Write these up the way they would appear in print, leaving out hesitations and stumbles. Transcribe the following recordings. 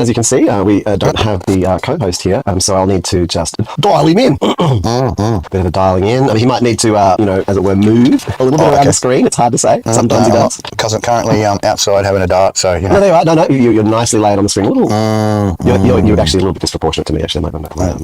as you can see, we don't have the co-host here, so I'll need to just dial him in. Bit of a dialing in. I mean, he might need to, as it were, move a little bit around the screen. It's hard to say. Sometimes he does. Because I'm currently outside having a dart, so, you know. No, there you are. No, you're nicely laid on the screen. A little. You're actually a little bit disproportionate to me, actually.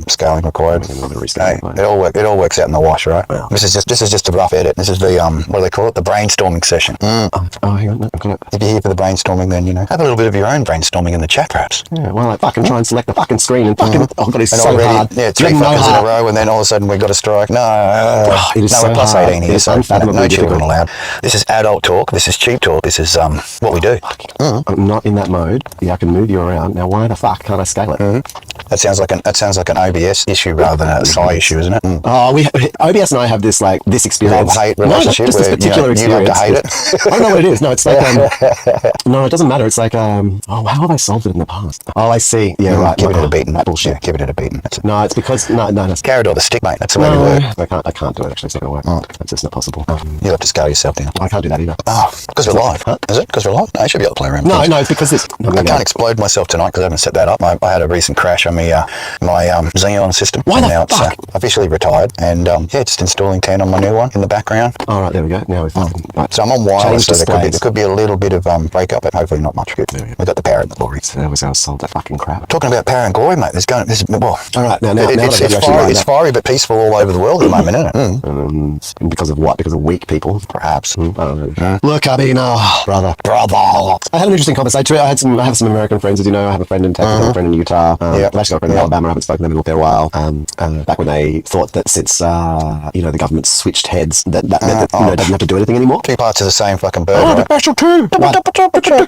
Scaling required. Hey, it all works out in the wash, right? Wow. This is just a rough edit. This is the, what do they call it? The brainstorming session. Oh, hang on. I've got it. If you're here for the brainstorming, then, you know, have a little bit of your own brainstorming in the chat, perhaps. Yeah, well, I fucking try and select the fucking screen and fucking, oh god, it's so already, hard. Yeah, 3 fuckers in a row, and then all of a sudden we've got a strike. It is so we're plus hard. 18 here, so no children allowed. This is adult talk. This is cheap talk. This is what we do. I'm not in that mode. Yeah, I can move you around. Now, why the fuck can't I scale it? That sounds like an OBS issue rather than a SI issue, isn't it? Oh, OBS and I have this experience. Love-hate relationship just this particular experience. You love to hate it. I don't know what it is. No, it's like no, it doesn't matter. It's like how have I solved it in the past? Oh, I see. Yeah, right. Give it a beating. Bullshit. Yeah, give it a beating. That's it. No, it's because no. Carrot or the stick, mate. That's the way we work. I can't do it. Actually, it's not gonna work. That's just not possible. You'll have to scale yourself down. I can't do that either. Oh, because we're live. Huh? Is it? Because we're live? No, I should be able to play around. No, it's because this. I can't explode myself tonight because I haven't set that up. I had a recent crash on my Xeon system. Why the now fuck? It's officially retired, and just installing 10 on my new one in the background. All right, there we go. Now we've right. So I'm on wireless, so there could be a little bit of breakup, but hopefully not much. Good. We got the power and the glory. So there was going to solve that fucking crap. Talking about power and glory, mate. Well. All right, now it's fiery but peaceful all over the world at the moment, isn't it? Because of what? Because of weak people, perhaps. I don't know. Look, I mean, brother. I had an interesting conversation. I have some American friends, as you know. I have a friend in Texas, I have a friend in Utah. I've actually got a friend in Alabama. I haven't spoken to them in a fair while. Back when they thought that since the government switched heads, that doesn't have to do anything anymore. 2 parts of the same fucking bird. Oh, the special two.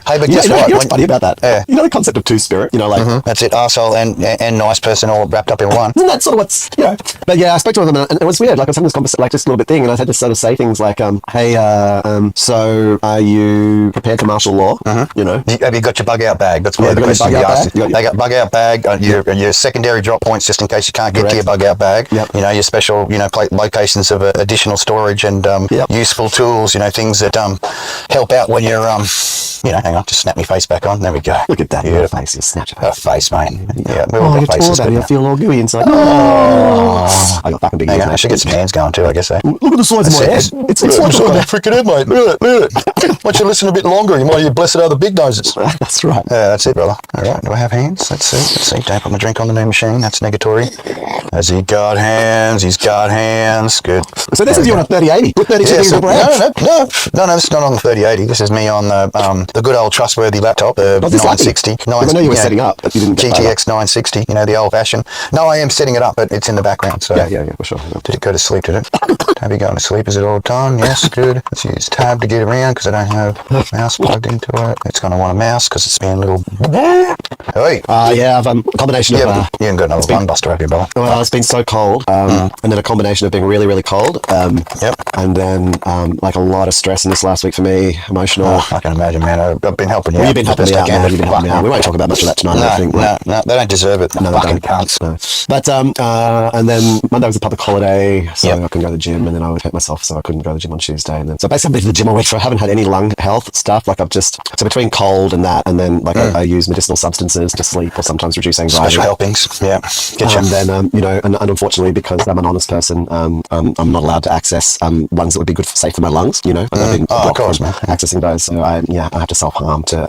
Hey, but guess what? What's funny about that? Yeah. You know the concept of two-spirit. You know, like that's it. Arsehole and nice person all wrapped up in one. Isn't that sort of what's But yeah, I spoke to them and it was weird. Like I was having this conversation, like just a little bit thing, and I had to sort of say things like, "Hey, so are you prepared for martial law?" You know, have you got your bug out bag? That's what the question you asked. They got bug out bag. Your secondary drop points just in case you can't get to your bug out bag. Yep. You know, your special locations of additional storage and useful tools. You know, things that help out when you're hang on, just snap my face back on. There we go. Look at that. Your face is snatched. Her face, mate. Yeah, we all got faces. I feel all gooey inside. I got fucking big ears. I should get some hands going too, I guess. Look at the size of my head. It's like a freaking head, mate. Look it. Once you listen a bit longer, you might be blessed other big noses. That's right. Yeah, that's it, brother. All right, do I have hands? Let's see. Don't put my drink on the new machine. That's negatory. Has he got hands? He's got hands. Good. So this is you on a 3080 with 32 gigs of RAM? No, this is not on the 3080. This is me on the good old trustworthy laptop, the 960. I know you were setting up, but you didn't get GTX 960, the old fashioned. No, I am setting it up, but it's in the background. So yeah, for sure. Did it go to sleep, did it? Tab, you going to sleep? Is it all done? Yes, good. Let's use tab to get around because I don't have a mouse plugged into it. It's going to want a mouse because it's being a little... Hey! I've a combination of... You haven't got another bun buster up here, brother. Well, it's been so cold, and then a combination of being really, really cold, and then like a lot of stress in this last week for me, emotional. I can imagine, man. I've been helping you out. You've been helping me out, man. You've been helping me out. We won't talk about much of that tonight, I think. No, they don't deserve it. No, fucking cunts. No. But, and then Monday was a public holiday, so I couldn't go to the gym, and then I would hurt myself, so I couldn't go to the gym on Tuesday. And then, so basically I've been to the gym all week, so I haven't had any lung health stuff. Like so between cold and that, and then like I use medicinal substances to sleep or sometimes reduce anxiety. Special helpings, yeah. Get you. And then, and unfortunately, because I'm an honest person, I'm not allowed to access lungs that would be safe for my lungs, and I've been of course, man. accessing those. So I have to self-harm to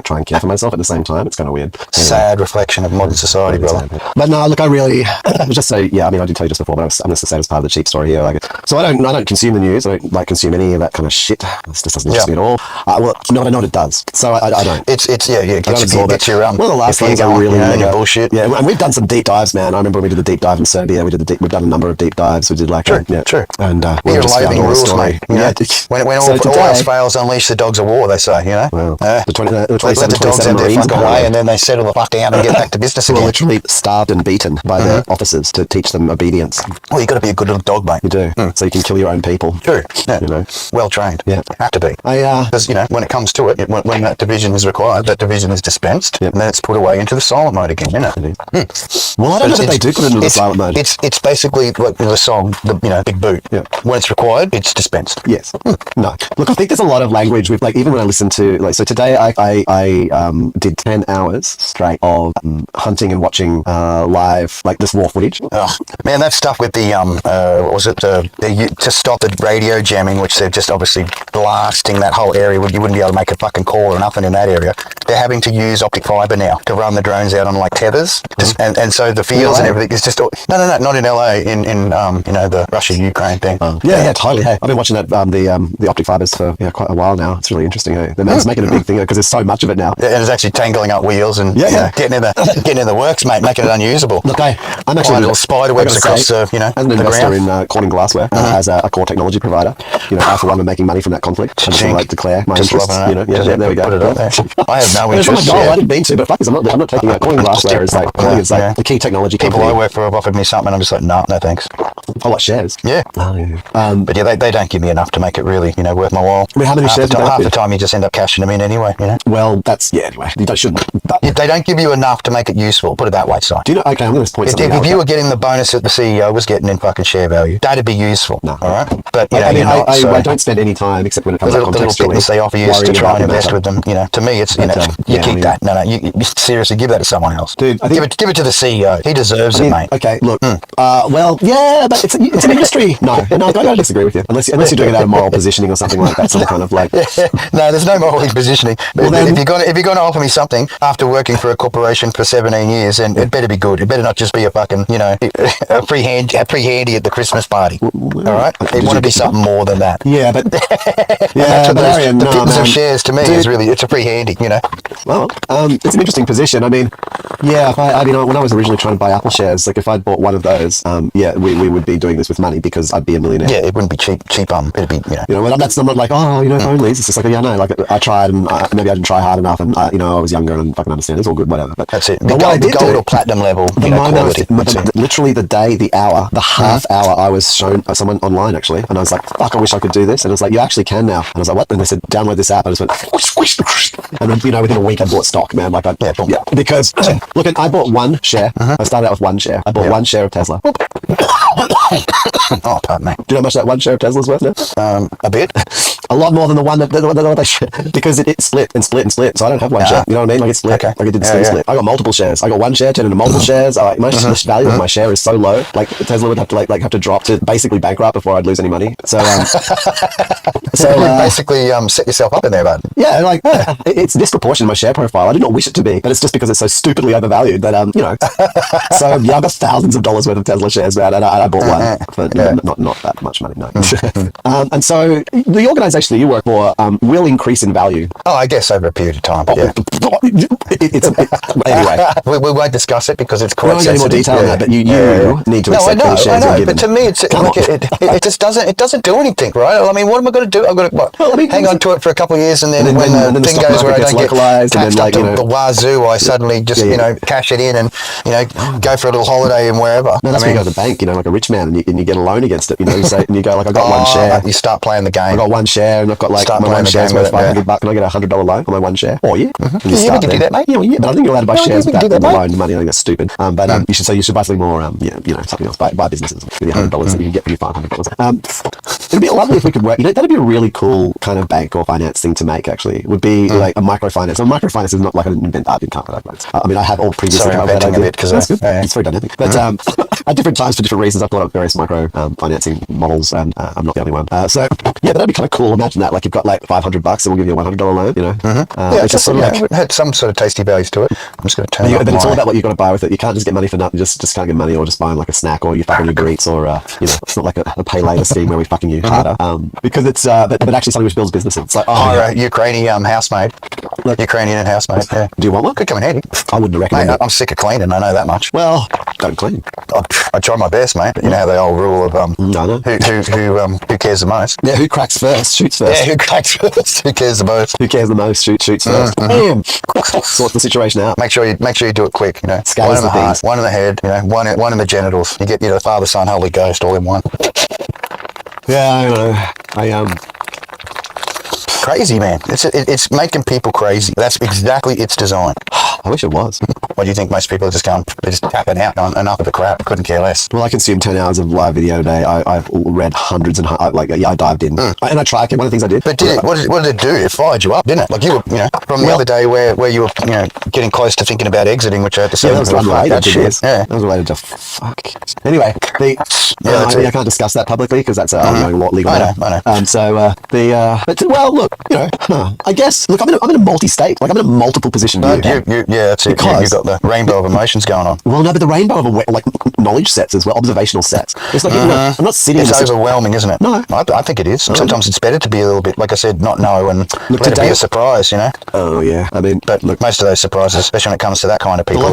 try and care for myself at the same time. It's kind of weird. Sad reflection of modern society, brother. But no, look, I really just say, I mean, I did tell you just before, but I'm just to say as part of the cheap story here. So I don't consume the news. I don't consume any of that kind of shit. This just doesn't interest me at all. Well, no, I know what it does. So I don't. It's Get your one of the last things I really your bullshit. Yeah, and we've done some deep dives, man. I remember we did the deep dive in Serbia. We've done a number of deep dives. We did true. And we're just found all the story. When all else fails, unleash the dogs of war. They say, Well, let the dogs have their fucking way, and then they settle the fuck down and get back to business again. We're literally starved and beaten by their officers to teach them obedience. Well, you got to be a good little dog, mate. You do, so you can kill your own people. True. Yeah. Well trained. Yeah, have to be. Because when it comes to it, when that division is required, that division is dispensed. Yep. and then it's put away into the silent mode again, isn't it? Well, I don't know that they do put it into the silent mode. It's basically like the song, Big Boot. Yeah. When it's required, it's dispensed. Yes. No. Look, I think there's a lot of language with, like, even when I listen to, like, so today I did 10 hours straight of hunting and watching live, like, this war footage. Oh, man, that stuff with the, to stop the radio jamming, which they're just obviously blasting that whole area, you wouldn't be able to make a fucking call or nothing in that area. They're having to use optic fiber now to run the drones out on, like, tethers. And so the fields and everything is just, no, not in LA, in the Russia-Ukraine thing. Yeah, totally. Hey, I've been watching that, the optic fibers for quite a while now. It's really interesting. Hey? It's making a big thing because there's so much of it now. Yeah, and it's actually tangling up wheels and getting in the works, mate, making it unusable. Look, I'm actually little spider webs across as an investor in Corning Glassware, as a core technology provider. I for one am making money from that conflict. I just want to like declare my interest. There we go. Put it up there. I have no interest. It's my goal. I didn't mean to, but fuck is, I'm not taking out Corning Glassware is like the key technology people company. I work for have offered me something, and I'm just like, no thanks. Oh, what shares? Yeah. But yeah, they don't give me enough to make it really, worth my while. I mean, how many shares? Half the time you just end up cashing them in anyway. Well, that's anyway. You shouldn't. They don't give you enough to make it useful. Put it that way, Si. Do you know? Okay, I'm going to point something out. If you were getting the bonus that the CEO was getting in fucking share value, that'd be useful. No. All right. But I don't spend any time except when it comes to contextually. The little they offer you to try and invest with them. To me, it's you keep that. No, you seriously give that to someone else, dude. Give it to the CEO. He deserves it, mate. Okay, look. Well, yeah, but it's an industry. No, I don't disagree with you. Unless you're doing it out of moral positioning or something like that. Some kind of like. No, there's no moral positioning. Well, if you're gonna offer me something after working for a corporation for 17 years, then it better be good. It better not just be a fucking a free handy at the Christmas party. All right, it want to be something more than that. Yeah, but that's what the pittance of shares to me is really. It's a free handy, Well, it's an interesting position. I mean, yeah. When I was originally trying to buy Apple shares, like if I'd bought one of those, we would be doing this with money because I'd be a millionaire. Yeah, it wouldn't be cheap. It'd be that's not like if only. It's just like like I tried and maybe I didn't try hard enough, and I was younger and fucking understand. It's all good, whatever. But that's it. The gold or platinum level. Literally the hour, the half hour I was shown someone online actually, and I was like, fuck, I wish I could do this, and it was like, you actually can now, and I was like, what? And they said, download this app. I just went, and then within a week I bought stock, man. Like because look, I bought one share. I started out with one share. I bought one share of Tesla. Oh, pardon me. Do you know how much that one share of Tesla's worth now? A bit. A lot more than the one that because it split and split and split. So I don't have one share. You know what I mean? Like it split. Okay. Like it did split. I got multiple shares. I got one share turned into multiple shares. My value of my share is so low. Like Tesla would have to have to drop to basically bankrupt before I'd lose any money. So you basically set yourself up in there, bud. Yeah, it's disproportionate in my share profile. I do not wish it to be, but it's just because it's so stupidly overvalued that So yeah, I've got thousands of dollars worth of Tesla shares, man, and I bought one for not that much money, no. And so the organisation that you work for will increase in value. Oh, I guess over a period of time. But anyway, we won't discuss it because it's quite sensitive. I won't get more detail on that, but you need to accept these shares. I know, but to me, it just doesn't do anything, right? I mean, what am I going to do? I've got to hang on to it for a couple of years, and then when the thing goes where I don't get taxed up to the wazoo, I suddenly just cash it in and go for a little holiday and wherever. No, that's when you go to the bank, like a rich man, and you get a loan against it. You say, and you go like, I got one share. You start playing the game. I got one share, and I've got my one share's worth $500. Can I get $100 loan on my one share? Oh yeah, you can do that, mate. Yeah, but I think you're allowed to buy shares without the loan money. I think that's stupid. But you should buy something more. Something else. Buy businesses with the $100 that you can get for your $500. It'd be lovely if we could work. That'd be a really cool kind of bank or finance thing to make. Actually, would be like a microfinance. So microfinance is not like an invent. I can't like that. I mean, I have all previously. Sorry, I'm venting a bit because that's good. It's very dynamic. But at different times for different reasons, I've thought of various micro financing models, and I'm not the only one. So yeah, that'd be kind of cool. Imagine that, like you've got like $500 and we'll give you a $100 loan. It's just sort of it had some sort of tasty values to it. I'm just going to turn. But it's all about what you've got to buy with it. You can't just get money for nothing. Just can't get money, or just buying like a snack, or you fucking your greets, or it's not like a pay later scheme where we fucking you harder. Because it's but actually something which builds businesses. It's like Ukrainian housemaid. Ukrainian housemaid. Yeah. Do you want one? Could come in handy. I wouldn't recommend it. I'm sick of cleaning. I know that much. Well, don't clean. I try my best, mate. But you know how the old rule of who cares the most? Yeah, who cracks first shoots first. Yeah, who cracks first? Who cares the most? Who cares the most shoots first. Sort the situation out. Make sure you do it quick. One in the heart, one in the head. One in the genitals. You get the Father, Son, Holy Ghost all in one. Yeah, I know. crazy, man. It's making people crazy. That's exactly its design. I wish it was. What do you think? Most people are just going, they're just tapping out on enough of the crap. Couldn't care less. Well, I consumed 10 hours of live video a day. I've read hundreds and I dived in. And I tried. One of the things I did. But what did it do? It fired you up, didn't it? Like you were, from the other day where you were, getting close to thinking about exiting, which I had to say, that was unrelated to this. Yeah. That was related to fuck. Anyway, I can't discuss that publicly because that's an ongoing legal matter. I know. Well, look, I guess, look, I'm in a multi-state. Like, I'm in a multiple position view. Yeah, that's it. You've got the rainbow of emotions going on. Well, no, but the rainbow of knowledge sets as well, observational sets. It's like, I'm not sitting. It's overwhelming, isn't it? No. I think it is. Sometimes it's better to be a little bit, like I said, not know and let it be a surprise, Oh, yeah. I mean, but look, most of those surprises, especially when it comes to that kind of people,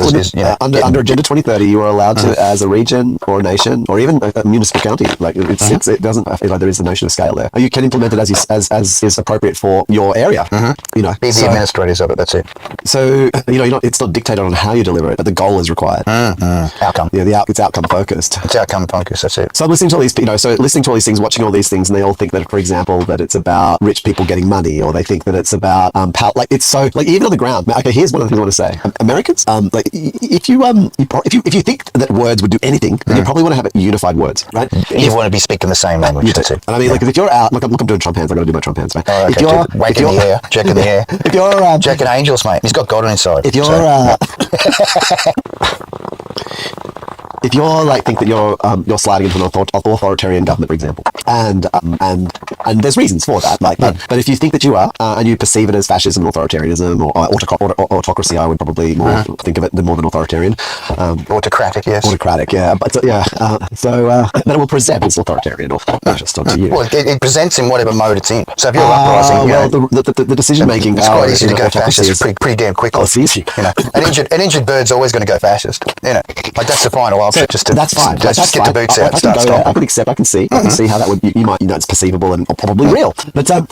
under Agenda 2030, you are allowed to, as a region or a nation or even a municipal county, like it doesn't feel like there is the notion of scale there. You can implement it as is appropriate for your area. Be the administrators of it. That's it. So it's not dictated on how you deliver it, but the goal is required. Outcome. Yeah, it's outcome focused. It's outcome focused. That's it. So I'm listening to all these, listening to all these things, watching all these things, and they all think that, for example, that it's about rich people getting money, or they think that it's about power. Like, it's so, like, even on the ground. Okay, here's one of the things I want to say. Americans, like, if you think that words would do anything, then you probably want to have unified words, right? You want to be speaking the same language. That's it. And I mean, like, if you're out, look, I'm doing Trump hands. I got to do my Trump hands, right? Oh, okay. Wake in the air, Jack in the air. If you're Jack and angels, mate. He's got God on his side. If you're if you're like think that you're sliding into an authoritarian government, for example, and there's reasons for that, like, but if you think that you are, and you perceive it as fascism, authoritarianism, or autocracy, I would probably more think of it more than authoritarian. Autocratic, yes. Autocratic, yeah. But then it will present as authoritarian or fascist onto you. Well, it presents in whatever mode it's in. So if you're uprising, the decision making, it's quite easy to go fascist pretty damn quickly. Oh, it's easy. An injured bird's always going to go fascist. Like, that's the final option. That's fine. Just get the boots out and start stomping. I can accept. I can see how that would. You might, it's perceivable and probably real. But then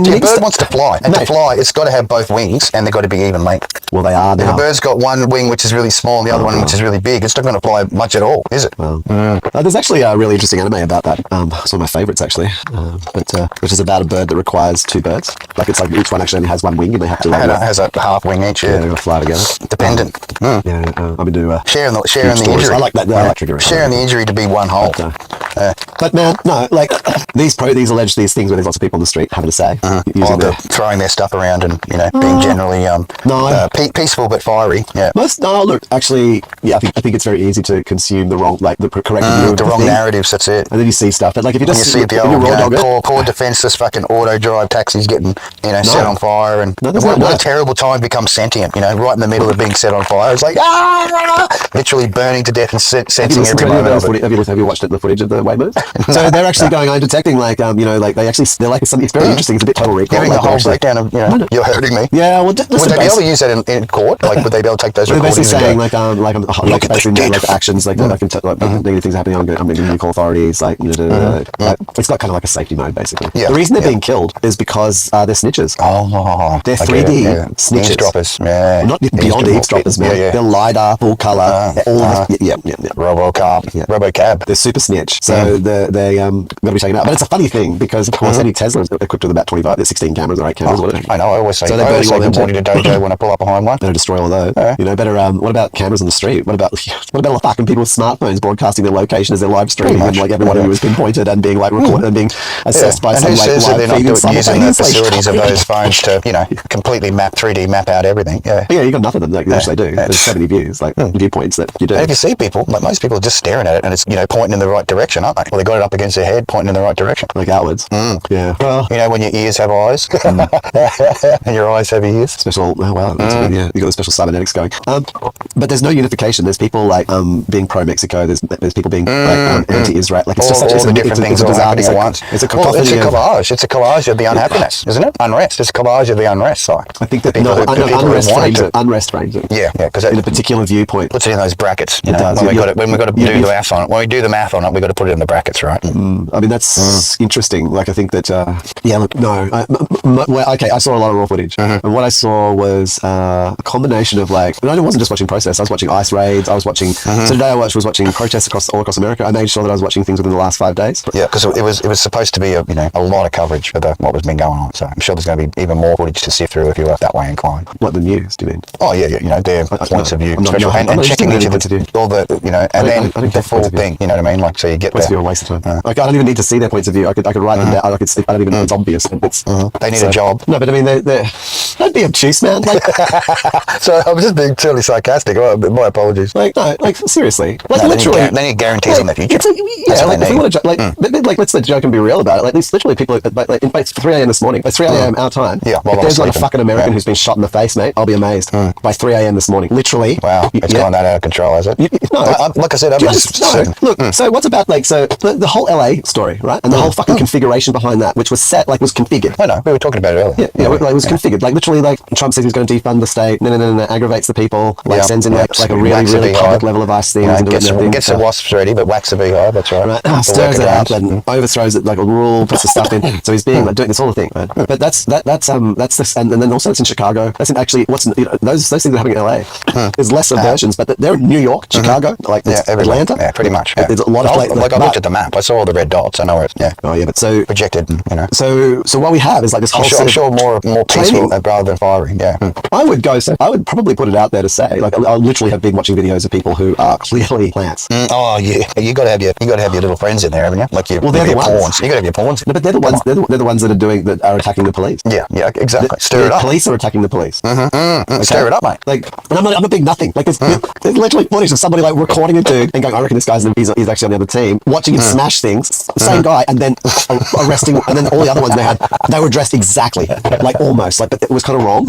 the bird wants to fly, and to fly, it's got to have both wings, and they've got to be even length. Well, they are now. If a bird's got one wing which is really small and the other one which is really big, it's not going to fly much at all, is it? Well, there's actually a really interesting anime about that. It's one of my favorites, actually, which is about a bird that requires two birds. Like, it's like each one actually only has one wing, and they have to. It has a half wing each. Yeah, they're going to fly together. Dependent. I'm going to do sharing the injury. I like that. I like triggering. Sharing the injury to be one whole. But man, no, like these alleged these things where there's lots of people on the street having a say, throwing their stuff around and being generally peaceful but fiery. Yeah. Look, actually, I think it's very easy to consume the wrong, like the correct view, the wrong narratives. That's it. And then you see stuff, but like if you just see the old poor defenseless fucking auto drive taxis getting set on fire, and what a terrible time to become sentient. Right in the middle of being set on fire, it's like literally burning to death and sensing every moment of it. Have you watched the footage of the Waymo? So they're actually going on detecting, like, they're like something. It's very interesting. It's a bit Total Recall. Giving the whole breakdown of you're hurting me. Yeah, well, would they be able to use that in court? Like, would they be able to take those recordings? They're basically saying like actions like negative things happening. I'm going to call authorities. Like, it's got kind of like a safety mode, basically. Yeah. The reason they're being killed is because they're snitches. Oh, they're 3D snitches. Eavesdroppers. Yeah. Not beyond eavesdroppers, man. They're LiDAR, full color, RoboCab. They're super snitch. So they're going to be taken out. But it's a funny thing because, of course, any Tesla's equipped with about 25, there's 16 cameras or 8 cameras. I know. I always say, so they're burning all them to dojo when I pull up behind one. Better destroy all of those. Better. What about cameras on the street? What about fucking people with smartphones broadcasting their location as they're live streaming, and like everyone who was pinpointed and being like recorded and being assessed by some like live they're not using the facilities of those phones to completely 3D map out everything. Yeah, you got enough of them. Like, they actually do. There's so many views, like viewpoints that you do. And if you see people, like most people, are just staring at it, and it's pointing in the right direction, aren't they? Well, they got it up against their head, pointing in the right direction, like outwards. Yeah. Well, when your ears have eyes, and your eyes have ears. Special. Oh, wow. You got the special cybernetics going. But there's no unification. There's people like being pro Mexico. There's people being like anti-Israel. Like, it's just such all the different things all happening at once. It's a collage. It's a collage of the unhappiness, isn't it? Unrest. It's a collage of the unrest side. I think that unrest frames it. Yeah, because in a particular viewpoint puts it in those brackets. It does. When got it. When we got to do the math on it, when we do the math on it, we got to put it in the brackets, right? I mean, that's interesting. Like, I think that, look, no. Okay, I saw a lot of raw footage. And what I saw was a combination of, like, I wasn't just watching protests. I was watching ICE raids. I was watching, so today I was watching protests all across America. I made sure that I was watching things within the last 5 days. Yeah, because it was supposed to be a lot of coverage for what was been going on. So I'm sure there's going to be even more footage to sift through if you were that way inclined. What, the news, do you mean? Oh, yeah, their points of view. And checking each of all the, and then the full thing, you know what I mean? Like, so you get points of view are a waste of time. Like, I don't even need to see their points of view. I could write them down. I don't even know it's obvious. They need a job. No, but I mean, don't be obtuse, man. Like, so I was just being totally sarcastic. My apologies. Like, no, like, seriously. Like, no, literally. They need guarantees in the future. Like, if we want to, like, let's let the joke and be real about it. Like, there's literally people, it's 3 a.m. this morning. It's 3 a.m. our time. Yeah, if there's like a fucking American who's been shot in the face, mate, I'll be amazed. By 3 a.m. this morning. Literally. Wow. It's gone that out of control, has it? No. Like I said, I'm just... Look, so what's about, like, so the whole LA story, right? And the whole fucking configuration behind that, which was set, like, was configured. I know. We were talking about it earlier. Yeah, it was configured. Like, literally, like, Trump says he's going to defund the state. No, aggravates the people. Like, sends in, like a really public level of ice things. Gets the wasps ready, but whacks the beehive, that's right. Stirs it up and overthrows it like a rule, puts the stuff in. So he's being, like, doing this all the thing, right? But that's this, and then also it's in Chicago. That's in actually, those things that are happening in LA. There's lesser versions, but they're in New York, Chicago, like Atlanta. Yeah, pretty much. There's a lot of places. Like, I looked at the map. I saw all the red dots. I know where it's, Oh, yeah, but so... projected, So what we have is, like, this whole... I'm sure more peaceful rather than fiery, yeah. I would probably put it out there to say, like, I literally have been watching videos of people who are clearly plants. Oh, yeah. You got to have your little friends in there, haven't you? Like, they're the ones. You got to have your pawns. No, but they're the ones. They're the ones that are attacking the police. Yeah, exactly. Stir it up. The police are attacking the police. Okay? Stir it up, mate. Like, and I'm a big nothing. Like, there's literally footage of somebody, like, recording a dude and going, I reckon this guy's he's actually on the other team, watching him smash things, same guy, and then arresting, and then all the other ones they were dressed exactly, like, almost, like, but it was kind of wrong.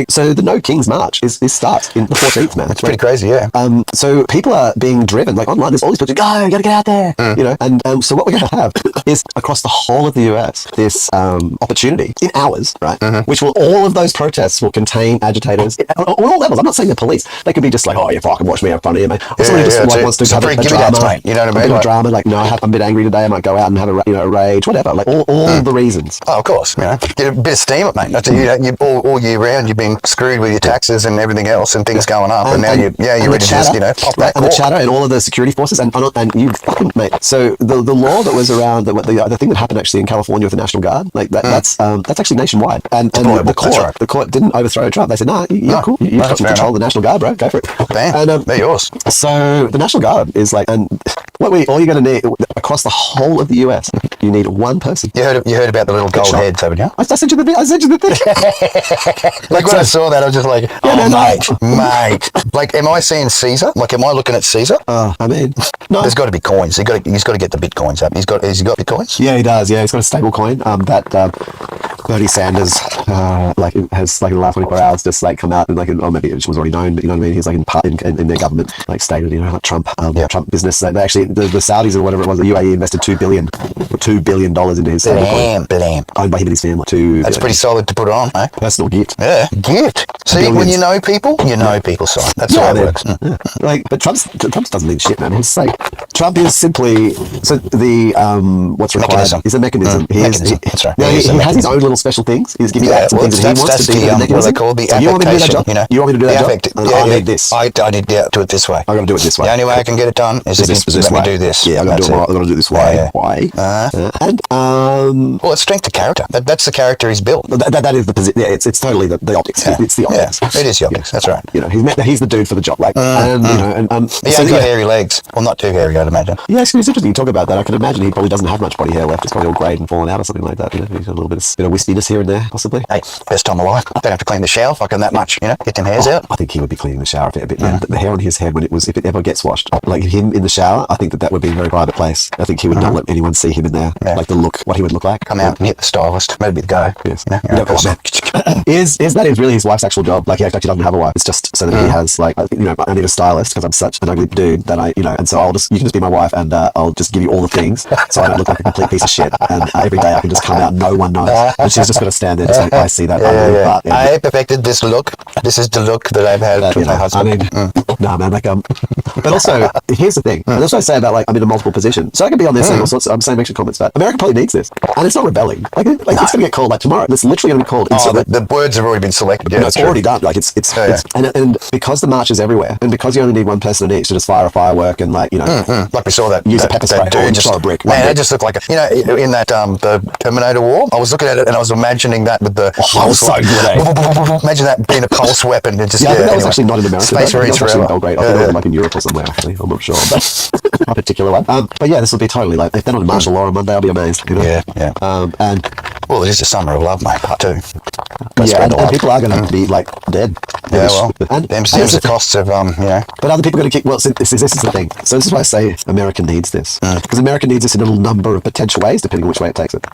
So the No Kings March starts in the 14th, man. It's pretty crazy, yeah. So people are being driven, like, online. There's all these people, go, you gotta get out there, and so what we're gonna have is across the whole of the US this opportunity in hours, right? Which will, all of those protests will contain agitators on all levels. I'm not saying the police. They could be just like, oh, you fucking watch me in front of you, mate. Or somebody just wants to have a drama, mate. You know what I mean? A drama, like, no, I'm a bit angry today. I might go out and have a rage, whatever. Like, all the reasons. Oh, of course. Get a bit of steam up, mate. That's you all year round. You've been screwed with your taxes and everything else, and things going up, and now you're ready to just pop that. And the chatter and all of the security forces and you fucking, mate. So the law that was around, the thing that happened actually in California with the National Guard, like that's actually nationwide. And the court didn't overthrow Trump. They said, you're cool. You've got control of the National Guard, bro. Go for it. Bam. And they're yours. So the National Guard is like, and all you're going to need across the whole of the US, you need one person. You heard about the little gold heads, haven't you? I sent you the thing. Like, when I saw that, I was just like, mate. Like, am I seeing Caesar? Like, am I looking at Caesar? I mean, no. There's got to be coins. He's got to get the bitcoins up. Has he got bitcoins? Yeah, he does. Yeah, he's got a stable coin that Bernie Sanders has, like, in the last 24 hours just, like, come out and, like, or maybe it was already known, but you know what I mean? He's, like, in their government, like, stated, like Trump business. They actually, the Saudis or whatever it was, the UAE invested $2 billion into his stable coin. Blam. Owned by him and his family. That's pretty solid to put on, eh? Personal gift. Yeah, gift. See, billions. When you know people, son. That's how it works. Yeah. Like, but Trump doesn't mean shit, man. He's like, Trump is simply, so the, what's required is a mechanism. That's right. He has his own little special things. He's giving you acts and things that he wants to do. What are they called? The you want me to do that job? You want me to do that job? I need this. I need to do it this way. I'm going to do it this way. The only way I can get it done is let me do this. Yeah, I'm going to do this way. Why? Well, it's strength of character. That's the character he's built. That is the position. Yeah, it's totally the optics. It's the optics. Yeah, it is the optics. That's right. You know, he's the dude for the job. Like, he ain't got hairy legs. Well, not too hairy, I'd imagine. Yeah, it's interesting you talk about that. I can imagine he probably doesn't have much body hair left. It's probably all greyed and fallen out or something like that. You know, he's got a little bit of wispiness here and there, possibly. Hey, best time of life. Don't have to clean the shower fucking that much. You know, get them hairs out. I think he would be cleaning the shower a bit. The hair on his head if it ever gets washed, like him in the shower, I think that would be a very private place. I think he would not let anyone see him in there. Yeah. Like what he would look like. Come out and hit the stylist. Maybe the go. Yes. That is really his wife's actual job. Like, he actually doesn't have a wife. It's just so that he has, like, I need a stylist because I'm such an ugly dude that and so you can just be my wife and I'll just give you all the things so I don't look like a complete piece of shit. And every day I can just come out and no one knows. And she's just got to stand there and say, I see that. I perfected this look. This is the look that I've had with my husband. I mean, man. Like, but also, here's the thing. And that's what I say about, like, I'm in a multiple position. So I can be on there saying all sorts of, I'm saying action comments, but America probably needs this. And it's not rebelling. Like it's going to get called, like, tomorrow. It's literally going to be called. The words have already been selected. Yeah, no, it's already done. Like, and because the march is everywhere, and because you only need one person in each to just fire a firework and, like, you know. Like we saw that. Use a pepper spray dude just throw a brick. Man, it just looked like, in that, the Terminator War, I was looking at it and I was imagining that with the... Oh, was so good, eh? Imagine that being a pulse weapon. And just, I think that was actually not in America. Space Marines forever. Belgrade. I think it was like in Europe or somewhere, actually. I'm not sure. But a particular one. But yeah, this will be totally like, if they're not in martial law on Monday, I'll be amazed. You know? Yeah. And well, it is the summer of love, mate, part 2. And people are going to be like dead. Yeah, well, and there's the costs of, But other people are going to kick, well, this is the thing. So this is why I say America needs this. Because America needs this in a number of potential ways, depending on which way it takes it.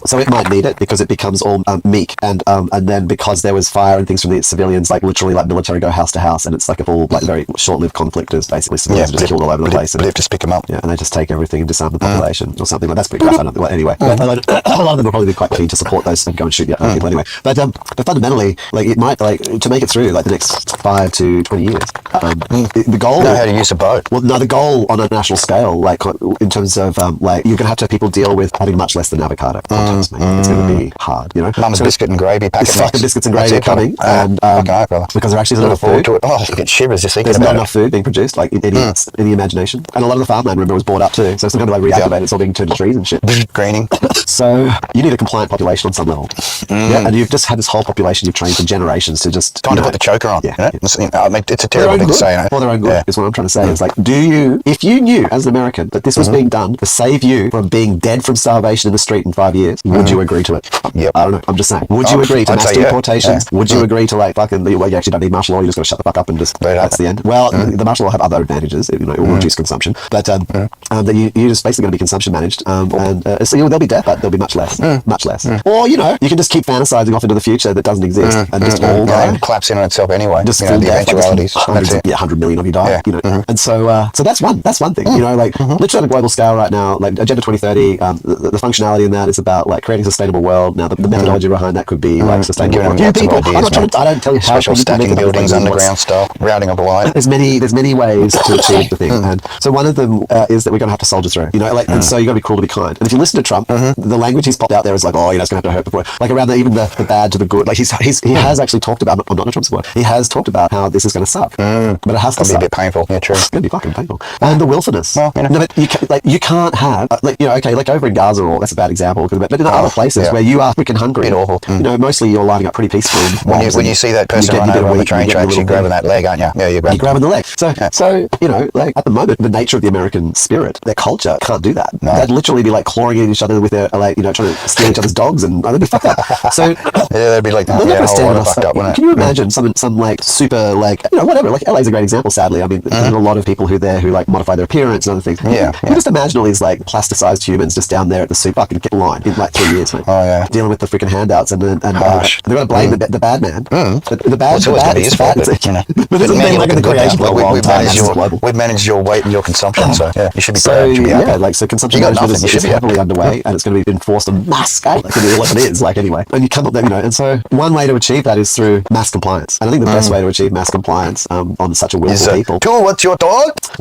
So it might need it because it becomes all meek. And then because there was fire and things from the civilians, like literally like military go house to house, and it's like a full, like very short-lived conflict as basically civilians are just killed all over the place. They have to pick them up. Yeah, and they just take everything and disarm the population or something like that. That's pretty crap. Well, anyway, but a lot of them will probably be quite keen to support those and go and shoot the other people anyway. But fundamentally, like it might, like, to make it through like the next 5 to 20 years, the goal. Know how to use a boat. Well, no, the goal on a national scale, like in terms of like you're gonna have to have people deal with having much less than avocado. It's going to be hard, you know. Mum's biscuit and gravy packet. Fucking biscuits and gravy are coming, and because there actually isn't enough food. Oh, you get shivers just thinking There's about not enough food being produced, like in any imagination, and a lot of the farmland, remember, was bought up too. So it's kind of like reactivated. It's all being turned to trees and shit. Greening. So you need a compliant population on some level. Yeah, and you've just had this whole population you've trained for generations to just time to put the choker on. Yeah, I mean, it's a terrible thing to say. For their own good is what I'm trying to say. Is like, if you knew as an American that this was being done to save you from being dead from starvation in the street in 5 years, would you agree to it? Yep. I don't know. I'm just saying. Would you agree to mass deportations? Would you agree to like fucking? Well, you actually don't need martial law. You just got to shut the fuck up and just that's the end. Well, the martial law have other advantages. It will reduce consumption, but that you're just basically going to be consumption managed, and so there'll be death, but there'll be much less, much less. Or you can just keep fantasizing off into the future that doesn't exist, and just all die. Collapse in on itself anyway. Just the eventualities. 100 million of you die. And so that's one thing. Like literally on a global scale right now, like Agenda 2030, the functionality in that is about like creating a sustainable world. Now the methodology behind that could be like sustainable. People, I don't tell you how special stacking buildings, underground stuff, routing of light. There's many ways to achieve the thing, and so one of them is that we're going to have to soldier through. And so you got to be cruel to be kind. And if you listen to Trump, the language he's popped out there is like, it's going to have to hurt before. Like around even the bad to the good. Like he has actually talked about. I'm not a Trump supporter. He has talked about how this is going to suck, but it has to be a bit painful. Yeah, true. It's going to be fucking painful. And the willfulness. Well, no, but you can't have like over in Gaza, or that's a bad example. But in other places where you are freaking hungry, awful. Mostly you're lining up pretty peacefully. When you see that person run over on the train tracks, you're grabbing that leg, aren't you? Yeah, you're grabbing the leg. So like at the moment, the nature of the American spirit, their culture can't do that. No. They'd literally be like clawing at each other with their trying to steal each other's dogs, and they'd be fucked up. So they'd be like, fucked up, wouldn't it? Can you imagine some like super like whatever? Like LA's a great example. Sadly, I mean, there's a lot of people who like modify their appearance and other things. You just imagine all these like plasticized humans just down there at the soup fucking line in like 3 years, mate. Dealing with the freaking handouts and they've got to blame the bad man. The bad. It's bad. But this has been like the creation for a long time. We've managed your weight and your consumption, so you should be proud. So consumption management is heavily underway, and it's going to be enforced on mass scale. Like it is, like anyway. And you come up there, and so one way to achieve that is through mass compliance. And I think the best way to achieve mass compliance on such a willful people. What's your thought?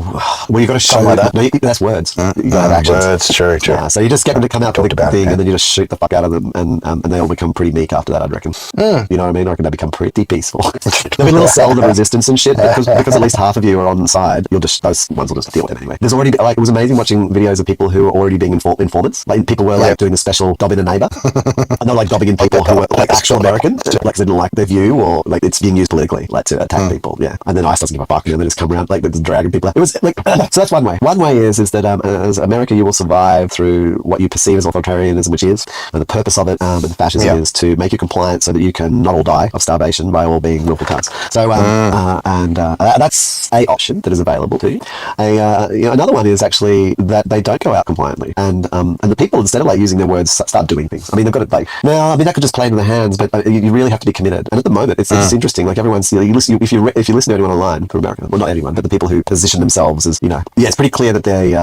Well, you got to show that. No, that's words. You got to have actions. Words, true. So you just get them to come out to the thing, and then you just shoot the fuck out of them, and they all become pretty meek after that, I'd reckon. You know what I mean? I reckon they become pretty peaceful. There'll be a little cell of resistance and shit, because at least half of you are on side. Those ones will just deal with it anyway. There's already like, it was amazing watching videos of people who were already being informants. Like people were like doing the special dob in a neighbor, and they're like dobbing in people who were like actual Americans, like they didn't like their view, or like it's being used politically, like to attack people. Yeah, and then ICE doesn't give a fuck, and they just come around like they're dragging people. It was like so that's one way. One way is that as America, you will survive through what you perceive as authoritarianism, which is, and the purpose of it, and fascism is to make you compliant so that you can not all die of starvation by all being willful cunts. So that's a option that is available to you. Another one is actually that they don't go out compliantly, and the people, instead of like using their words, start doing things. I mean, they've got it like, now, I mean, that could just play into their hands, but you really have to be committed. And at the moment, it's interesting. Like everyone's, if you listen to anyone online from America, well, not anyone, but the people who position themselves as, it's pretty clear that they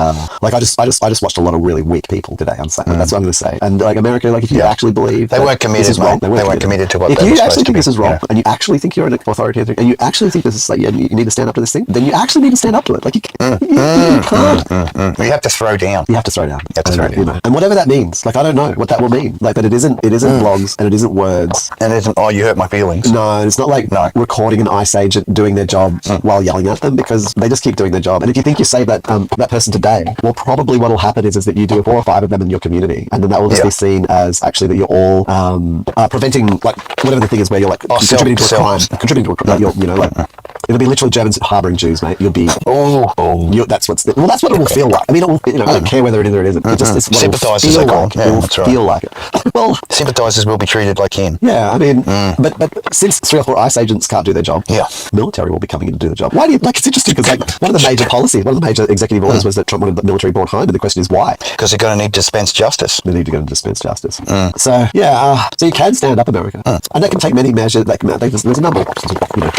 like I just watched a lot of really weak people today on Saturday. That's what I'm going to say. And like America, like if you actually believe they weren't committed, this is wrong, they weren't committed to what if they were you supposed actually to think be. This is wrong, and you actually think you're an authoritarian, and you actually think this is like you need to stand up to this thing. pressing, then you actually need to stand up to it. Like you can't. You have to throw down. You have to throw down. You have to throw down. You know, and whatever that means, like I don't know what that will mean. Like that it isn't blogs and it isn't words. And it isn't, oh, you hurt my feelings. No, it's not like recording an ICE agent doing their job while yelling at them, because they just keep doing their job. And if you think you save that person today, well, probably what will happen is that you do 4 or 5 of them in your community, and then that will just be seen as actually that you're all preventing, like, whatever the thing is where you're like contributing to a crime. Contributing to a crime. You know, like, it'll be literally Germans harboring Jews, mate. You'll be, that's what it will feel like. I mean, it will, you know, I don't care whether it is or it isn't. It just, it's what sympathisers, it will they call like. them. Yeah, it will that's right. feel like it. Well, sympathisers will be treated like kin. yeah, I mean, but since 3 or 4 ICE agents can't do their job, military will be coming in to do the job. Why do you, like, it's interesting because, like, one of the major policies, one of the major executive orders was that Trump wanted the military brought home, and the question is why? Because they're going to need to dispense justice. They need to go and dispense justice. So, yeah, so you can stand up, America. And that can take many measures. Like, there's a number of, you know.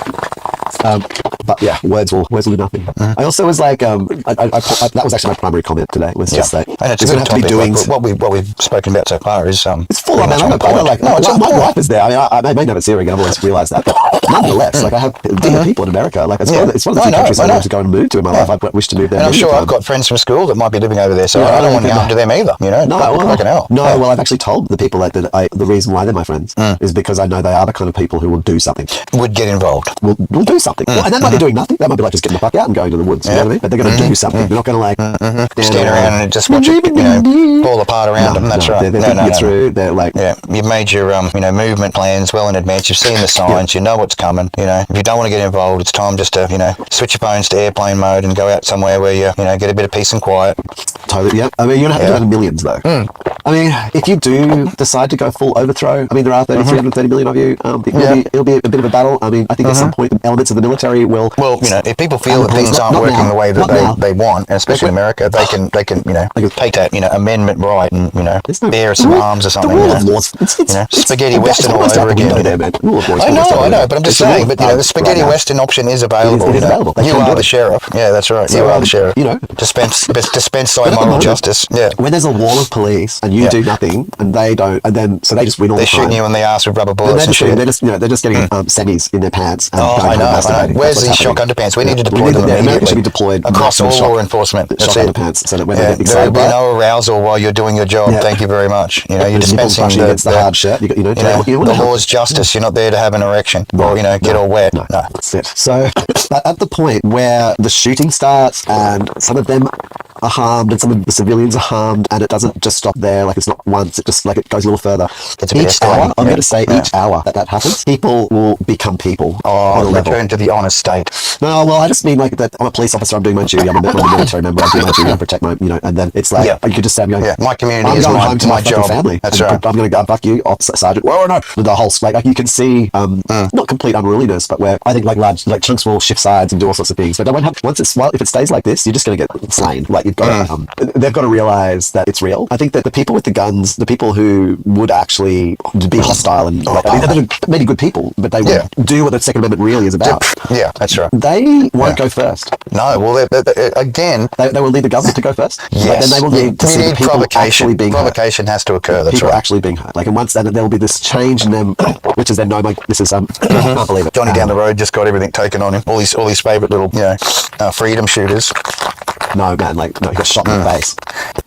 But yeah, words will do nothing. I also was like, that was actually my primary comment today. Was just like, and it's going to have to be doing what we've spoken about so far is it's full on. Man, my wife is there. I mean, I may never see her again. I've always realised that. But nonetheless, like I have dear people in America. Like it's one of the few countries I want to go and move to in my life. I wish to move there. And I'm sure I've got friends from school that might be living over there, so I don't want to harm to them either. You know, well, I've actually told the people that the reason why they're my friends is because I know they are the kind of people who will do something. Would get involved. Will do something. And that might be doing nothing. That might be like just getting the fuck out and going to the woods. You know what I mean? But they're going to do something. They're not going to like stand around and just watch it, fall apart around them. That's right. They're thinking it through. They're like, you've made your movement plans well in advance. You've seen the signs. You know what's coming. You know, if you don't want to get involved, it's time just to switch your phones to airplane mode and go out somewhere where you get a bit of peace and quiet. Totally. Yeah. I mean, you're going to have to do it in millions though. I mean, if you do decide to go full overthrow, I mean, there are 330 million of you. It'll be a bit of a battle. I mean, I think at some point the elements of the military will. Well, if people feel that things aren't working the way that they want, and especially in America, they can take that amendment right and bear some arms or something. The rule of laws. Spaghetti Western all over again. I know, but I'm just saying. But the spaghetti Western option is available. You are the sheriff. Yeah, that's right. You are the sheriff. Dispense moral justice. Yeah. When there's a wall of police and you do nothing and they don't, and then so they just win all the time. They're shooting you in the ass with rubber bullets and shit. They're just getting semis in their pants. I know. Where's these shock underpants? We need to deploy them immediately. Should be deployed across all law enforcement. Shock underpants, so that when they get there will excited, be no arousal while you're doing your job. Thank you very much. You're dispensing against the hard shirt. The law's justice. You're not there to have an erection or get all wet. No, that's it. So at the point where the shooting starts and some of them are harmed and some of the civilians are harmed, and it doesn't just stop there. Like it's not once. It just like it goes a little further. Each hour, I'm going to say each hour that happens, people will become people. Return to the honest state. No, well, I just mean like that. I'm a police officer. I'm doing my duty. I'm a military member. I do my duty. I protect my, and then it's like you could just say, my community is my, to my job. Family. That's right. I'm going to go fuck you, sergeant. Well, no, the whole like you can see not complete unruliness, but where I think like chunks will shift sides and do all sorts of things. But if it stays like this, you're just going to get slain. Like you've got to, they've got to realize that it's real. I think that the people with the guns, the people who would actually be hostile and they're many good people, but they would do what the Second Amendment really is about. Yeah, that's right. They won't go first. No, well, they will need the government to go first. Yes. Then they will need to see the people actually being hurt. Provocation has to occur. That's people right. actually being hurt. Like, and once then there will be this change in them, which is then this is I can't believe it. Johnny down the road just got everything taken on him. All his favourite little freedom shooters. No, man, he got shot in the face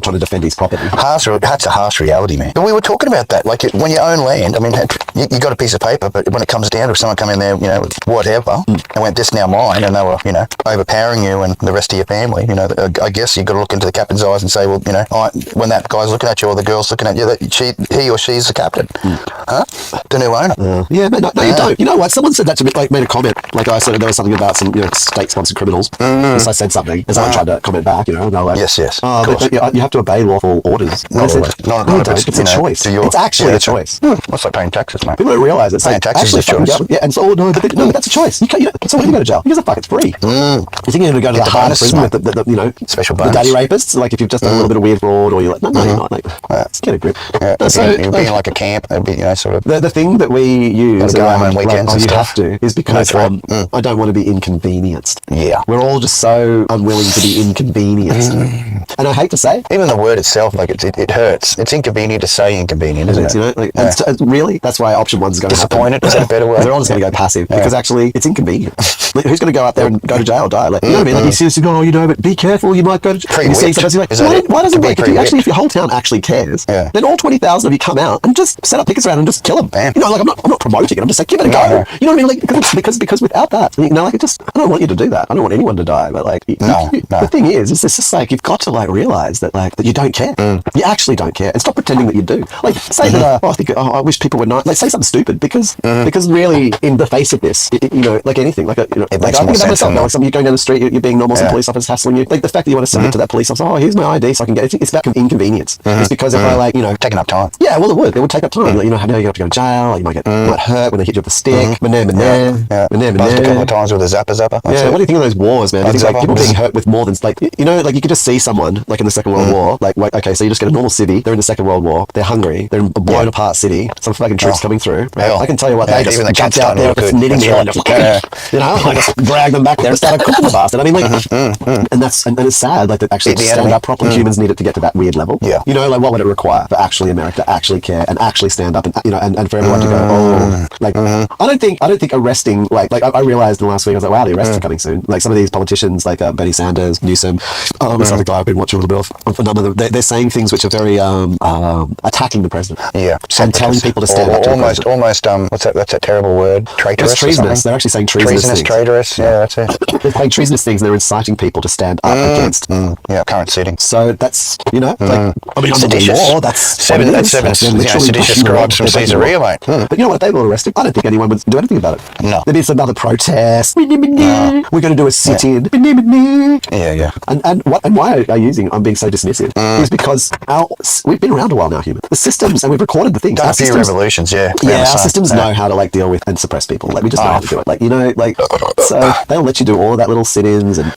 trying to defend his property. That's a harsh reality, man. But we were talking about that. Like, when you own land, I mean, you got a piece of paper, but when it comes down to someone come in there, whatever, and went, this now mine, and they were, overpowering you and the rest of your family, I guess you've got to look into the captain's eyes and say, well, when that guy's looking at you or the girl's looking at you, he or she's the captain. Huh? The new owner. Yeah, man, no, you don't. You know what? Someone said that to me, made a comment. Like, I said there was something about some, state-sponsored criminals. So I said something, and someone tried to comment back, and they're like, yes. But you have to obey lawful orders. It's a choice. It's actually a choice. What's like paying taxes, mate? People don't realise it. Paying taxes is a choice. And so, but that's a choice. So when you go to jail, because it's free. You think you're going to go to the hard prison with the special bonus. The daddy rapists? Like if you've just done a little bit of weird fraud, or you're like, no, you're not. Like, get a grip. You're being like a camp. It'd be, sort of. The thing that we use around weekends and stuff. You have to is because I don't want to be inconvenienced. Yeah. We're all just so unwilling to be inconvenienced. inconvenience. And I hate to say, even the word itself, like it hurts. It's inconvenient to say inconvenient, isn't it? You know, like, really, that's why option one's going to happen. Disappointed, is that a better word? They're all just going to go passive because actually it's inconvenient. Like, who's going to go out there and go to jail or die? Like, you know what I mean? Like, you seriously go, oh, you know, but be careful, you might go to you see something like, why doesn't it work? If your whole town actually cares, then all 20,000 of you come out and just set up pickets around and just kill them. You know, like I'm not promoting it. I'm just like, give it a go. You know what I mean? Like, because without that, you know, like I don't want you to do that. I don't want anyone to die. But like, the thing is it's just like you've got to like realize that like that you don't care. You actually don't care, and stop pretending that you do. Like, say that I wish people would not. Like, say something stupid because really, in the face of this, you know, like anything, like you know, like I think about myself. Like, you're going down the street, you're being normal, some police officers hassling you. Like the fact that you want to submit to that police officer, oh, here's my ID, so I can get it. It's about inconvenience. It's because if I like, you know, taking up time. Yeah, well, it would take up time. Like, you know, how now you have to go to jail. You might get hurt when they hit you with a stick. Buzzed a couple of times with a zapper. Yeah, what do you think of those wars, man? Do you think like people being hurt with more than like, you know, like you could just see someone like in the Second World War, like okay, so you just get a normal city. They're in the Second World War. They're hungry. They're in a blown apart city. Some fucking troops coming through. Right? I can tell you what, they just jumped out there with knitting needle and you know, like just drag them back there and started cooking the bastard. I mean, like, and it's sad, like that actually to stand up properly. Humans need it to get to that weird level. Yeah, you know, like what would it require for actually America to actually care and actually stand up and you know and for everyone to go, oh, like I don't think arresting like I realized in the last week I was like, wow, the arrests are coming soon. Like some of these politicians like Bernie Sanders, Newsom, this other guy I've been watching a little bit of. None of them, they're saying things which are very attacking the president. Yeah, and telling people to stand up to almost what's that? That's a terrible word. Traitorous. It's treasonous. They're actually saying treasonous things. Traitorous. Yeah, that's it. They're saying treasonous things. And they're inciting people to stand up against. Current sitting. So that's like I mean, under the law, that's seven seditious scribes from Caesarea, mate. But you know what? If they were arrested, I don't think anyone would do anything about it. No, there'd be another protest. We're going to do a sit-in. Yeah. And why I'm being so dismissive is because we've been around a while now, humans. The systems, and we've recorded the things. Done a few revolutions, our systems know how to like deal with and suppress people. Like we just know how to do it. Like, you know, like so they'll let you do all that little sit-ins and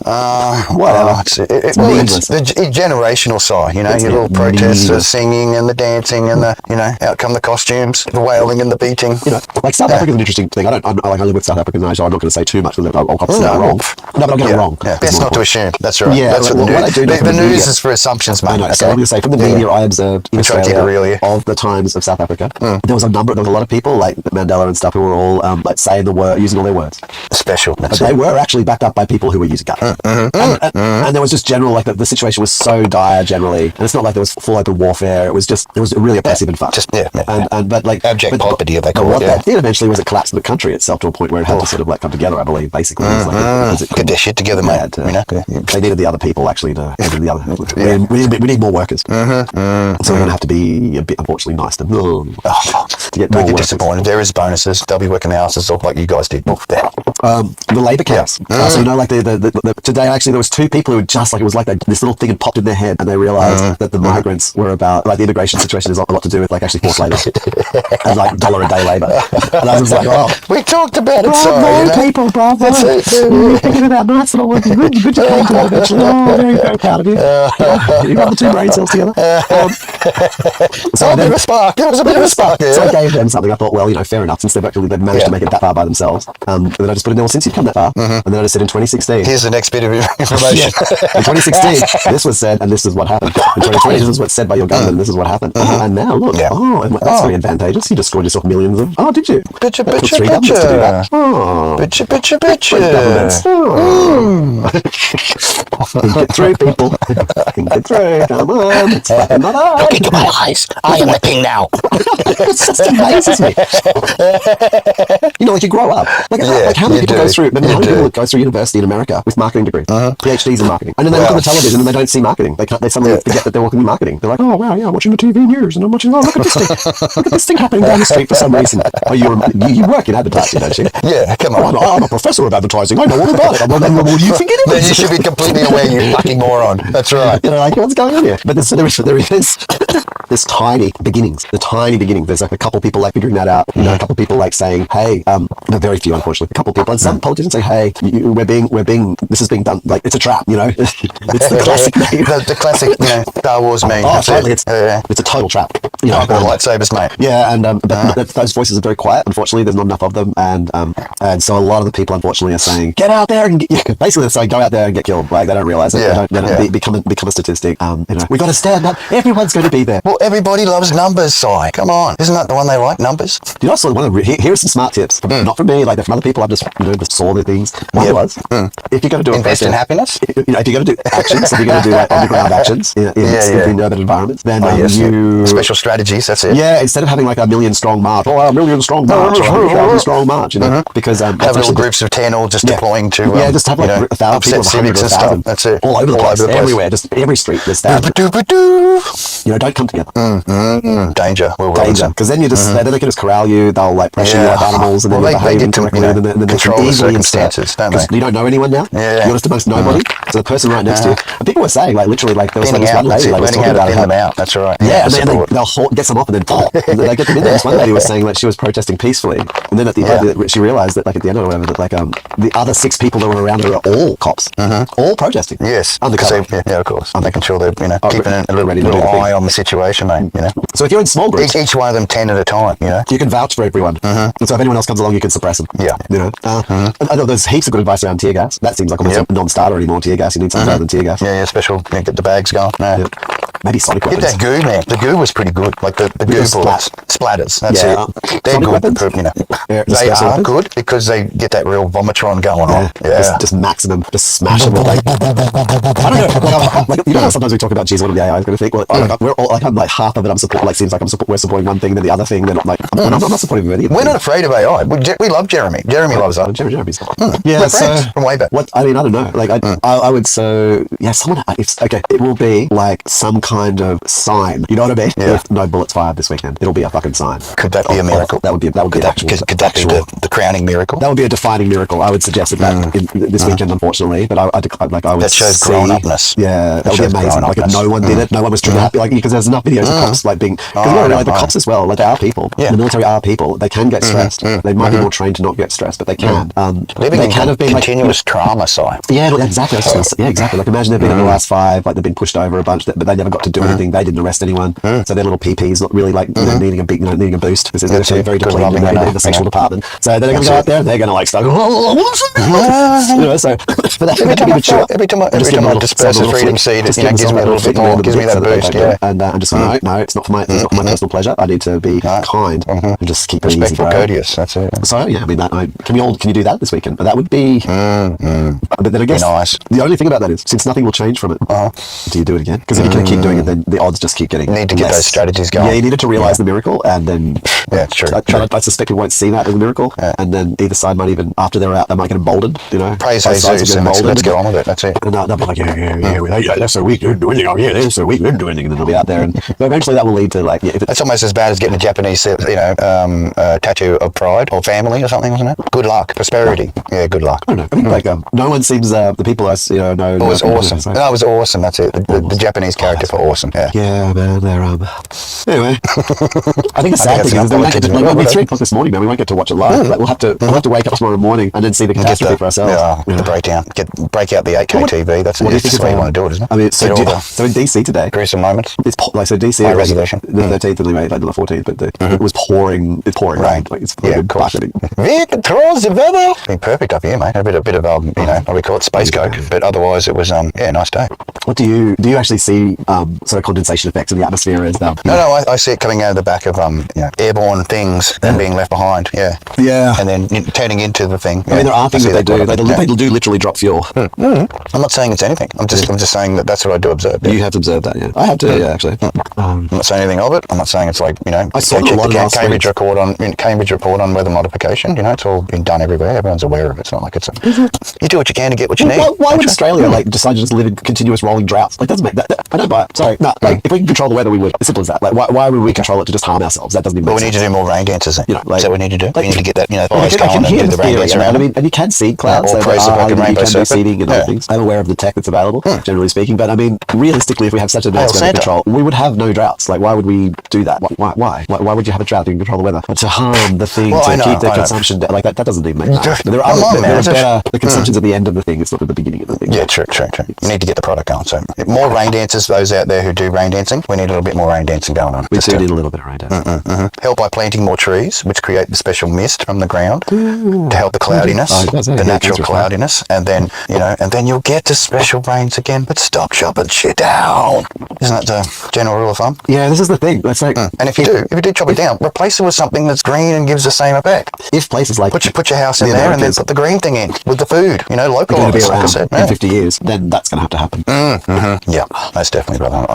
whatever. It's meaningless. The generational side, you know, your little protesters singing and the dancing and the, you know, out come the costumes, the wailing and the beating. You know, like South Africa's an interesting thing. I live with South Africans now, so I'm not going to say too much. I'll say it wrong. No, but I'll get it wrong. Best not to assume. That's right. Yeah, that's what I do. The news is for assumptions, mate. I know. So I'm going to say from the media I observed in Australia of the times of South Africa, there was a lot of people like Mandela and stuff who were all like saying the word, using all their words. Special. But they were actually backed up by people who were using guns. And there was just general, like the situation was so dire generally, and it's not like there was full open warfare. It was really oppressive and fucked. But like abject poverty, they call it. What that did eventually was it collapsed the country itself to a point where it had to sort of like come together. I believe basically. Get their shit together, mate. They needed the other people actually to handle the other. We need more workers. So we're going to have to be a bit, unfortunately, nice to get more workers. Disappointed. There is bonuses. They'll be working the houses like you guys did. The labour camps. So you know, like today actually there was two people who just like it was like this little thing had popped in their head and they realised that the migrants were about like the immigration situation is a lot to do with like actually forced labour and like $1 a day labour. And I was like, oh, we talked about it. Sorry, people, bravo. You're thinking about nice little work. Good you came to it eventually. Oh, very, very proud of you. You got the two brain cells together. So a bit of a spark. There was a bit of a spark. So I gave them something. I thought, well, you know, fair enough, since they've managed to make it that far by themselves. And then I just put in there, well, since you've come that far, and then I just said in 2016. Here's the next bit of information. In 2016, this was said, and this is what happened. In 2020, this is what's said by your government, and this is what happened. And now, look, that's very advantageous. You just scored yourself millions of. Oh, did you? Bitcha. Get through, people. Get through. Come on. It's fucking not hard. Look into my eyes. I am the king now. It just amazes me. You know, like you grow up. Like how many people go through? Remember how many people go through university in America with marketing degrees, PhDs in marketing, and then they look at the television and they don't see marketing. They suddenly forget that they're working in marketing. They're like, oh wow, yeah, I'm watching the TV news and I'm watching. Oh, look at this thing. Look at this thing happening down the street for some reason. Oh, you work in advertising, don't you? Yeah, come on. I'm a professor of advertising. I know all about it. What do you think it is? Then you should be completely aware, you fucking moron. That's right. You they're like, what's going on here? But there is this tiny beginnings. There's like a couple people like figuring that out. You know, a couple people like saying, hey, very few, unfortunately. A couple people, and some politicians say, hey, we're being, this is being done, like, it's a trap, you know? It's the classic thing. The classic, you know, Star Wars meme. Oh, totally. It's a total trap. You know, the lightsabers, mate. Yeah, and but those voices are very quiet. Unfortunately, there's not enough of them, and so a lot of the people, unfortunately, are saying, get out there and basically they're saying, go out there and get killed. Like, they don't realize it. They don't become a statistic. You know, we got to stand up. Everyone's going to be there. Well, everybody loves numbers, Si. Come on, isn't that the one they like? Numbers. You know, also here are some smart tips. Not from me, like they're from other people. I've just saw the things. One was if you're going to do invest in happiness. You know, if you're going to do actions, if you're going to do like underground actions in urban environments, then you special strategies. That's it. Yeah, instead of having like a million strong march, or a million strong march, or 100,000 strong march, you know, because have little groups of 10 all just deploying to just have like 1,000 people, civics and stuff. That's it. All over the place, everywhere, just every street. There's thousands. You know, don't come together. Danger. Danger, because then you just then they can just corral you. They'll like pressure you like animals, and then you behave incorrectly, and then they can easily circumstances, don't they? You don't know anyone now. You're just amongst nobody. So the person right next to you, and people were saying like literally like there was like this one lady like was talking about them out. That's right. Yeah, and they'll get some off and then they get them in there. This one lady was saying like she was protesting peacefully, and then at the end she realized that like at the end or whatever that like the other 6 people that were around her are all cops, all protesting. Yes, undercover. Yeah, of course. Making sure they're keeping a little eye on the situation, mate. You know. So if you're in small groups, each one of them 10 at a time. You know, you can vouch for everyone. And so if anyone else comes along, you can suppress them. Yeah, you know. I know there's heaps of good advice around tear gas. That seems like almost a non-starter anymore. Tear gas, you need something other than tear gas. Yeah, special. Get the bags going. No. Maybe sonic weapons. Get that goo, man. The goo was pretty good. Like the goo bullets. Splatters. That's it. They're sonic good. Weapons? You know. They are good because they get that real vomitron going on. Yeah. Just maximum. Just smash them. Like, I don't know. Like, you know how sometimes we talk about, geez, what are the AIs going to think? Well, we're all, like, I'm like half of it. I'm supporting. Like, seems like we're supporting one thing, then the other thing. Then like, I'm not supporting any of it. We're not afraid of AI. We love Jeremy. Jeremy loves us. Jeremy's. Yeah. We're friends from way back. What I mean, I don't know. Like, I would someone. It will be like some kind of sign. You know what I mean? Yeah. If no bullets fired this weekend, it'll be a fucking sign. Could that be a miracle? That would be actual. Could that be the crowning miracle? That would be a defining miracle. I would suggest that this weekend, unfortunately, but I would. That shows grown-upness. Yeah, that would be amazing. Like if no one did it, no one was trying to happy. Like because there's enough videos of cops like being because like the cops as well. Like they are people. Yeah. The military are people. They can get stressed. They might be more trained to not get stressed, but they can. Living in continuous trauma, side. Yeah, exactly. Yeah, exactly. Like imagine they've been in the last 5, like they've been pushed over a bunch, but they never got to do anything. They didn't arrest anyone, so their little PP's not really like needing a boost because they're very depleted in the sexual department. So they're going to go out there and they're going to like start. So for that to be mature. Every time I disperse a freedom seed, it gives me a little bit more, gives me that boost. Yeah, and just no, it's not for my personal pleasure. I need to be kind and just keep it easy, respectful, courteous. That's it. So yeah, I mean, can you do that this weekend? But that would be. But then I guess nice. The only thing about that is, since nothing will change from it, do you do it again? Because if you're going to keep doing it, then the odds just keep getting. You need to get those strategies going. Yeah, you needed to realize the miracle, and then true. I suspect we won't see that as a miracle, and then either side might even after they're out, they might get emboldened. You know, praise Jesus and let's get on with it. That's it. And they'll be like, yeah, they're so weak, they didn't do anything. Oh yeah, they're so weak, they didn't do anything, and then they'll be out there, and but eventually that will lead to like. Yeah, that's almost as bad as getting a Japanese, tattoo of pride or family or something, wasn't it? Good luck, prosperity. Yeah, good luck. I don't know. I think like no one seems the people I know. It was awesome. No, it was awesome. That's it. The Japanese character for awesome. Yeah, man. They're anyway. I think the sad thing is it'll be 3 o'clock this morning, man. We won't get to watch it live. Like, we'll have to wake up tomorrow morning and then see the catastrophe for ourselves. The breakdown. Break out the 8K TV. That's the way you want to do it, isn't it? I mean, so in DC today, gruesome moments. It's like so DC. Resolution. The 13th and they made like the 14th, but it was pouring. It's pouring rain. Like it's bucketing. Vic the weather. Been perfect up here, mate. A bit of what we call it space coke, but otherwise it was nice day. What do you actually see sort of condensation effects in the atmosphere as No, I see it coming out of the back of airborne things and being left behind. Yeah, and then turning into the thing. I mean, there are things that they do. They do literally drop fuel. I'm not saying it's anything. I'm just saying that's what I do observe. You have to observe that. Yeah, I have to. Yeah, actually. I'm not saying anything of it. I'm not saying it's like I saw a lot of Cambridge report on weather modification. It's all been done everywhere. Everyone's aware of it. It's not like it's you do what you can to get what you need. Why would Australia decide to just live in continuous rolling droughts? Like, doesn't make that. I don't buy it. Sorry, no. Like, if we can control the weather, we would. As simple as that. Like, why would we control it to just harm ourselves? That doesn't even make sense. to do more rain dances then. You know, like, is that what we need to do? like, we need to get that, I fires can going and hear do the the rain theory, dance and around. I mean, and you can seed clouds, or so praise the you fucking can rainbow do serpent. seeding and other things. I'm aware of the tech that's available, generally speaking, but I mean, realistically, if we have such advanced weather control, we would have no droughts. Like, why would we do that? Why would you have a drought if you can control the weather? But to harm the thing, to keep the consumption down, like that doesn't even make sense. There are better, the consumption's at the end of the thing, it's not at the beginning of the thing. Yeah, true. You need to get the product going. So more rain dancers, those out there who do rain dancing, we need a little bit more rain dancing going on. We do need a little bit of rain dancing. Help by planting more trees, which create the special mist from the ground to help the cloudiness, the natural cloudiness, and then, and then you'll get to special rains again, but stop chopping shit down. Isn't that the general rule of thumb? Yeah, this is the thing. It's like, and if you do chop it down, replace it with something that's green and gives the same effect. If places like put your house in there and then put the green thing in with the food, localize, like I said. In 50 years, then that's going to have to happen. Yeah, most definitely, brother.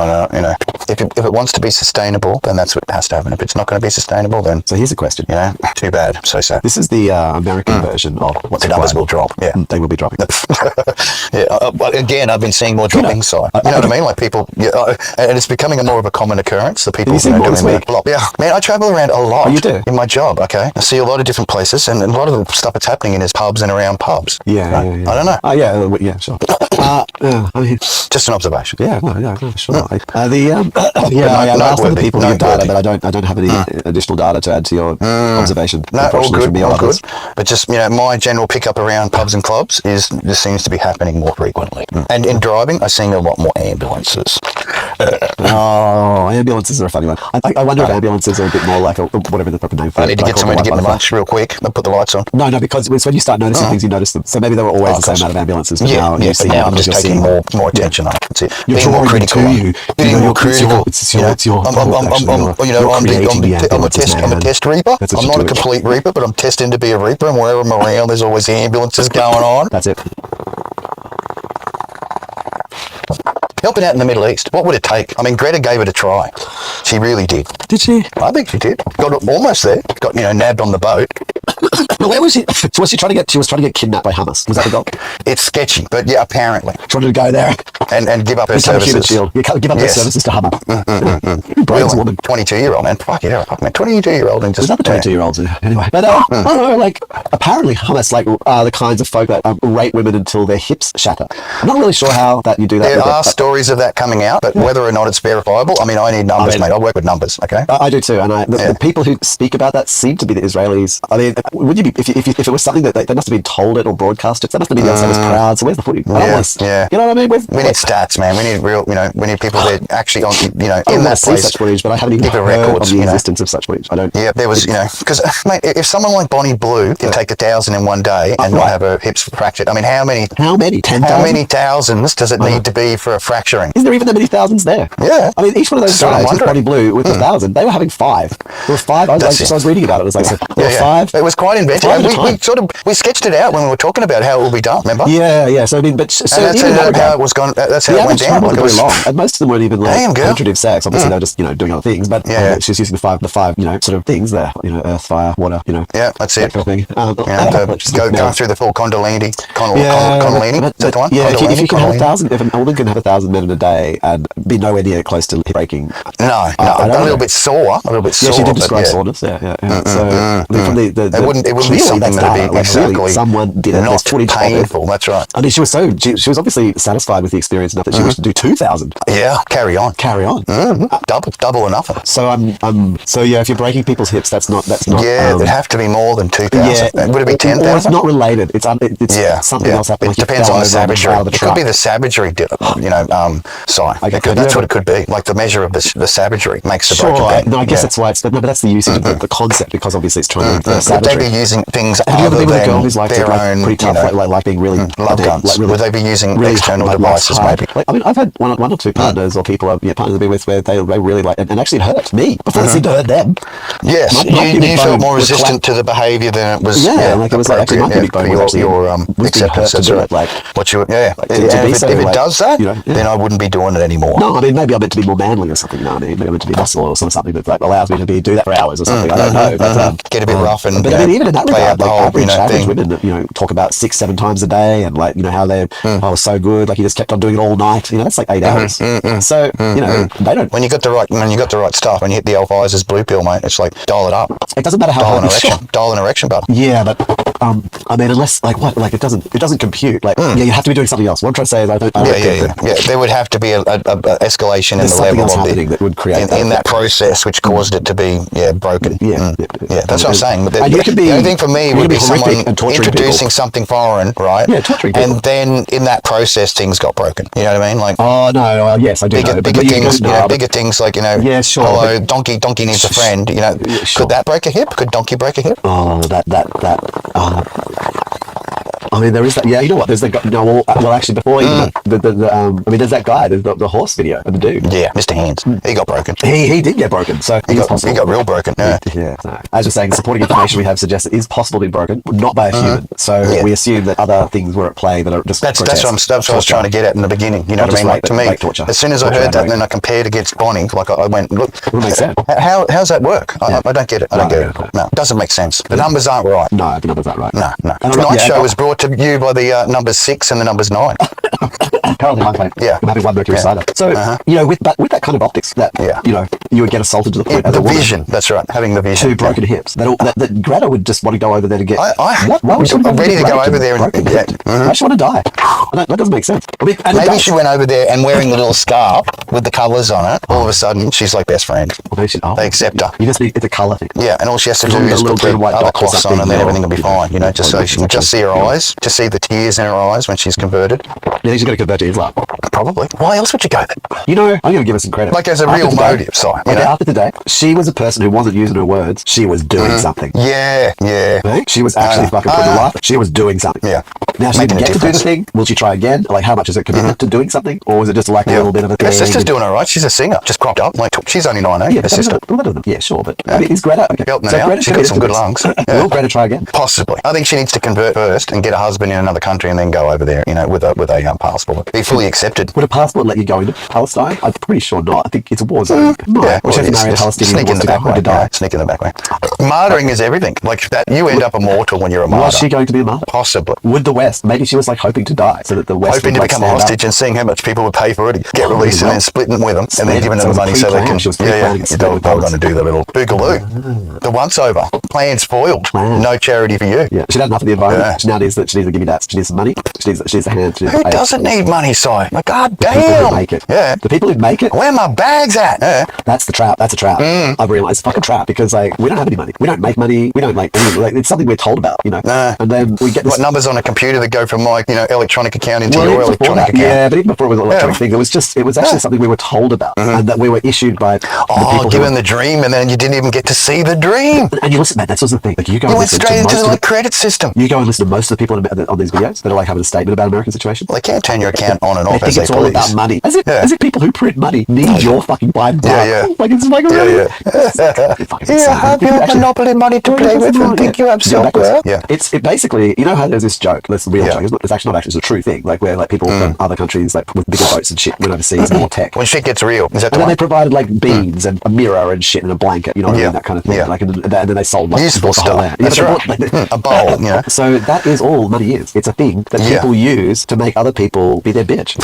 If it wants to be sustainable, then that's what has to happen. If it's not going to be sustainable, then so here's a question. Too bad. So sad. This is the American version of what's the numbers will drop. Yeah, they will be dropping. But again, I've been seeing more dropping. So you know what I mean? Like people, and it's becoming more of a common occurrence. The people doing that. Yeah, man, I travel around a lot. Oh, you do? In my job. Okay, I see a lot of different places, and a lot of the stuff that's happening in is pubs and around pubs. Yeah. I don't know. Yeah, sure. I mean, just an observation. Yeah, sure. I asked other people to give data, but I don't have any additional data to add to your observation. No, all good. But just my general pickup around pubs and clubs is this seems to be happening more frequently. And in driving, I'm seeing a lot more ambulances. Ambulances are a funny one. I wonder if ambulances are a bit more like whatever the proper name for it. I need to get somewhere to get in the lunch real quick and put the lights on. No, because it's when you start noticing things, you notice them. So maybe there were always the same amount of ambulances, but now you see now I'm just taking more attention on it. That's it. You're being more critical. Being more critical. It's your I'm a test reaper. I'm not a complete reaper, but I'm testing to be a reaper, and wherever I'm around, there's always ambulances going on. That's it. Helping out in the Middle East, what would it take? I mean, Greta gave it a try. She really did. Did she? I think she did. Got almost there. Got nabbed on the boat. Where was she? So was she trying to get? She was trying to get kidnapped by Hamas. Was that the goal? It's sketchy, but yeah, apparently. She wanted to go there and give up her services. You give up her services to Hamas. Brains woman. 22-year-old man. Fuck yeah, fuck man. 22-year-old and just. There's other 22-year-olds anyway. But I don't know. Like apparently Hamas are the kinds of folk that rape women until their hips shatter. I'm not really sure how that you do that. There are stories of that coming out, but whether or not it's verifiable, I mean, I need numbers, mate. I work with numbers. Okay. I do too, and the people who speak about that seem to be the Israelis. I mean, would you be if it was something that they must have been told it or broadcast it? That must have been the other side was proud. So where's the footage? Yeah. You know what I mean? We need stats, man. We need real. We need people that actually on. In that see place. Such footage, but I haven't even heard of the existence of such footage. I don't. Yeah, there was, because mate, if someone like Bonnie Blue can take 1,000 in one day and not have her hips fractured, I mean, how many? 10,000? How many thousands does it need to be for a fracturing? Is there even that many thousands there? Yeah. I mean, each one of those guys with Bonnie Blue with 1,000, they were having 5. There were 5. I was reading about it. It was like there were 5. It was quite inventive. We sketched it out when we were talking about how it will be done. Remember? Yeah. So I mean, that's how it was going. That's how it went down. It was very long, and most of them weren't even like penetrative sex. Obviously, they were just doing other things. But she's using the five sort of things there. Earth, fire, water. Yeah, that's it. That kind of thing. Going through the full Kundalini. Is that the one? Yeah, if you can have 1,000, if a woman can have 1,000 men in a day and be nowhere near close to hip breaking. No, a little bit sore. Yeah, she did describe soreness. Yeah. So from it wouldn't be something that'd be exactly someone did it. Not painful. That's right. I mean, she was obviously satisfied with the experience enough that she wished to do 2,000. Yeah, carry on. Double or nothing. So if you're breaking people's hips, that's not. Yeah, it'd have to be more than 2,000. Yeah, would it be 10,000? Or it's not related. It's something else happening. It depends on the savagery. It could be the savagery, sign. That's what it could be. Like the measure of the savagery makes the breaking bad. No, I guess that's why but that's the usage of the concept, because obviously it's trying to savagery. Would they be using things other than their own, pretty tough, like being really love guns? Would they be using external devices? Maybe. I mean, I've had one or two partners or people partners I've been with where they really like, and actually it hurt me before it seemed to hurt them. Yes, you felt more resistant to the behaviour than it was. Yeah, like it was like actually my pubic bone was actually your acceptance. That's right. Like what you if it does that, then I wouldn't be doing it anymore. No, I mean maybe I'm meant to be more manly or something. Maybe I'm meant to be muscle or something that like allows me to do that for hours or something. I don't know. But get a bit rough and but I mean, even in that play regard, out the like whole, average thing. women that, talk about 6-7 times a day, and like, how they're, oh, so good, like he just kept on doing it all night. That's like 8 hours. So, they don't. When you got the right stuff, when you hit the Pfizer's blue pill, mate, it's like dial it up. It doesn't matter how dial an hard erection, dial an erection button. Yeah, but I mean, unless like what, like it doesn't compute. Like you have to be doing something else. What I'm trying to say is I don't yeah. There would have to be a escalation in the level else of happening that would create in that process, which caused it to be broken. Yeah. That's what I'm saying. But And you can be, the only thing for me would be someone introducing people. Something foreign, right? Yeah, torturing people. And then in that process, things got broken. You know what I mean? Like, oh no, yes, I do. Bigger things like yeah, sure. Hello, donkey needs a friend. Sure. Could that break a hip? Could donkey break a hip? Oh, that. I mean, there is that. Yeah, you know what? There's well, actually, before even there's that guy. There's the horse video of the dude. Yeah, Mr. Hands. He got broken. He did get broken. So he got real broken. Yeah. So, as you're saying, supporting information we have suggests it is possible to be broken, not by a human. So we assume that other things were at play that are just. That's what I was trying to get at in the beginning. You know what I mean? Like to me, as soon as I heard that, and then I compared against Bonnie, like I went, look, it makes sense. How's that work? I don't get it. I don't get it. No, it doesn't make sense. The numbers aren't right. No, the numbers aren't right. No. Tonight's show was brought to you by the numbers 6 and the numbers 9. Apparently, I'm playing. Yeah, I'm having one Mercury cider. So with that kind of optics, that you would get assaulted to the point. The vision. That's right. Having the vision. 2 broken hips. That Greta would just want to go over there to get. Why would she ready to go over there and I just want to die. That doesn't make sense. I mean, maybe she went over there and wearing the little scarf with the colours on it. All of a sudden, she's like best friend. They accept her. It's a colour thing. Yeah, and all she has to do is put the other cloths on, and then everything will be fine. Just so she can just see her eyes, just see the tears in her eyes when she's converted. You think she's going to convert to Islam? Probably. Why else would you go there? I'm going to give her some credit. Like as a real motive, sorry. After today, she was a person who wasn't using her words. She was doing something. Yeah. Right? She was actually fucking putting her life. She was doing something. Yeah. Now she didn't get to do the thing. Will she try again? Like, how much is it commitment to doing something, or was it just like a little bit of a thing? Her sister's doing all right. She's a singer, just cropped up. Like she's only 19. Yeah, her sister. Yeah, sure, but I mean, is Greta okay? She's got some good lungs. Will Greta try again? Possibly. I think she needs to convert first and get a husband in another country, and then go over there. With a passport. Be fully accepted. Would a passport let you go into Palestine? I'm pretty sure not. I think it's a war zone. Yeah, well, she has to marry a Palestinian. Sneak in the back way. Sneak in the back way. Martyring is everything. Like that, you end up immortal when you're a martyr. Was she going to be a martyr? Possibly. Would the West? Maybe she was like hoping to die, so that the West hoping to become a hostage and seeing how much people would pay for it, get released, and then splitting with them, and then giving them the money so they can. They were going to do the little boogaloo. The once over. Plan's foiled. No charity for you. Yeah, she'd had enough of the environment. She now needs to give me that. She needs some money. She needs a hand. Who doesn't need money, Si? Like, God damn. The people who make it. Yeah. The people who make it. Where are my bags at? Yeah. That's the trap. That's a trap. I've realised it's a fucking trap because like we don't have any money. We don't make money. We don't like it's something we're told about, And then we get this numbers on a computer that go from my electronic account into your electronic account. Yeah, but even before it was an electronic thing, it was actually something we were told about and that we were issued by the people given the dream, and then you didn't even get to see the dream. And you listen, man, that's the thing. Like you went straight into the credit system. You go and listen to most of the people on these videos that are like having a statement about American situation. Well, they can't turn your account on and off. They think it's all about money. As if people who print money need your fucking Biden. Yeah. Like it's like have your monopoly money to play with and think you have silver. Yeah. It basically, how there's this joke. That's the real joke. It's actually not actually. It's a true thing. Like where like people from other countries like with bigger boats and shit went overseas and more tech. When shit gets real, is that and then they provided like beans and a mirror and shit and a blanket. You know what I mean? That kind of thing. Yeah. Like and then they sold like useful stuff. That's right. A bowl. So that is all money is. It's a thing that people use to make other people be their bitch.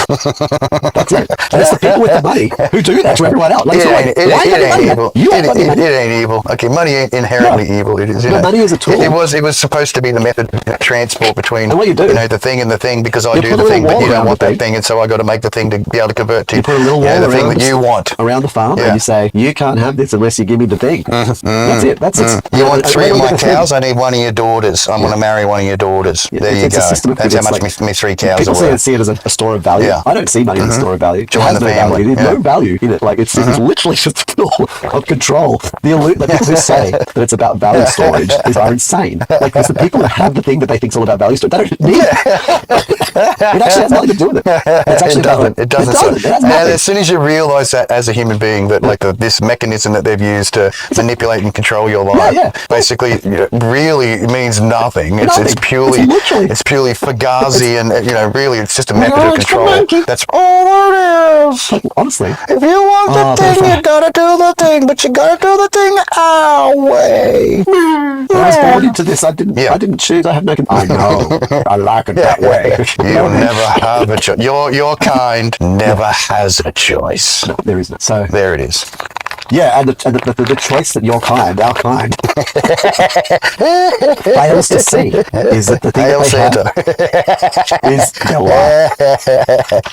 That's it. And it's the people with the money who do that to everyone else. Like, it ain't evil. It ain't evil. Okay, money ain't inherently evil. It is. But money is a tool. It was supposed to be the method of transport between and what you do. The thing and the thing because I do the thing, but you don't want that thing, and so I got to make the thing to be able to convert to. You put a little wall the thing that you want around the farm, and you say you can't have this unless you give me the thing. That's it. That's it. You want 3 of my cows? I need one of your daughters. I'm going to marry one of your daughters. There you go. That's how much me 3 cows people are worth. see it as a store of value. I don't see money as a store of value. It has no value. There's no value in it. Like it's literally just full of control. The people who say that it's about value storage are insane. Like there's the people that have the thing that they think is all about value storage. They don't need it. It actually has nothing to do with it. It's actually it doesn't. And as soon as you realise that as a human being that like this mechanism that they've used to manipulate and control your life basically really means nothing. It's purely fugazi and really it's just a method of control. That's all it is. Honestly. If you want the thing, you gotta do the thing, but you gotta do the thing our way. When I was born into this, I didn't choose. I have no. I know. I like it that way. You'll never have a choice. Your kind never has a choice. No, there isn't. So there it is. Yeah, and the choice that your kind, our kind, fails to see is that the thing Hail that they Santa. have is our life.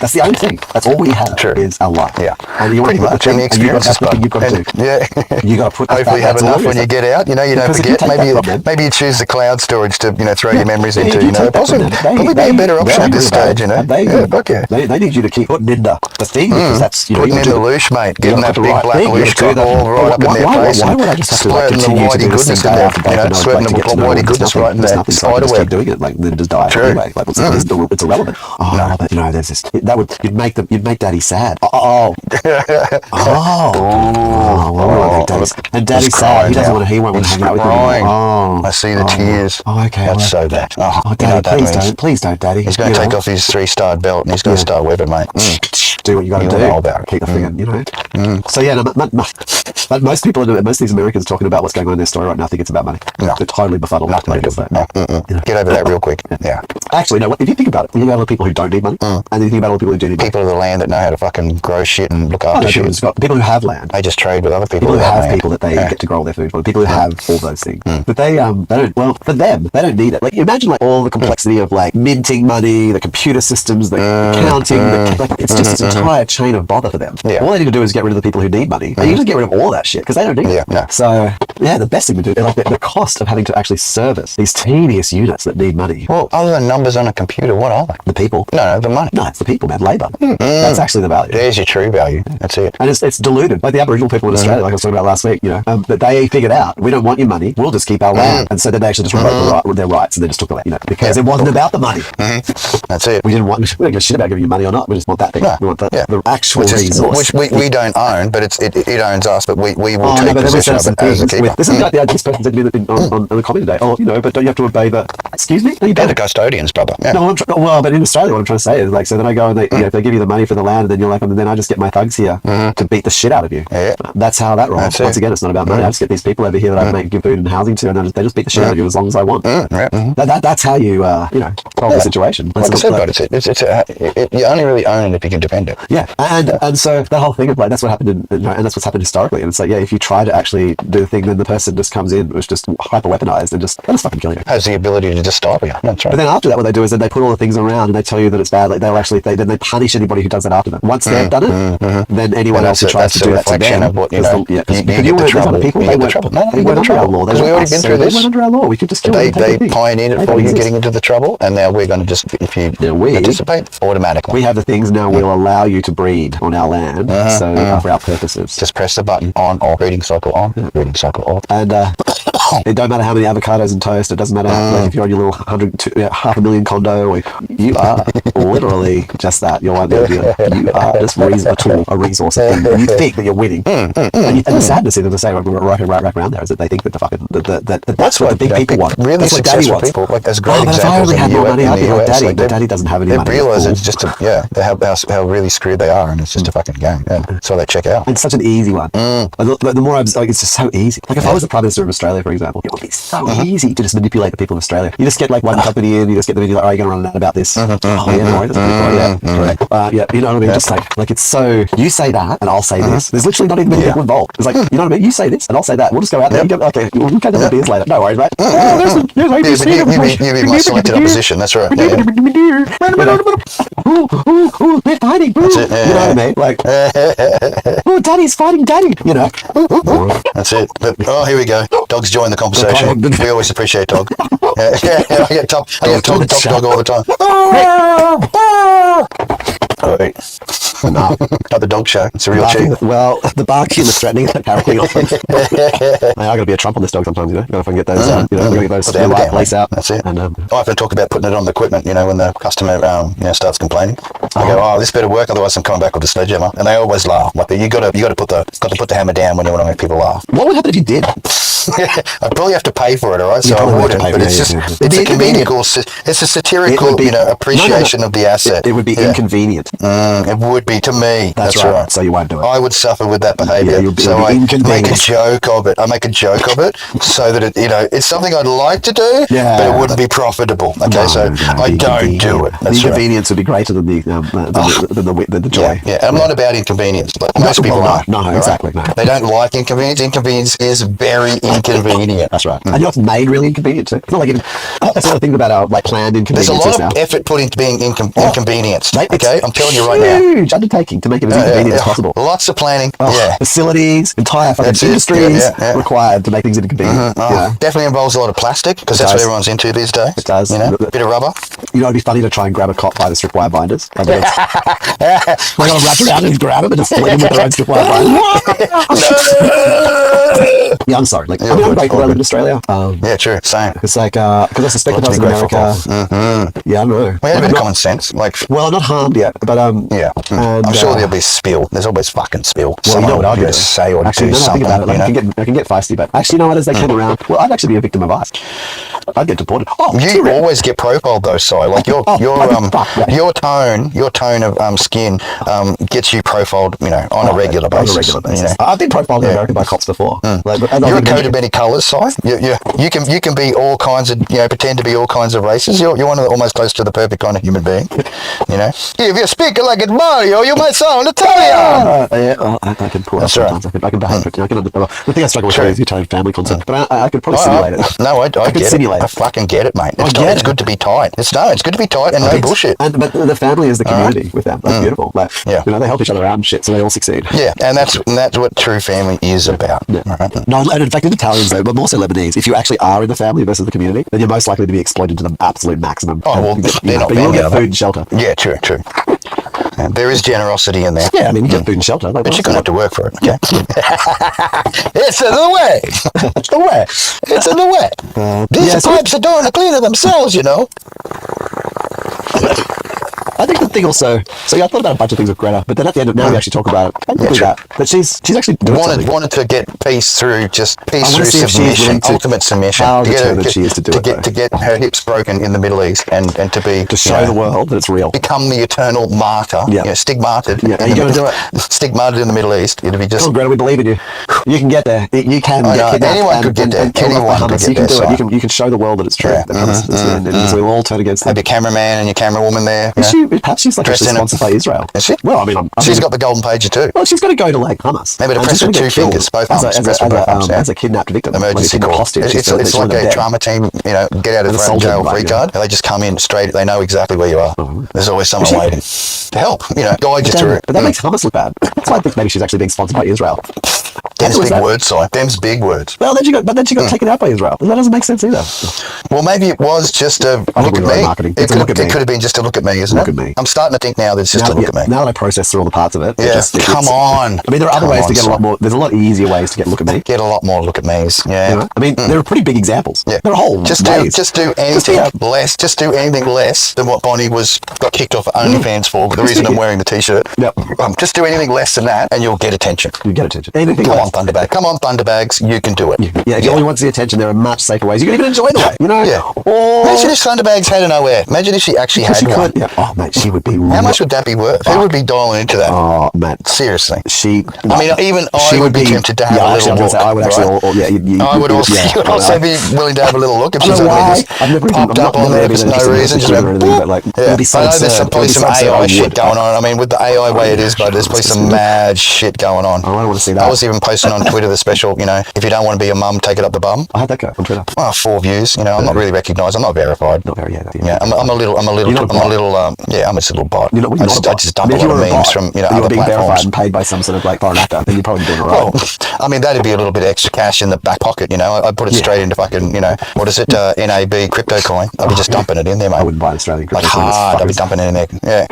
That's the only thing. That's all we have. True. Is our life. Yeah. And you want Pretty to much in the experiences, but you've got to do. Yeah. You got to put. Hopefully, you have enough when you get out. You know, you don't Because if you forget. take that from them- Maybe you choose the cloud storage to throw your memories Yeah, into. if you You know, take that from possibly them, probably be a better option they're at this angry about stage. You it. know, And they, yeah, fuck yeah. They need you to keep putting in the thing because that's Putting in the loosh, mate. Getting that big black loosh cock all right up in their face. Why would I just have to splurting the continue to whitey do this goodness thing in day there? after day? You know, sweating the whitey goodness right in There's there. nothing, so I can just keep doing it, like then just die True. anyway. Like it's irrelevant. Oh, but there's this. That would you'd make Daddy sad. Oh. And Daddy's sad. He doesn't want to. He won't want to hang out with me. Oh, I see the tears. Oh, okay. That's so bad. Oh, Daddy, please don't, Daddy. He's going to take off his 3-star belt and he's going to start webbing, mate. Do what you got to do. Know about it. Keep the thing, you know. So yeah, but most people, most of these Americans talking about what's going on in their story right now think it's about money. No. They're totally befuddled. Nothing to do with it. No. Get over that real quick. Yeah. Actually, no. If you think about it, you think about all the people who don't need money, and then you think about all the people who do need money. People of the land that know how to fucking grow shit and look after shit. People who have land. They just trade with other people. People who have people that they get to grow all their food for. People who have all those things. But they don't. Well, for them, they don't need it. Like imagine like all the complexity of like minting money, the computer systems, the accounting. It's just this entire chain of bother for them. Yeah. All they need to do is get rid of the people who need money, and you just get rid of all that shit because they don't need it. Yeah. So yeah, the best thing to do is like the cost of having to actually service these tedious units that need money. Well, other than numbers on a computer, what are they? The people. No, the money. No, it's the people, man. Labour. That's actually the value. There's your true value. That's it. And it's diluted. Like the Aboriginal people in Australia, like I was talking about last week, that they figured out, we don't want your money, we'll just keep our land. And so then they actually just revoked their rights and they just took the land, because it wasn't about the money. That's it. We didn't give a shit about giving you money or not. We just want that thing. No. We want the actual resource. Which we don't own, but it owns us, but we will take but possession of it as a keeper. This is like the idea this person said to me on the comment today. But don't you have to obey the... Excuse me? No, you They're don't. the custodians, brother. Yeah. No, but in Australia, what I'm trying to say is like, so then I go and if they give you the money for the land, and then you're like, and then I just get my thugs here to beat the shit out of you. Yeah. That's how that rolls. Once again, it's not about money. I just get these people over here that I give food and housing to, and they just beat the shit out of you as long as I want. That's how you, solve the situation. Like I said, but you only really own it if you can defend it. Yeah, and so that whole thing of like that's what happened, and that's what's happened historically. And it's like, if you try to actually do the thing, then the person just comes in, was just hyper weaponized and just let us fucking kill you. Has the ability to just stop you. That's right. But then after that, what they do is that they put all the things around and they tell you that it's bad. Like then they punish anybody who does that after them. Once they've done it, then anyone else who tries to do that to them. Of what, you get the trouble. People, you they get the weren't trouble. No, they you get weren't the under our trouble. law. Because we've already been through this. They weren't under our law. We could just kill them. They pioneered it for you getting into the trouble, and now we're going to just, if you participate, automatically. We have the things now we'll allow you to breed on our land, for our purposes. Just press the button on, off, breeding cycle on, breeding cycle off. And it don't matter how many avocados and toast. It doesn't matter if you're on your little $500,000 condo. Or you are literally just that. You are just a tool, a resource. You think that you're winning, and the sadness is, as I say, right around there, is that they think that that's what the big people want. Really that's what Daddy successful wants. people, like as great But if I examples only in had more money, I'd be like US, Daddy. But Daddy doesn't have any they money. realize it's just how really screwed they are, and it's just a fucking game. Yeah. So they check out. And it's such an easy one. The more I'm like, it's just so easy. Like if I was the Prime Minister of Australia, for example, it would be so easy to just manipulate the people of Australia. You just get like one company in, you just get them in, you're like, are you going to run an ad about this? Oh yeah, no worries, that's pretty cool. Correct. You know what I mean? Just like it's so, you say that and I'll say this. There's literally not even many people involved. It's like, you know what I mean? You say this and I'll say that. We'll just go out there. Okay, we'll catch up beers later. No worries, mate. You be my selected opposition. That's right. They're fighting. That's it. You know what I mean? Like, Daddy's fighting Daddy. You know. That's it. But, here we go. Dogs join the conversation. We always appreciate dog. I get top dog all the time. All right. Enough. Not the dog show. It's a real cheap. Well, the barking is threatening apparently. I got to be a Trump on this dog sometimes, you know. If I can get those, get those Put the hammer right down, place mate. out. That's it. And I often talk about putting it on the equipment, you know, when the customer, starts complaining. I go, this better work, otherwise I'm coming back with the sledgehammer. And they always laugh. Like, you got to put the hammer down when you want to make people laugh. what would happen if you did? I'd probably have to pay for it, all right? So I wouldn't. But it's just, it's a comedical, it's a satirical, appreciation of the asset. It would be inconvenient. It would be to me. That's right. So you won't do it. I would suffer with that behaviour. So I make a joke of it. I make a joke of it so that it's something I'd like to do, but it wouldn't be profitable. Okay, I don't do it. The inconvenience would be greater than the joy. Yeah. And I'm not about inconvenience. Like most people are. No, exactly. No. They don't like inconvenience. Inconvenience is very inconvenient. That's right. And it's made really inconvenient too. It's not like that's the thing about our planned inconvenience. There's a lot of effort put into being inconvenienced. Okay, I'm telling you right now. Huge undertaking to make it as inconvenient as possible. Lots of planning. Facilities, entire fucking industries required to make things inconvenient. Definitely involves a lot of plastic because that's what everyone's into these days. It does. A bit of rubber. It'd be funny to try and grab a cop by the strip wire binders. We're going to wrap around and grab him and just fling him with their own strip wire binders. Yeah, I'm sorry. I'm grateful I live in Australia. True. Same. It's because I suspect if I was in America. Yeah, I know. We had a bit of common sense. Well, I'm not harmed yet, but I'm sure there'll be spill. There's always fucking spill. Well, you know what I'll do? Say or actually, do something. About it. I can get feisty, but actually, you know what? As they come around, well, I'd actually be a victim of ice. I'd get deported. You always get profiled though, Si. Like your tone of skin gets you profiled, on a regular basis. I've been profiled in America by cops before. You're a coat of many colours, Si. You can be all kinds of, pretend to be all kinds of races. You're one of the almost close to the perfect kind of human being. If you speak like it's Mario, you might sound Italian. I can pull up sometimes. I can behave. The thing I struggle with is the Italian family concept, but I could probably simulate it. No, I get it. I fucking get it, mate. It's good to be tight. It's good to be tight and no bullshit. But the family is the community with them. That's beautiful. They help each other out and shit, so they all succeed. Yeah, and that's what true family is about. Yeah. Right? No, and in fact, in Italians though, but more so Lebanese, if you actually are in the family versus the community, then you're most likely to be exploited to the absolute maximum. Oh well, they're not. But you'll get food and shelter. Yeah, true. And there is generosity in there. Yeah, I mean, you get food and shelter. But you're going to have to work for it, okay? It's in the way. It's the way. It's in the way. These pipes are doing the cleaner themselves, I think the thing also, I thought about a bunch of things with Greta, but then at the end of now we actually talk about it. But she's actually doing wanted to get peace through submission, ultimate submission. How determined she is to do it. To get her hips broken in the Middle East and to show the world that it's real. Become the eternal martyr. Stigmated. Yeah, are you going to do it? Stigmated in the Middle East. It'd be just. Come on, Greta, we believe in you. You can get there. You can get kidnapped. Anyone could get there. Anyone could get there. You can do it. You can show the world that it's true. So we'll all turn against them. Maybe a cameraman and your camerawoman there. Perhaps she's actually sponsored by Israel. Is she? Well, I mean, she's got the golden pager too. Well, she's got to go to Hamas. Maybe to press with two fingers, both arms. As a kidnapped victim. Emergency call. It's like a trauma team, get out of the jail free card. And they just come in straight. They know exactly where you are. There's always someone waiting to help. Guide you through. But that makes Hamas look bad. That's why I think maybe she's actually being sponsored by Israel. Them's big words, Si. Them's big words. Well, then she got taken out by Israel. That doesn't make sense either. Well, maybe it was just a look at me. It could have been just a look at me, isn't it? Look at me. I'm starting to think now that it's just a look at me. Now that I process through all the parts of it. Come on. I mean, there are other ways to get a lot more. There's a lot easier ways to get look at me. Get a lot more look at me's. Yeah. I mean, there are pretty big examples. Yeah. There are whole just do anything less. Just do anything less than what Bonnie got kicked off OnlyFans for. The reason I'm wearing the t-shirt. Yep. Just do anything less than that, and you'll get attention. You get attention. Anything. Come on, Thunderbag. Come on, Thunderbags. You can do it. Yeah. If you only want the attention, there are much safer ways. You can even enjoy the way. Imagine if Thunderbags had an OR. Imagine if she actually had one. Yeah. Oh, mate, she would be. How much would that be worth? Who would be dialing into that? Oh, mate. Seriously. Even I would be tempted to have a little look. I would actually. I would also be willing to have a little look if she suddenly just popped up on there for no reason. Just went, I know there's probably some AI shit going on. I mean, with the AI way it is, but there's probably some mad shit going on. I don't want to see that. I was even posting on Twitter the special, if you don't want to be a mum, take it up the bum. I had that go on Twitter. 4 views. I'm not really recognised. I'm not verified. Not very, Yeah, I'm a little, I'm just a little bot. You're not, I just dump a lot of memes from, other being verified platforms. and paid by some sort of like foreign actor, then you're probably doing it right. Well, that'd be a little bit of extra cash in the back pocket, I'd put it straight into fucking, what is it, NAB crypto coin. I'd be just dumping it in there, mate. I wouldn't buy an Australian crypto coin. I'd be dumping it in there. Yeah.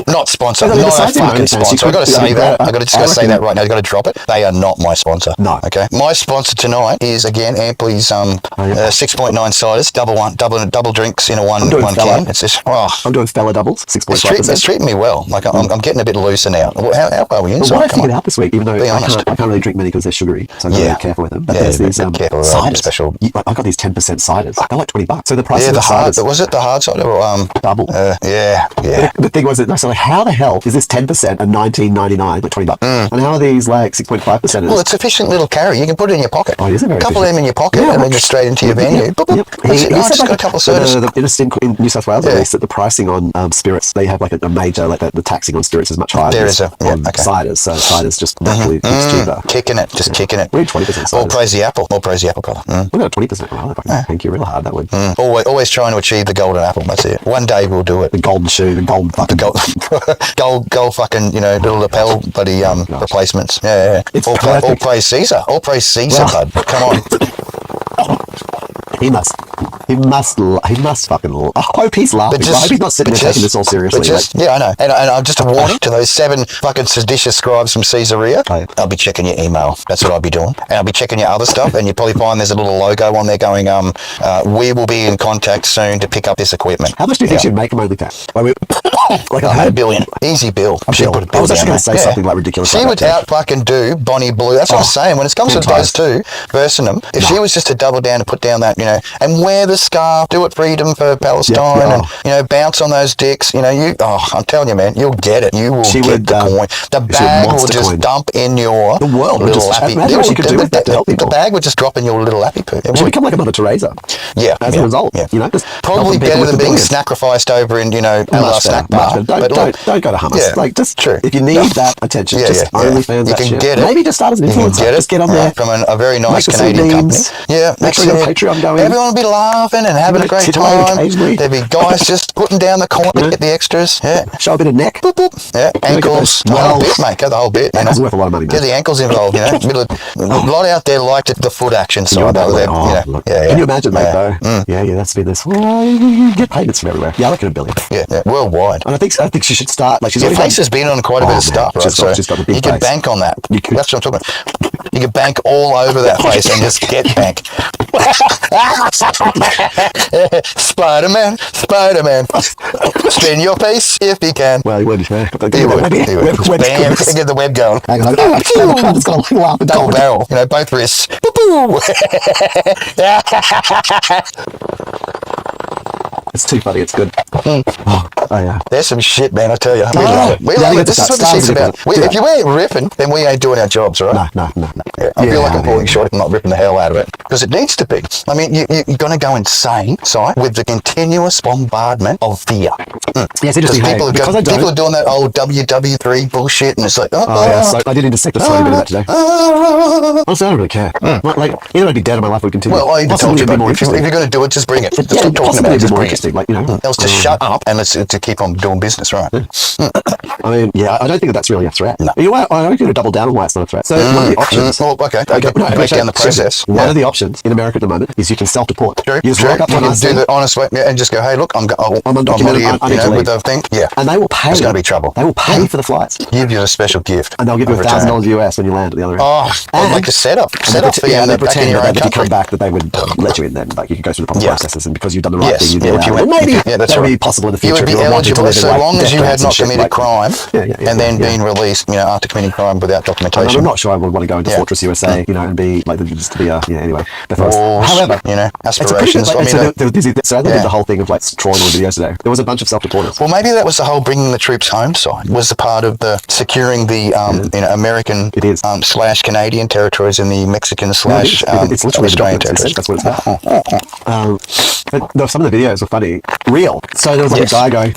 Not sponsored. Not a fucking sponsor. I've got to say that. I've got to say that right now. I've got to drop it. They are not my sponsor. No. Okay. My sponsor tonight is again Ampley's 6.9 ciders, double drinks in a one can. It's just I'm doing fella doubles, 6.5%. It's treating me well. Like I'm getting a bit looser now. How are we inside? What I figured out this week, even though I can't really drink many because they're sugary, so I'm really careful with them. But there's these ciders. Special. I got these 10% ciders. They're like $20. So the price of the hard. ciders, Was it the hard cider or double? Yeah. The thing was that I was like, how the hell is this 10% and $19.99, like $20? And how are these like 6.5%? Well, it's efficient little carry. You can put it in your pocket. Oh, it is a very couple of them in your pocket and then just straight into your venue. He Just got a couple of sodas. In New South Wales, at least, that the pricing on spirits, they have like a major, like the taxing on spirits is much higher than ciders. So ciders just naturally cheaper. Kicking it. We need 20% ciders. All praise the apple, brother. We got 20%. Well, thank you real hard, that would. Always trying to achieve the golden apple. That's it. One day we'll do it. The golden shoe, the golden fucking gold fucking, little lapel bloody replacements. Yeah. All praise Caesar. All praise Caesar, bud. Come on. He must fucking. I hope he's laughing. I hope he's not sitting there taking this all seriously. I know. And I'm just a warning to those 7 fucking seditious scribes from Caesarea. I'll be checking your email. That's what I'll be doing. And I'll be checking your other stuff. And you'll probably find there's a little logo on there going, we will be in contact soon to pick up this equipment. How much do you think you'd make a OnlyFans? Like $1 billion. Easy bill. I was actually going to say something like ridiculous. She would out fucking do Bonnie Blue. That's what I'm saying. When it comes to those two, versing them, if she was just to double down and put down that, and wear the scarf, do it freedom for Palestine, and bounce on those dicks, I'm telling you, man, you'll get it. You will get the coin. The bag will just dump in your little lappy. The bag would just drop in your little lappy poo. She'll become like a Mother Teresa. Yeah. As a result. Probably better than being sacrificed over in, a snack bar. Don't go to hummus. Yeah, like, just if you need that attention, OnlyFans. You can get it. Maybe just start as an influencer. Just get on there from a very nice Canadian company. Yeah, make sure your Patreon going. Everyone will be laughing and having a great time. There'll be guys just putting down the coin to get the extras. Yeah, show a bit of neck. Boop, boop. Yeah, ankles. The whole bit, mate. Go the whole bit. Ankles worth a lot of money. Get the ankles involved. A lot out there like the foot action side. Can you imagine, mate? Though. Yeah, that's been this. You get payments from everywhere. Yeah, I reckon $1 billion. Yeah, worldwide. And I think she should start. Like, your face has been on quite a bit of stuff, right? So you can bank on that. That's what I'm talking about. You can bank all over that face and just get bank. Spider-Man. Spin your face if you can. Well, he would. Get the web going. I'm just going to laugh at double barrel. Both wrists. It's too funny. It's good. There's some shit, man. I tell you. We love it. We love it. This is what the shit's about. If you ain't ripping, then we ain't doing our jobs, right? No. I feel like I'm falling short if I'm not ripping the hell out of it. Because it needs to be. I mean, you're going to go insane, with the continuous bombardment of fear. Yeah, it's interesting. People are doing that old WW3 bullshit, and it's like, so I did intersect a tiny bit of that today. Honestly, I don't really care. Like, either I'd be dead or my life would continue. Well, I told you, if you're going to do it, just bring it. Stop talking about it, just bring it. Like, else just shut up and let's to keep on doing business, right? I mean, I don't think that's really a threat. No. You know what? I'm going to double down on why it's not a threat. So one of the options. Break down the process. One of the options in America at the moment is you can self-deport. True. You just walk up to do the honest way and just go, hey, look, I'm undocumented, with the thing. Yeah. And they will pay. There's going to be trouble. They will pay for the flights. Give you a special gift. And they'll give you $1,000 US when you land at the other end. Like a setup. Setup for you. And they pretend that if you come back that they would let you in then. Like, you could go through the proper processes, and because you've done the right thing, you'd be allowed. Maybe that would be possible in the future. You would be eligible so long as you had not committed crime and then been released, after committing crime without documentation. I'm not sure I would want to go into Fortress USA, and be like, just to be anyway. However, aspirations. So they did the whole thing of like trawling all the videos today. There was a bunch of self-deporters. Well, maybe that was the whole bringing the troops home side. Was the part of the securing the American / Canadian territories in the Mexican / it's literally Australian territories. That's what it's about. But some of the videos were funny. Real. So there was like a guy going,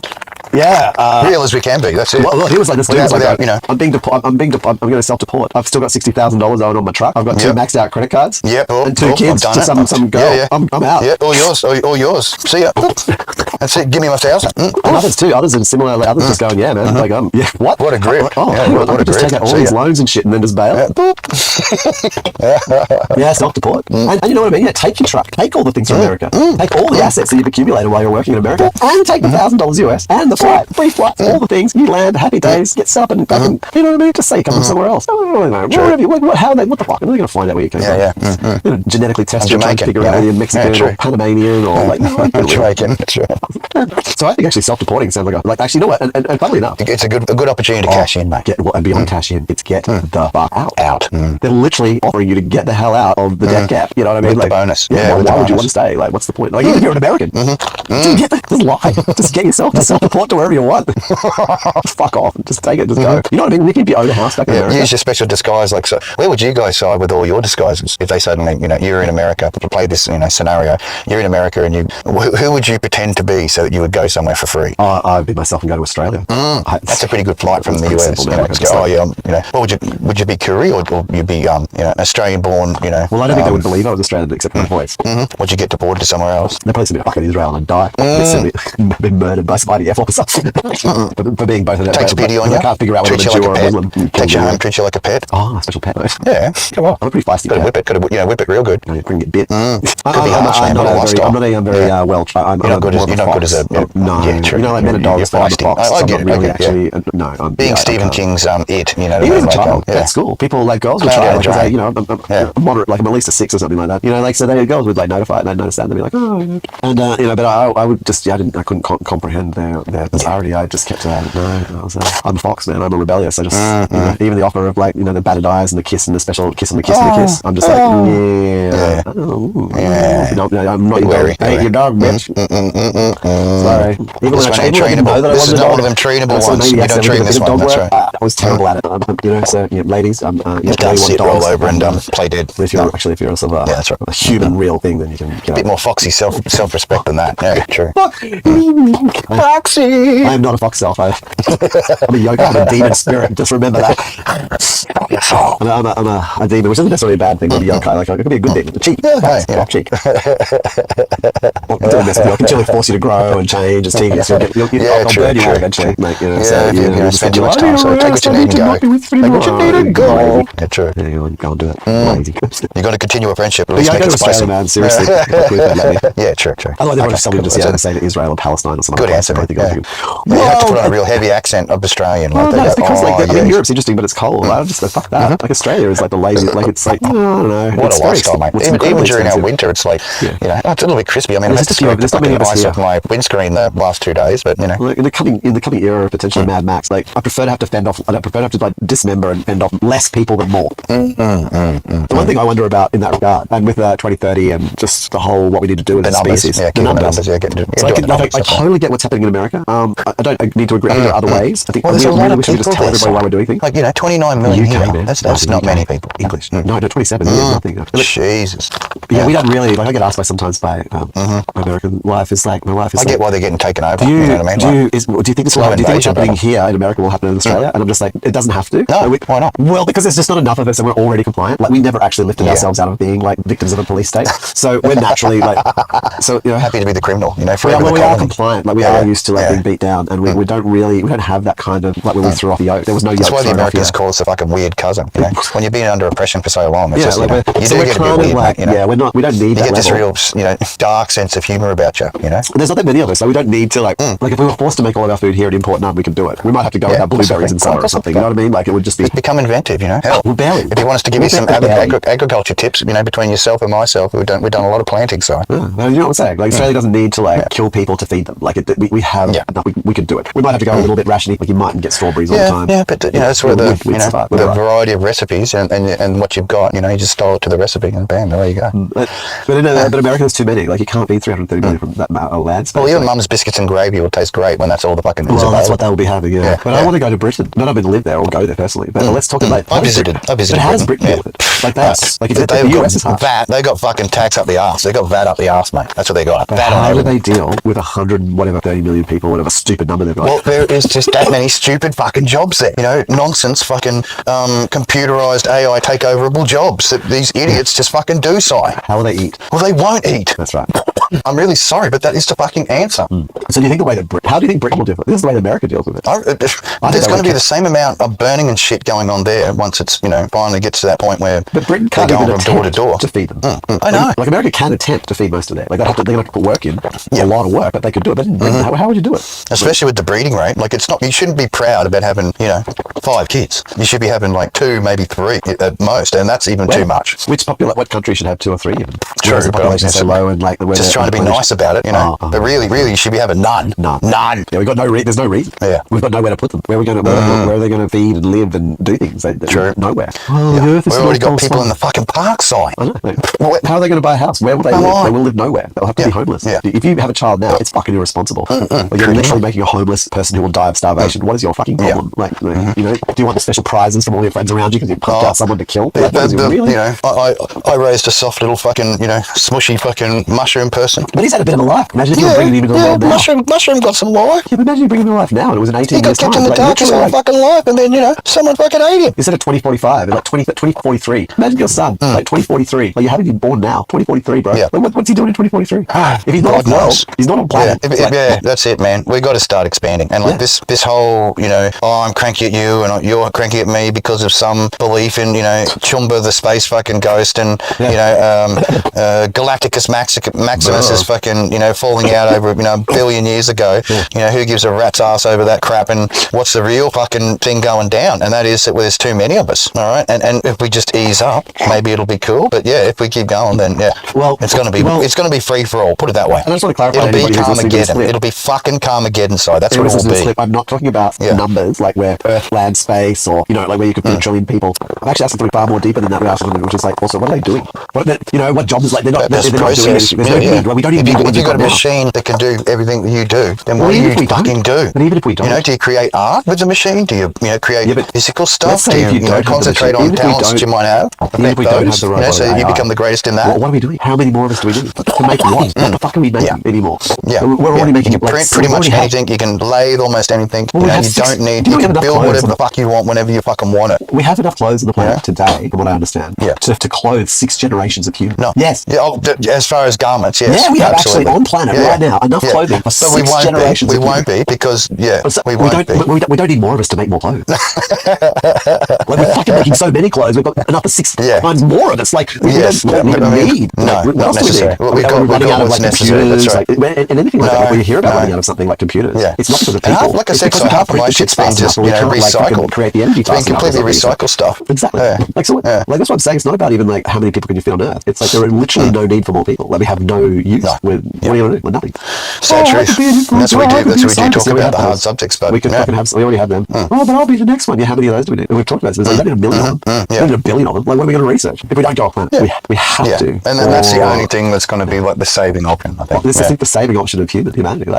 Real as we can be. That's it. Well, he was like, this dude's without, like, I'm going to self-deport. I've still got $60,000 owed on my truck. I've got 2 maxed out credit cards. Yep. And 2 kids to some girl. Yeah. I'm out. Yeah, all yours. See ya. That's it. Give me my 1,000. And others too. Others are similar. Like, others just going, yeah, man. Like, what? What a grip. I could just take out all these loans and shit and then just bail. Self-deport. And you know what I mean? Yeah, take your truck. Take all the things from America. Take all the assets that you've accumulated while you're working in America, and take the $1,000 US and the flight, free flights, all the things. You land, happy days, get set up and back, and you know what I mean? Just say you come from somewhere else. What the fuck? Are they going to find out where you came from? You know, genetically test you, trying to figure out whether you're Mexican or Panamanian or like Jamaican. So I think actually self-deporting sounds like actually, you know what? And funnily enough, it's a good opportunity to cash in, mate. And beyond cash in, it's get the fuck out. They're literally offering you to get the hell out of the debt gap. You know what I mean? With like the bonus. Why would you want to stay? Like, what's the point? Like, even if you're an American, dude, just lie. Just get yourself to self-deport to wherever you want. Fuck off. Just take it. Just go. You know what I mean? Nick, if you own a house back in America, use your special disguise. Like, so, where would you guys side with all your disguises? If they suddenly, you're in America, to play this, scenario, you're in America, and who would you pretend to be so that you would go somewhere for free? I'd be myself and go to Australia. That's a pretty good flight from the US. What would you be Curry or you'd be an Australian-born? Well, I don't think they would believe I was Australian except for my voice. Would you get deported to somewhere else? They probably send me to fucking Israel and die. Been murdered by some IDF officer for being both of them. Takes pity on you. I can't figure out whether I'm a Jew or a Muslim. Takes you home, treats you like a pet. Oh, a special pet. Yeah, come on. I'm a pretty feisty cat. Whip it real good. You can get bit. I'm not very well. You're not good as a no. Yeah, like men and dogs. I get it. Really actually. Being Stephen King's It. Even as a child at school, people like girls would try. I'm moderate. Like I'm at least a 6 or something like that. Like so, girls would like notify it and I'd notice that and they'd be like, oh, and but I would just I couldn't comprehend their bizarrety. I just kept I'm a fox, man. I'm a rebellious. I just even the offer of like the battered eyes and the kiss and the special kiss and the kiss and the kiss. I'm just like I'm not your dog. I ain't your dog, bitch. Sorry. Even when I trainable. This is not one of them trainable ones. You don't train this one. That's right. I was terrible at it. So ladies, you can't sit roll over and play dead. If you're a human real thing, then you can a bit more foxy self-respect than that. Yeah, true. Foxy. I am not a fox self. I'm a yokai. I'm a demon spirit. Just remember that. I'm a demon, which isn't necessarily a bad thing. I'm a yokai. Like, it could be a good thing. Cheek. Cheek. I can actually force you to grow and change. It's tedious. I'll burn you eventually, mate. Spend too much time. So take what you need and go. Take what you need and go. Yeah, true. Go and do it. You're going to continue a friendship. At least make it spicy, man. Seriously. Yeah, true. Otherwise, everyone just tell me to say to Israel or Palestine or something. Good answer. You have to put on a real heavy accent of Australian. It's because Europe's interesting, but it's cold. I just fuck that. Like Australia is like the lazy. Like it's like I don't know. What a lifestyle, mate. Even during our winter, it's like it's a little bit crispy. I mean, I've had to scrape ice off my windscreen the last 2 days, but in the coming era of potentially Mad Max, like I prefer to have to fend off. I prefer to have to like dismember and fend off less people than more. The one thing I wonder about in that regard, and with 2030 and just the whole what we need to do with the species, the numbers. I totally get what's happening in America. I don't need to agree. I think there are other ways. I think we should just tell everybody why we're doing things. Like 29 million here. That's not many people. English. No, 27. Nothing. Jesus. Yeah, we don't really. Like I get asked by sometimes by American wife is like my wife is. I get why they're getting taken over. Do you know what I mean? Do you think this will happen? Do you think what's happening here in America will happen in Australia? And I'm just like, it doesn't have to. No, why not? Well, because there's just not enough of us, and we're already compliant. Like we never actually lifted ourselves out of being like victims of a police state. So we're naturally like, happy to be the criminal. We are compliant. Like we are used to like being beat down, and we don't have that kind of like when we threw off the yoke. There was no yoke. That's why the Americans call us a fucking weird cousin. When you've been under oppression for so long, it's just you do get a bit weird. Like, we don't need that. You get this real dark sense of humour about you. There's not that many of us, so we don't need to like if we were forced to make all of our food here and import none, we could do it. We might have to go and have blueberries in summer or something. You know what I mean? Like it would just be become inventive. Hell, if you want us to give you some agriculture tips, between yourself and myself, we've done a lot of planting. So you know what I'm saying? Like Australia doesn't need to like kill people to feed them. Like we have enough. We could do it. We might have to go a little bit rationy. Like you mightn't get strawberries all the time. Yeah, but that's where the variety of recipes and what you've got. You just style it to the recipe and bam, there you go. But America there's too many. Like you can't be 330 million from that amount of land space. Well, even Mum's biscuits and gravy will taste great when that's all the fucking. Well, that's what they'll be having. Yeah. But I want to go to Britain. Not I've been live there or go there personally. But let's talk about. I visited. But how does Britain deal with it? Like that's like if the US is half. VAT. They got fucking tax up the arse. They got VAT up the arse, mate. That's what they got. But VAT how do they deal with 30 million people, whatever stupid number they've got? Well, there is just that many stupid fucking jobs there. You know, nonsense fucking computerized AI takeoverable jobs that these idiots just fucking do, Si. How will they eat? Well, they won't eat. That's right. I'm really sorry, but that is the fucking answer. So do you think the way that how do you think Britain will deal with it? This is the way that America deals with it. There's going to be the same amount of burning and shit going on there once it's, you know, finally gets to that point where but Britain can't they're even going from door to door to feed them. I know. Like America can attempt to feed most of them. Like they're going to have to put work in, a lot of work, but they could do it. But in Britain, how would you do it? Especially with the breeding rate. Like it's not. You shouldn't be proud about having, you know, 5 kids. You should be having like 2, maybe 3 at most, and that's even too much. What country should have 2 or 3 even? True, the population so low and like the just trying to be nice about it, you know. But really, you should be having none. None. Yeah, we've got there's no reason. Yeah, we've got nowhere to put them. Where are we going to? Where are they going to feed and live and do things? True. Nowhere. We've already got people in the fucking park side. I know. How are they going to buy a house? Where will they live? They will live nowhere. They'll have to be homeless. Yeah. If you have a child now, it's fucking irresponsible. Like you're literally making a homeless person who will die of starvation. What is your fucking problem? Like, you know, do you want the special prizes from all your friends around you because you popped out someone to kill? Really? You know, I raised a soft little fucking, you know, smushy fucking mushroom person. But he's had a bit of a life. Imagine if you were bringing him into the world now. Mushroom got some life. Yeah, but imagine you bring him into life now and it was an 18 years time. He got kept in the dark his whole fucking life and then, you know, someone fucking ate him. Instead of 2045, like 2043. Imagine your son, like 2043. Like you haven't even born now. 2043, bro. Yeah. Like, what's he doing in 2043? If he's not on world, he's not on planet. Yeah, that's it, man. We got to start expanding. And like this whole, you know, I'm cranky at you and you're cranky at me because of some belief in, you know, Chumba the space fucking ghost and, you know, Galacticus Maximus is fucking, you know, falling out over, you know, a billion years ago. You know, who gives a rat's ass over that crap? And what's the real fucking thing going down? And that is that there's too many of us, all right? And if we just ease up, maybe it'll be cool. But yeah, if we keep going, then it's going to be free for all. Put it that way. And I just want to clarify. It'll be Carmageddon. It'll be fucking Carmageddon, side. That's what it will be. I'm not talking about numbers, like where Earth, land, space, or, you know, like where you could put a trillion people. I'm actually asking something far more deeper than that. We're asking something which is like, also, what are they doing? You know, what jobs, like, they're not doing anything. There's no need. Like, we don't even need if you've got a machine that can do everything that you do, then what do you fucking do? But even if we don't. You know, do you create art with the machine? Do you know, create physical stuff? Do you know, concentrate on talents that you might have? Even if we don't have the robot, so you become the greatest in that. What are we doing? How many more of us do we need to make what? What the fuck are we making anymore? Yeah, we're already making you can print pretty much anything. You can lathe almost anything. You don't need. You can build whatever the fuck you want whenever you fucking want it. We have enough clothes on the planet today, from what I understand, to clothe 6 generations of humans. No. Yes. Yeah, as far as garments, yes. Yeah, we have actually on planet right now enough clothing for 6 generations. We won't be because we won't be. We don't need more of us to make more clothes. Like we're fucking making so many clothes, we've got enough for 6 times more of us. Like we don't even need. No, not necessary. We're running out of like computers, and anything like that. When you hear about running out of something like computers, it's not because of people. Like I said, so half of my shit's been just recycled. Create the energy. It's been completely recycled stuff. Exactly. Like so, like that's what I'm saying. It's not about even like how many people can you fit on Earth. It's like there are literally no need for more people. Like we have no use. What are you going to do? Well, nothing. Sad truth. That's what we do. That's what we do. Talk about the hard subjects, but we could fucking have. We already have them. Oh, but I'll be the next one. Yeah, how many of those do we need? We've talked about this. There's only a million of them. There's only a billion of them. Like what are we going to research if we don't go off planet? We have to. And then that's the only thing that's going to be like the saving option. I think. This is the saving option of humanity.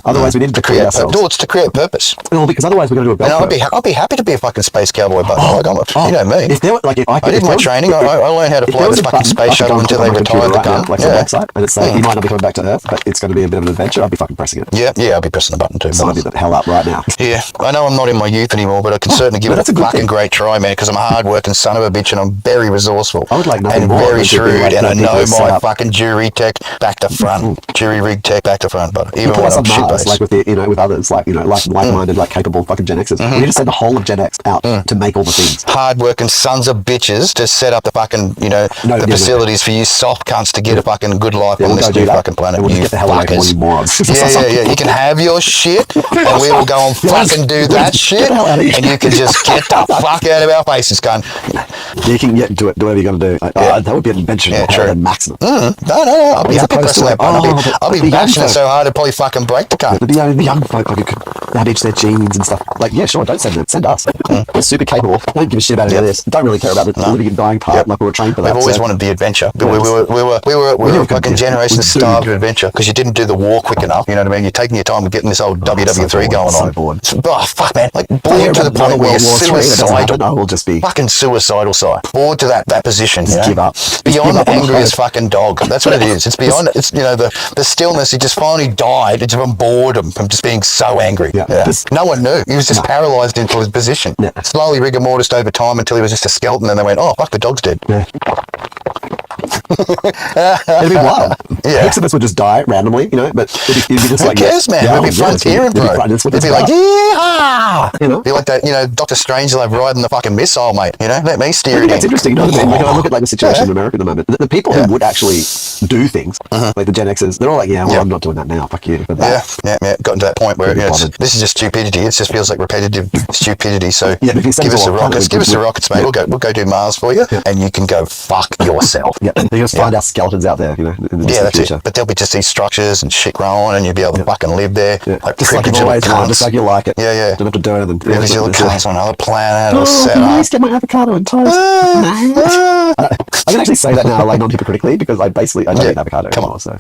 Otherwise, we need to create ourselves. It's to create purpose. Well, because otherwise we're going to do a belt. I'll be happy to be a fucking space cowboy, but you know me. If there were, like, if I did my training, I learned how to fly this fucking space shuttle until they retired the gun. Like a website, and it's like you might not be coming back to Earth, but it's going to be a bit of an adventure. I'll be fucking pressing it. Yeah, I'll be pressing the button too. Sign me the hell up right now. Yeah, I know I'm not in my youth anymore, but I can certainly give it a fucking great try, man. Because I'm a hard-working son of a bitch, and I'm very resourceful. I would like nothing and more very shrewd, and I know my fucking jury tech back to front, jury rig tech back to front. But even when I'm shit-based, like with with others, like like-minded, like capable fucking Gen Xers, we need to send the whole of Gen X out to make all the things. Hard-working sons of bitches to set up the fucking the facilities for you soft cunts to get a fucking good life on this new fucking planet. We'll get the hell away from all you morons. Yeah. You can have your shit, and we will go and fucking do that shit, and you can just get the fuck out of our faces, cunt. You can do whatever you're going to do. That would be an invention. Yeah, true. Maximum. No. I'll be happy pressing that button. I'll be bashing it so hard it'd probably fucking break the cunt. The young folk who could damage their genes and stuff. Like, yeah, sure. sure, don't send them. Send us. We're super capable. Don't give a shit about any of this. Don't really care about the living and dying part. Like we were trained for that. We've always wanted the adventure. We were fucking generations starved of adventure because you didn't do the war quick enough. You know what I mean? You're taking your time with getting this old WW3 going on. Bored. Oh, fuck, man. Like, bored to the point where you're suicidal. I will just be fucking suicidal side. Bored to that position. Just give up. Beyond angry as fucking dog. That's what it is. It's beyond, it's, you know, the stillness. He just finally died. It's from boredom, from just being so angry. No one knew. He was just paralysed into his position. Slowly rigor mortis over time until he was just a skeleton, and they went, oh, fuck, the dog's dead. It'd be wild. Heaps of us would just die randomly, you know, but it'd be just like... Who cares, man? It'd be frontiering, bro. It'd be like, yeah! You know? Be like that, you know, Dr. Strangelove riding the fucking missile, mate. You know, let me steer it in. That's interesting, you know what I mean? Like, I look at like the situation in America at the moment. The people who would actually do things, like the Gen Xers, they're all like, yeah, well, I'm not doing that now. Fuck you. But Gotten to that point where this is just stupidity. It just feels like repetitive stupidity. So give us the rockets. Give us the rockets, mate. We'll go do Mars for you, and you can go fuck yourself. You're gonna find our skeletons out there, you know. That's it. But there'll be just these structures and shit growing, and you'll be able to fucking live there. Like just like you've always done, just like you like it. Don't have to do anything. Because you'll come on another planet or set up. Nice, get my avocado and toast. I can actually say that now, like non-hypocritically, because I don't eat avocado anymore. So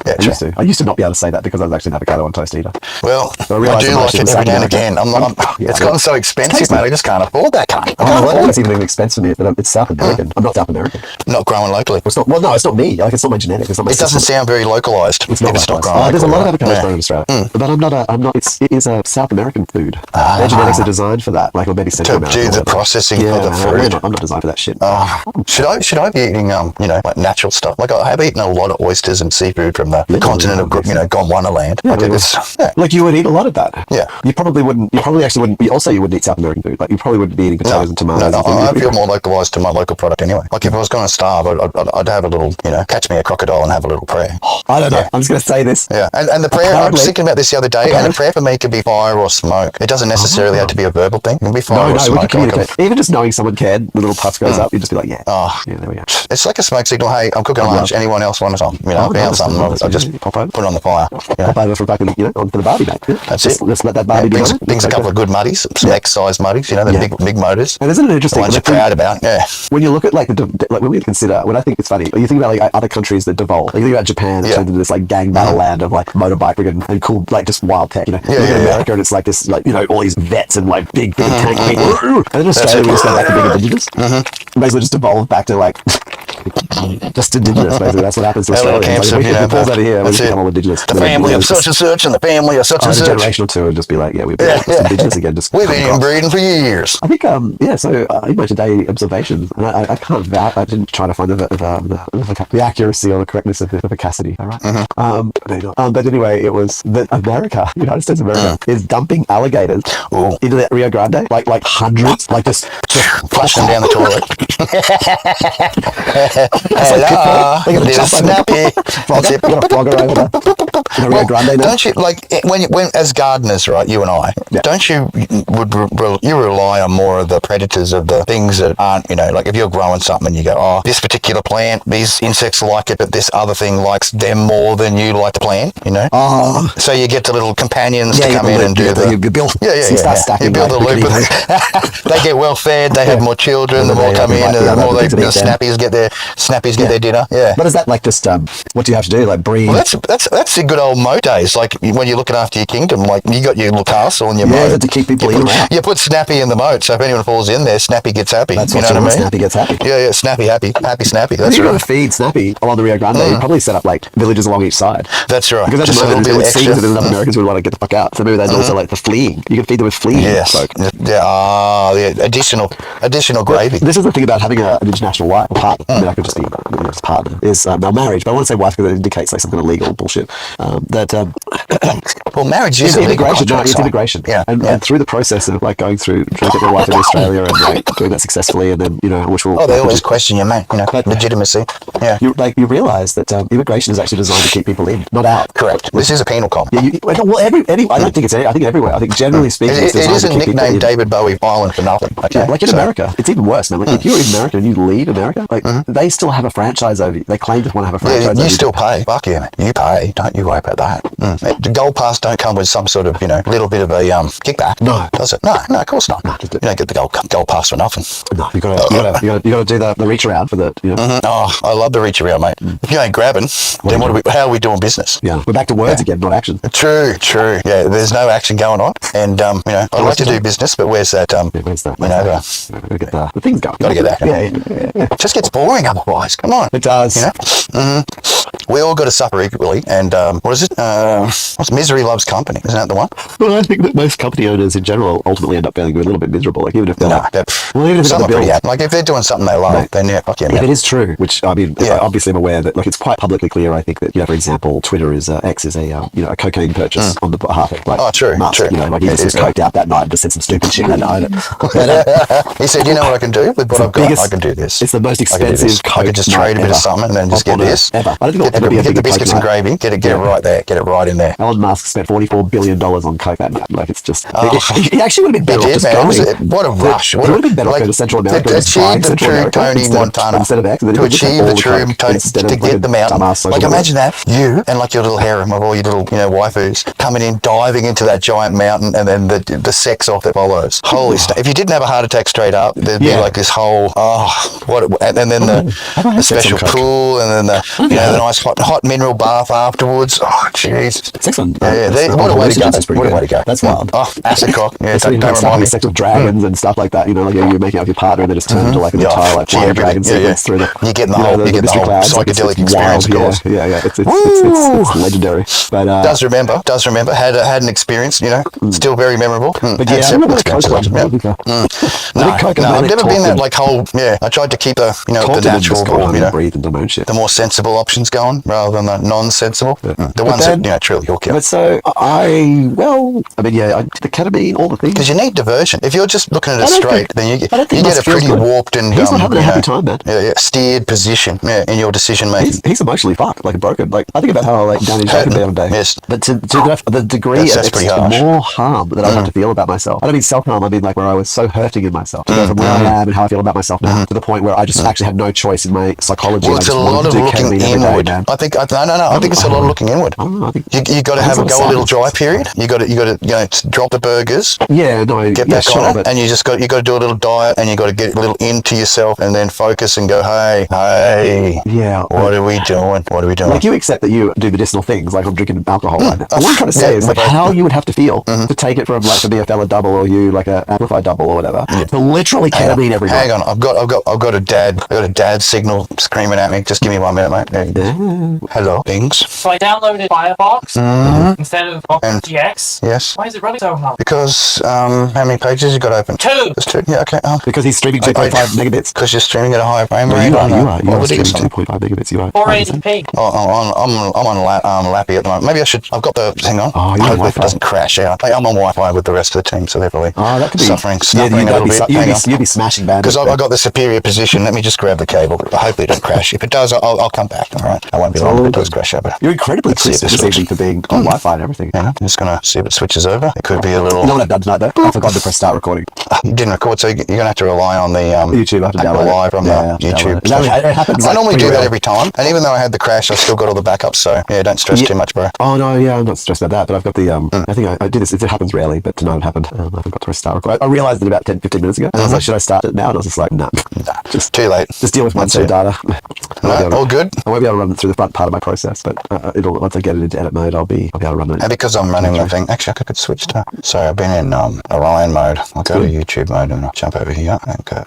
I used to not be able to say that because I was actually an avocado on toast eater. Well, I do like it every now and again. It's gotten so expensive, mate. I just can't afford that kind. It's even an expense for me, but it's South American. I'm not South American. Not growing locally. It's not me. Like, it's not my genetics. It doesn't sound very localized. It's not growing. There's a lot of avocados grown in Australia, but I'm not. It is a South American food. Their genetics are designed for that. Like, or maybe Central America. To do the processing of the food. I'm not designed for that shit. Should I be eating like natural stuff? Like, I have eaten a lot of oysters and seafood from the continent of Gondwana land. Like, you would eat a lot of that. Yeah. You probably wouldn't. You probably actually wouldn't. Also, you wouldn't eat South American food. Like, you probably wouldn't be eating potatoes and tomatoes. No, I feel more localized to my local product anyway. Like, if I was going to starve, I'd have a little, catch me a crocodile and have a little prayer. I don't know. I'm just going to say this. Yeah, and the prayer, I was thinking about this the other day, and a prayer for me could be fire or smoke. It doesn't necessarily have to be a verbal thing. It can be fire or smoke. We can communicate. Even just knowing someone cared, the little puff goes up, you'd just be like, yeah, there we go. It's like a smoke signal. Hey, I'm cooking lunch. Anyone else want some? I found something. I'll just pop it on the fire. Pop over from fucking, onto the Barbie, mate. That's it. Let's let that Barbie be on it. Brings a couple of good muddies, some X-sized muddies, the big motors. And isn't it interesting? The ones you're proud about, When you look at, like when we consider, when I think it's funny, you think about, like, other countries that devolve. Like, you think about Japan, it turns into this, like, gang battle land of, like, motorbike and cool, like, just wild tech, You look at America and it's like this, like, all these vets and, like, big tank people. And in Australia, we just go back to being indigenous. Basically just evolve back to, like, just indigenous, basically. That's what happens to Australia. It falls out of here, we become all indigenous. The family of such and such and the family of such and such. A generation or two and just be like, we've been indigenous again. We've been inbreeding for years. I think, so in my today observations, and I can't vouch, I didn't try to find the accuracy or the correctness of the veracity, all right? But anyway, it was that America, United States of America, is dumping alligators into that Rio Grande, like hundreds, like just flush them down the toilet. There's Snappy. You got a frogger over there. Rio Grande now. Don't you, like, when as gardeners, right, you and I, don't you rely on more of the predators of the things that aren't, like if you're growing something and you go, this particular plant, these insects like it, but this other thing likes them more than you like the plant, So you get the little companions to come in and do the... You build the loop. They get well fed, they have more children, the more come in, the more snappies get their dinner. Yeah. But is that like just, what do you have to do? Like breed? Well, that's the good old moat days. Like when you're looking after your kingdom, like you got your little castle and your moat. To keep people in there. You put Snappy in the moat, so if anyone falls in there, Snappy gets happy. That's you know what I mean? Snappy gets happy. Yeah, Snappy happy Snappy. That's if you're going to feed Snappy along the Rio Grande, you probably set up like villages along each side. That's right. Because that's a little bit extra. That enough Americans would want to get the fuck out. So maybe there's also like the fleeing. You can feed them with fleeing. Yes. The additional gravy. This is the thing about having an international wife or partner. I mean, I could just be partner. Is now marriage, but I want to say wife because it indicates like some kind of legal bullshit. Well, marriage is integration. It's integration. And through the process of like going through trying to get your wife in Australia and like doing that successfully, and then which will they always question your man, legitimacy. Yeah, you realise that immigration is actually designed to keep people in, not out. Correct. This is a penal colony. Yeah, I don't think it's. I think everywhere. I think generally speaking, it isn't nicknamed David Bowie Island for nothing. Okay? Like in America, it's even worse, man. Like if you're in America and you leave America, like they still have a franchise over you. They claim to want to have a franchise over you. You still pay. Fuck yeah, man. You pay. Don't you worry about that. The gold pass don't come with some sort of, little bit of a kickback. No. Does it? No, of course not. No, you don't get the gold pass for nothing. No, you gotta do the reach around for the, Oh, I love the reach around, mate. If you ain't grabbing, then how are we doing business? Yeah, we're back to words again, not action. True. Yeah, there's no action going on, and I'd like to do business, but where's that? Where's that? Gotta get the things going. Gotta get that. Yeah. It just gets boring otherwise. Come on. It does. We all got to suffer equally, and what is it? What's misery loves company? Isn't that the one? Well, I think that most company owners in general ultimately end up feeling a little bit miserable. Like even if they're some are pretty happy. Like if they're doing something they love, then fuck yeah. If it is true, which I mean, obviously I'm aware that it's quite publicly clear. I think that for example, Twitter is X is a a cocaine purchase on the behalf of true. He just coked out that night and just said some stupid shit that night. He said, "You know what I can do with what I've got? I can do this. It's the most expensive coke. I could just trade a bit of something and then just get this. Ever. I don't think get the biscuits and gravy. Get it right there. Get it right in there." Elon Musk spent $44 billion on coke that night. Like it's just. He actually would have been better off just going. What a rush! He would have been better off going to Central America. To achieve the true Tony Montana. Instead of X. To achieve the true Tony. To get the mountain. Like imagine that you and like your little harem of all your little waifus coming in, diving into that giant mountain, and then the sex off that follows. Holy stuff! If you didn't have a heart attack straight up, there'd be like this whole and then the special pool, and then the nice hot mineral bath afterwards. Oh jeez, sex on what a way to go! What a way to go! That's wild. Oh, acid cock. Yeah, don't remind me. Sex with dragons and stuff like that. Like you're making out with your partner, and then it's turned into like an entire like flying dragon sequence through the. You're getting the whole psychedelic experience. Yeah. It's legendary. But does remember had an experience. Still very memorable. But yeah, I remember the No, I've never been that like whole. Yeah, I tried to keep the natural, breathe and do shit. The more sensible options going rather than the non-sensible. The ones that truly hook you. But so the ketamine, all the things. Because you need diversion. If you're just looking at it straight, then you get a pretty warped and he's not having a happy time, man. Steered position in your decision making. He's emotionally fucked, like broken. Like I think about how down his can be on a day. Yes, but to the degree that's pretty harsh. More harm that I have to feel about myself. I don't mean self-harm. I mean like where I was so hurting in myself. To go from where I am and how I feel about myself now to the point where I just actually had no choice in my psychology. Well, it's a lot of looking inward. I think it's a lot of looking inward. You got to have a little dry period. You got to drop the burgers. Yeah, no, get back on it, and you got to do a little diet, and you got to get a little into yourself, and then focus and go, hey, what are we doing? Like you accept that you do medicinal things, like I'm drinking alcohol right now. What I'm trying to say is like how you would have to feel to take it from like to be a fella double or you like a amplified double or whatever to literally ketamine every night. Hang on, I've got a dad signal screaming at me. Just give me 1 minute, mate. Hello, things. So I downloaded Firefox instead of GX. Yes. Why is it running so hard? Because how many pages you got open? 2. There's 2. Yeah, okay. Because he's streaming 2.5 megabits. Because you're streaming at a higher frame rate. You are streaming 2.5 megabits. You are. 480p. I'm on Lappy at the moment. Maybe I should. I've got the thing on. Oh, I hope it doesn't crash out. I'm on Wi-Fi with the rest of the team, so they're probably that could be suffering a little bit. You'd be smashing bad. Because I got the superior position. Let me just grab the cable. Hopefully it don't crash. If it does, I'll come back. All right. I won't be long if it does crash out. You're incredibly crisp this evening for being on Wi-Fi and everything. I'm just going to see if it switches over. It could be a little... You know what I've done tonight, though? I forgot to press start recording. You didn't record, so you're going to have to rely on the YouTube. I have to download live from the YouTube. It happens. I normally do that every time, and even though I had the crash, I still got all the backups. So yeah, don't stress too much, bro. Oh no, I'm not stressed about that. But I've got the I think I do this. It happens rarely, but tonight it happened. I forgot to press start record. I realized it about 10-15 minutes ago, and I was like, should I start it now? And I was just like, nah, just too late. Just deal with my data. All good. I won't be able to run it through the front part of my process, but once I get it into edit mode, I'll be able to run it. And because I'm running the thing, actually, I could switch to. So I've been in Orion mode. I'll go to YouTube mode and I'll jump over here and go.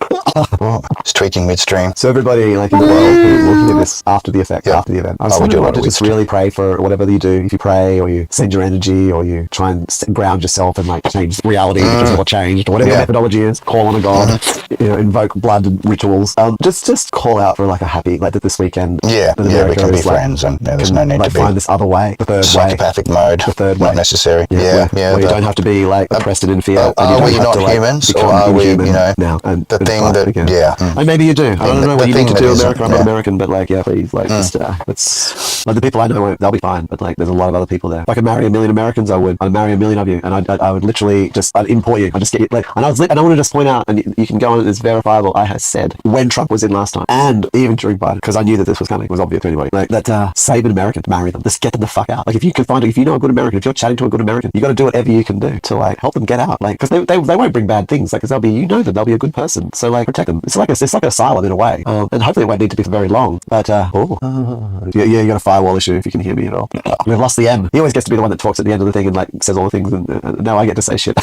It's tweaking midstream. So everybody like in the world who's looking at this after the effect, after the event, I just want to just really pray for whatever you do. If you pray or you send your energy or you try and ground yourself and like change reality, which is what changed, or whatever the methodology is, call on a god, invoke blood and rituals. Just call out for like a happy like this weekend. Yeah, we can be friends, and there's no need to be find this other way, the third psychopathic mode, the third not necessary. Where you don't have to be like oppressed and in fear. Are we not humans, or are we now? And the thing that and maybe you do. I don't know what you need to do, America. I'm not American, but like please, like just let's Like the people I know won't, they'll be fine, but like there's a lot of other people there. If I could marry 1 million Americans, I would. I'd marry 1 million of you, and I would literally I'd import you. I'd just get you, like, and I want to just point out, and you can go on, it's verifiable, I have said, when Trump was in last time, and even during Biden, because I knew that this was coming, it was obvious to anybody, like, that save an American, marry them, just get them the fuck out. Like, if you know a good American, if you're chatting to a good American, you got to do whatever you can do to, like, help them get out, like, because they won't bring bad things, like, because they'll be a good person, so, like, protect them. It's like an asylum in a way, and hopefully it won't need to be for very long, but, you got a firewall issue if you can hear me at all. We've lost the M. He always gets to be the one that talks at the end of the thing and, like, says all the things, and now I get to say shit.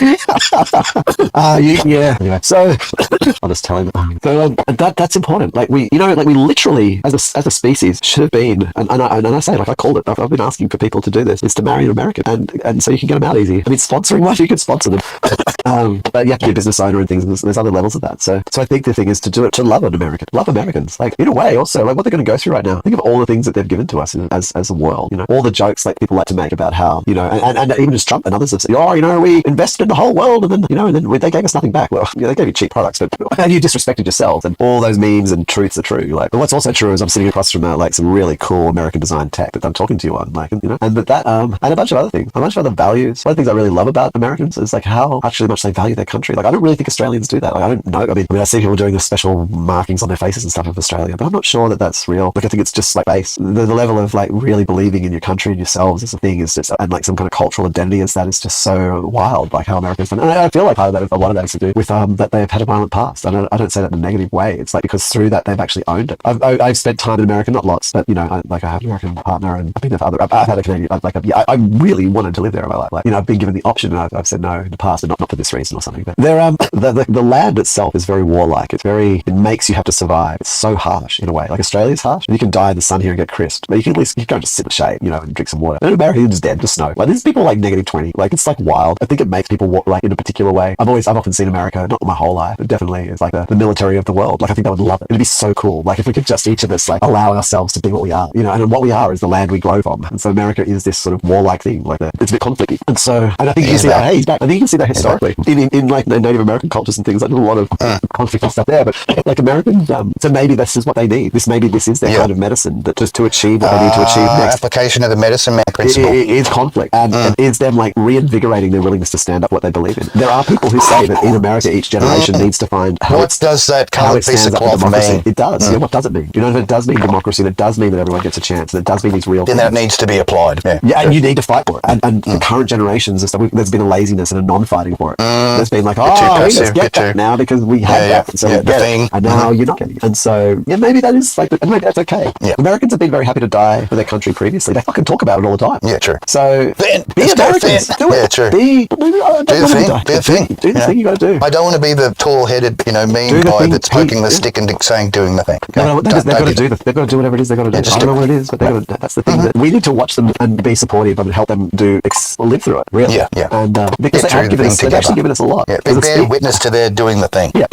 Yeah. Anyway, so I'll just tell him. So that's important. Like, we literally, as a species, should have been, and I say, like, I called it. I've been asking for people to do this, is to marry an American, and so you can get them out easy. I mean, sponsoring wise, you could sponsor them, but you have to be a business owner and things. And there's other levels of that. So I think the thing is to do it to love an American, love Americans. Like, in a way, also, like, what they're going to go through right now. Think of all the things that they've given to us as a world. You know, all the jokes like people like to make about how, you know, and even just Trump and others have said, we invested in the whole world, and then they gave us nothing back. Well, they gave you cheap products, but and you disrespected yourself, and all those memes and truths are true. Like, but what's also true is I'm sitting across from like some really cool American design tech that I'm talking to you on, like, you know, and a bunch of other things, a bunch of other values. One of the things I really love about Americans is like how actually much they value their country. Like, I don't really think Australians do that. Like, I don't know. I mean, I see people doing the special markings on their faces and stuff of Australia, but I'm not sure that that's real. Like, I think it's just like base. The level of like really believing in your country and yourselves as a thing is just, and like some kind of cultural identity as that is just so wild. Like how Americans, and I feel like part of that, a lot of that has to do with that they've had a violent past. And I don't say that in a negative way. It's like because through that they've actually owned it. I've spent time in America, not lots, but you know, I have an American partner, and I've been there for other. I've had a Canadian. I really wanted to live there in my life. Like, you know, I've been given the option, and I've said no in the past, and not for this reason or something. But there, the land itself is very warlike. It makes you have to survive. It's so harsh in a way. Like Australia's harsh. You can die in the sun here and get crisped, but you can at least go and just sit in the shade, you know, and drink some water. And in America, you're just dead to snow. Like, there's people like -20. Like, it's like wild. I think it makes people walk like in a particular way. I've often seen America, not my whole life, but definitely it's like the military of the world. Like, I think I would love it. It'd be so cool. Like, if we could just each of us like allow ourselves to be what we are, you know, and what we are is the land we grow from. And so America is this sort of warlike thing. Like, it's a bit conflicty. And so, and I think you can see that. Hey, he's back. I think you can see that historically in like Native American cultures and things. Like, there's a lot of conflict and stuff there. But like Americans, so maybe this is what they need. Maybe this is their kind of medicine that just to achieve what they need to achieve next. Application of the medicine man principle. It is conflict, and it's them like reinvigorating their willingness to stand up what they believe in. There are people who say that in America, each generation needs to find what does that colored piece of cloth mean? It does. Yeah, what does it mean? You know, if it does mean democracy, that does mean that everyone gets a chance, that does mean these real then things. that needs to be applied. Yeah, and you need to fight for it. And the current generations and stuff, there's been a laziness and a non-fighting for it. There's been like, let's get that now because we had that, so we get it, and now you're not getting it. And so, yeah, maybe that is like, and maybe that's okay. Yeah. Americans have been very happy to die for their country previously. They fucking talk about it all the time. Yeah, true. So, be Americans. Do it. Yeah, true. Do the thing. Do the thing you got to do. I don't want to be the tall-headed, you know, mean guy that's poking the stick and saying doing the thing. No, they've got to do they've got to do whatever it is they've got to do. I don't know what it is, but that's the thing. That we need to watch them and be supportive and help them live through it. Really. Yeah. And because they've actually given us a lot. Yeah, bear witness to their doing the thing. Yeah.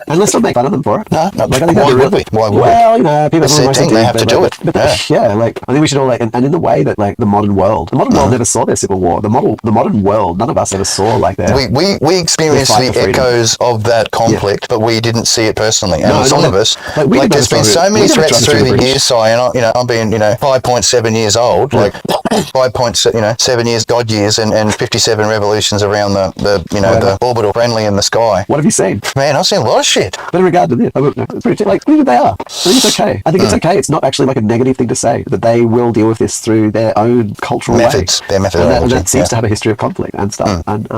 And let's not make fun of them for it. No. Like, I think why would we? Well, you know, people they have to do it. Yeah, like I think we should all like, and in the way that like the modern world never saw their civil war. The modern world, none of us ever saw like that. We experienced the echoes of that conflict, but we didn't see it personally. And some of us, like there's been so many threats through the years, Si, and I'm being 5.7 years old, like 5.7 years God years, and 57 revolutions around the orbital friendly in the sky. What have you seen? Man, I've seen a lot of shit. But in regard to this, like who they are, I think it's okay. I think it's okay. It's not actually like a negative thing to say that they will deal with this through their own cultural methods, way. Their methodology. And that seems to have a history of conflict and stuff. And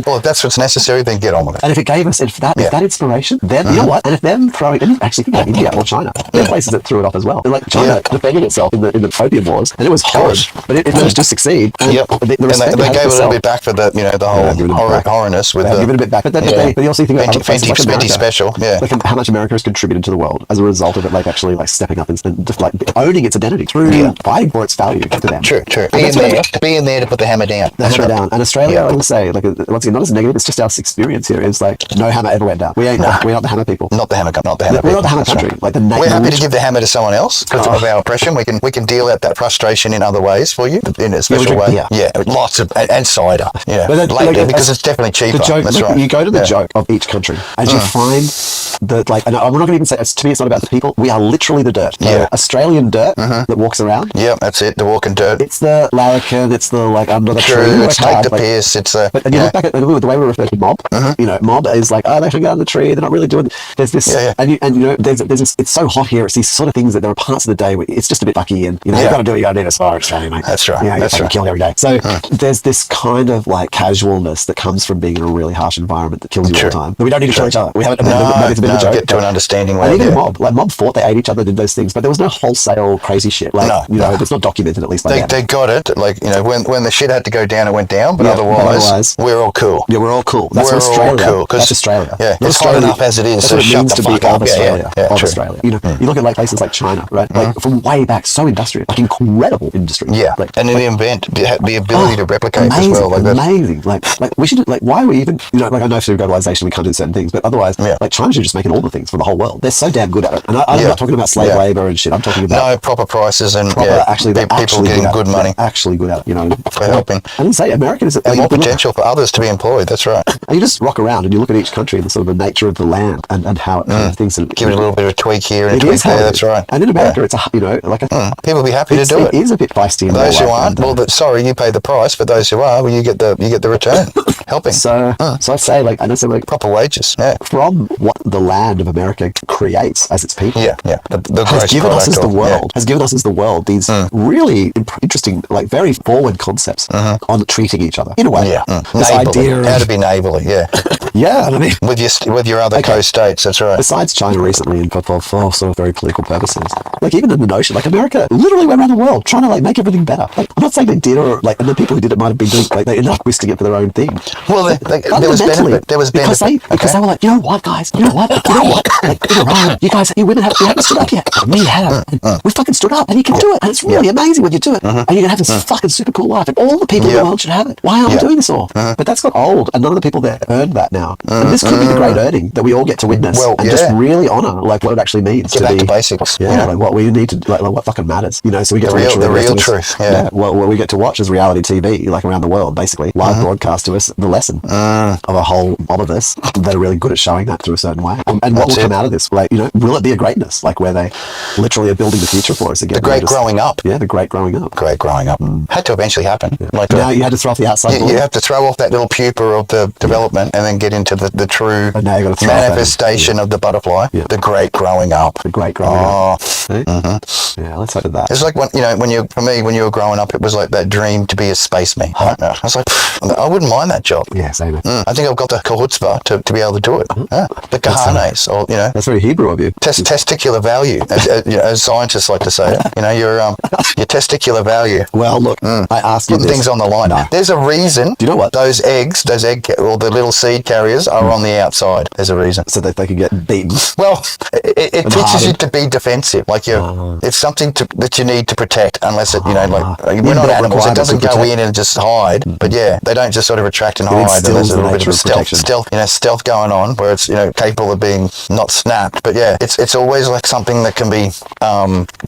well, if that's what's necessary, then get on with it. And if it gave us if that inspiration, then you know what? And if them throwing, and actually think about India or China, there are places that threw it off as well. Like China defended itself in the opium wars, and it was horrid, but it managed to succeed. And they gave it a little bit back for the whole horrorness with the give it a bit back, but then they also think about other places like America, special, like how much America has contributed to the world as a result of it, like actually like stepping up and just like owning its identity through fighting for its value to them. True. Being there to put the hammer down. Down. And Australia, I will say, like once again, not as negative. It's just our experience here is like no hammer ever went down. We're not the hammer people. Not the hammer. We're not the hammer country. Like we're happy to give the hammer to someone else because of our oppression. We can deal out that frustration in other ways for you in a special way. Yeah, lots of and cider. Yeah, later because it's definitely cheaper. The joke, that's right. You go to the joke of each country and you find like, and we're not going to even say, to me, it's not about the people. We are literally the dirt. Yeah. Australian dirt that walks around. Yeah, that's it. The walking dirt. It's the larrikin. It's the like under the True. tree. It's take the piss. It's But and you look back at the way we refer to mob. You know, mob is like, oh, they should get under the tree. They're not really doing. There's this, and you know, there's this. It's so hot here. It's these sort of things that there are parts of the day where it's just a bit fucky, and you know, you got to do what you got to do as far as Australia, mate. That's right. You know, That's you're right. killed every day. So there's this kind of like casualness that comes from being in a really harsh environment that kills you all the time. But we don't need to kill each other. We haven't. Maybe it's a bit of a joke. Get to an understanding. And even mob fought. They ate each other, did those things, but there was no wholesale crazy shit. Like, you know, it's not documented at least. They got it. Like, you know, when the shit had to go down, it went down. But otherwise, we're all cool. Yeah, we're all cool. That's Australia. Cool. That's Australia. Yeah, it's hot enough as it is. That's So what it shut means the to be fuck up. of Australia. Yeah, of true. Australia. You know, you look at like places like China, right? Like from way back, so industrial, like incredible industry. Yeah, like, and the invent the ability to replicate amazing, as well. Like amazing. Like we should like. Why are we even? You know, like I know through globalization we can't do certain things, but otherwise, like China should just making all the things for the whole world. They're so damn good at it. And I'm not talking about slave labor and shit. I'm talking about proper prices and actually people getting good money. They're actually good at it. You know, for helping. I didn't say America is and more potential for others to be employed. That's right. And you just rock around and you look at each country and the sort of the nature of the land and how it kind of things. And give it a little bit of a tweak here and a tweak there. That's right. And in America, it's a like a people be happy to do it. It is a bit feisty. Those who aren't, sorry, you pay the price. But those who are, well, you get the return. Helping. So I say like proper wages. Yeah. From what the land of America creates as its people. Yeah. The has given us as the world. Has given us as the world these really interesting, like very forward concepts on treating each other in a way. Yeah. This idea of how to be neighbourly. Yeah. Yeah, I mean, with your other co-states. That's right. Besides China recently, and for sort of very political purposes, like even in the notion, like America literally went around the world trying to like make everything better. Like I'm not saying they did, or like, and the people who did it might have been doing, like they ended up twisting it for their own thing. Well, there was benefit. There was benefit because they were like, you know what, guys, you know what, like in Iran, you guys, you women haven't stood up yet. We have. We fucking stood up, and you can do it, and it's really amazing when you do it, and you're gonna have this fucking super cool life, and all the people in the world should have it. Why aren't we doing this all? But that's got old, and none of the people there earned that now. And this could be the great earning that we all get to witness, and just really honour like what it actually means to back to basics. Yeah, like what we need to like what fucking matters. You know, so we get the real truth. Yeah. What we get to watch is reality TV, like around the world, basically live broadcast to us the lesson of a whole mob of us that are really good at showing that through a certain way. And what will come out of this? Like, you know, will it be a greatness? Like where they literally are building the future for us again? The great growing up. Yeah, the great growing up. Great growing up had to eventually happen. Yeah. Like now you had to throw off the outside. You have to throw off that little pupa of the development and then get into the true manifestation of the butterfly. Yeah. The great growing up. The great growing up. Yeah, let's hope that. It's like when you were growing up, it was like that dream to be a spaceman. Right? I was like, I wouldn't mind that job. Yeah, same. I think I've got the chutzpah to be able to do it. The kahanes, or that's very Hebrew of you. Testicular value, as scientists like to say. Your testicular value. Well, look, I ask you putting things on the line. No. There's a reason. Do you know what? Those egg or the little seed carriers are on the outside. There's a reason. So that they can get beaten. Well, it teaches you to be defensive. Like it's something that you need to protect. Unless it, we're not animals. It doesn't go in and just hide. But they don't just sort of retract and hide. There's a little bit of stealth going on where it's capable of being not snapped. But it's always like something that can be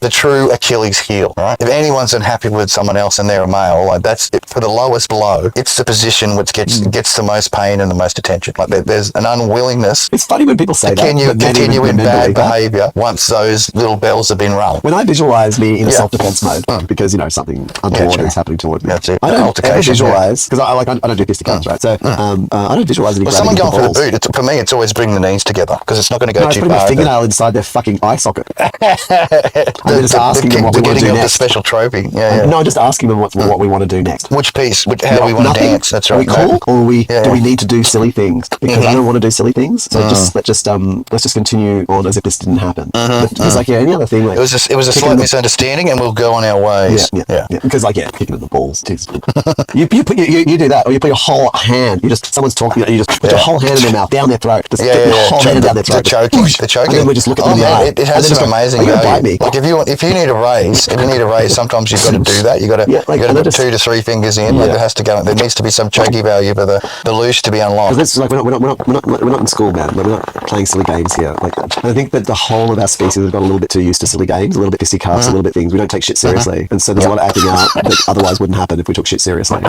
the true Achilles heel. Right? If anyone's unhappy with someone else and they're a male, like that's it, for the lowest blow. It's the position which gets the most pain and the most attention. Like there's an unwillingness. It's funny when people say continue in bad behaviour once those little bells have been rung. When I visualise me in a self-defence mode, because something untoward is happening toward me. That's it. I don't visualise because I don't do fisticuffs, right? So I don't visualise any. Well, someone going for the boot. For me, it's always bring the knees together because it's not going to go too far. Putting my fingernail inside their fucking eye socket. I'm just asking them what we want to do next. The special trophy. No, I'm just asking them what we want to do next. Which piece? How do we want to dance? That's right. Are we cool, or do we need to do silly things? Because I don't want to do silly things. So let's just continue on as if this didn't happen. It's like any other thing. Like it was a slight misunderstanding, and we'll go on our ways. Yeah. Because kicking in the balls. you do that, or you put your whole hand. Someone's talking, you just put your whole hand in their mouth, down their throat. Just get your whole hand down their throat. The choking. And then we just look at them in the eye. It has some amazing value. Like if you need a raise, sometimes you've got to do that. You got to put 2 to 3 fingers in. Like it has to go. There needs to be some choky value for the loose to be unlocked. Because like we're not in school, man. We're not playing silly games here. Like I think that the whole of our species has got a little bit too used to silly games, a little bit fisticuffs, a little bit things. We don't take shit seriously, and so there's a lot of acting out that otherwise wouldn't happen if we took shit seriously.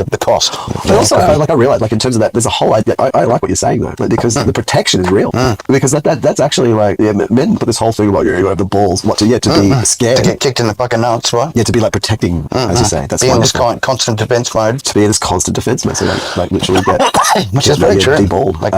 The cost. But also, I realize, like, in terms of that, there's a whole. I like what you're saying though, like, because the protection is real. Because that's actually like, men put this whole thing about you have the balls, to be scared, to get kicked in the fucking nuts, right? Yeah, to be like protecting, as you say. That's be in this constant defense mode. To be in this constant defense mode, so like literally get, which is very true. Deballed, like,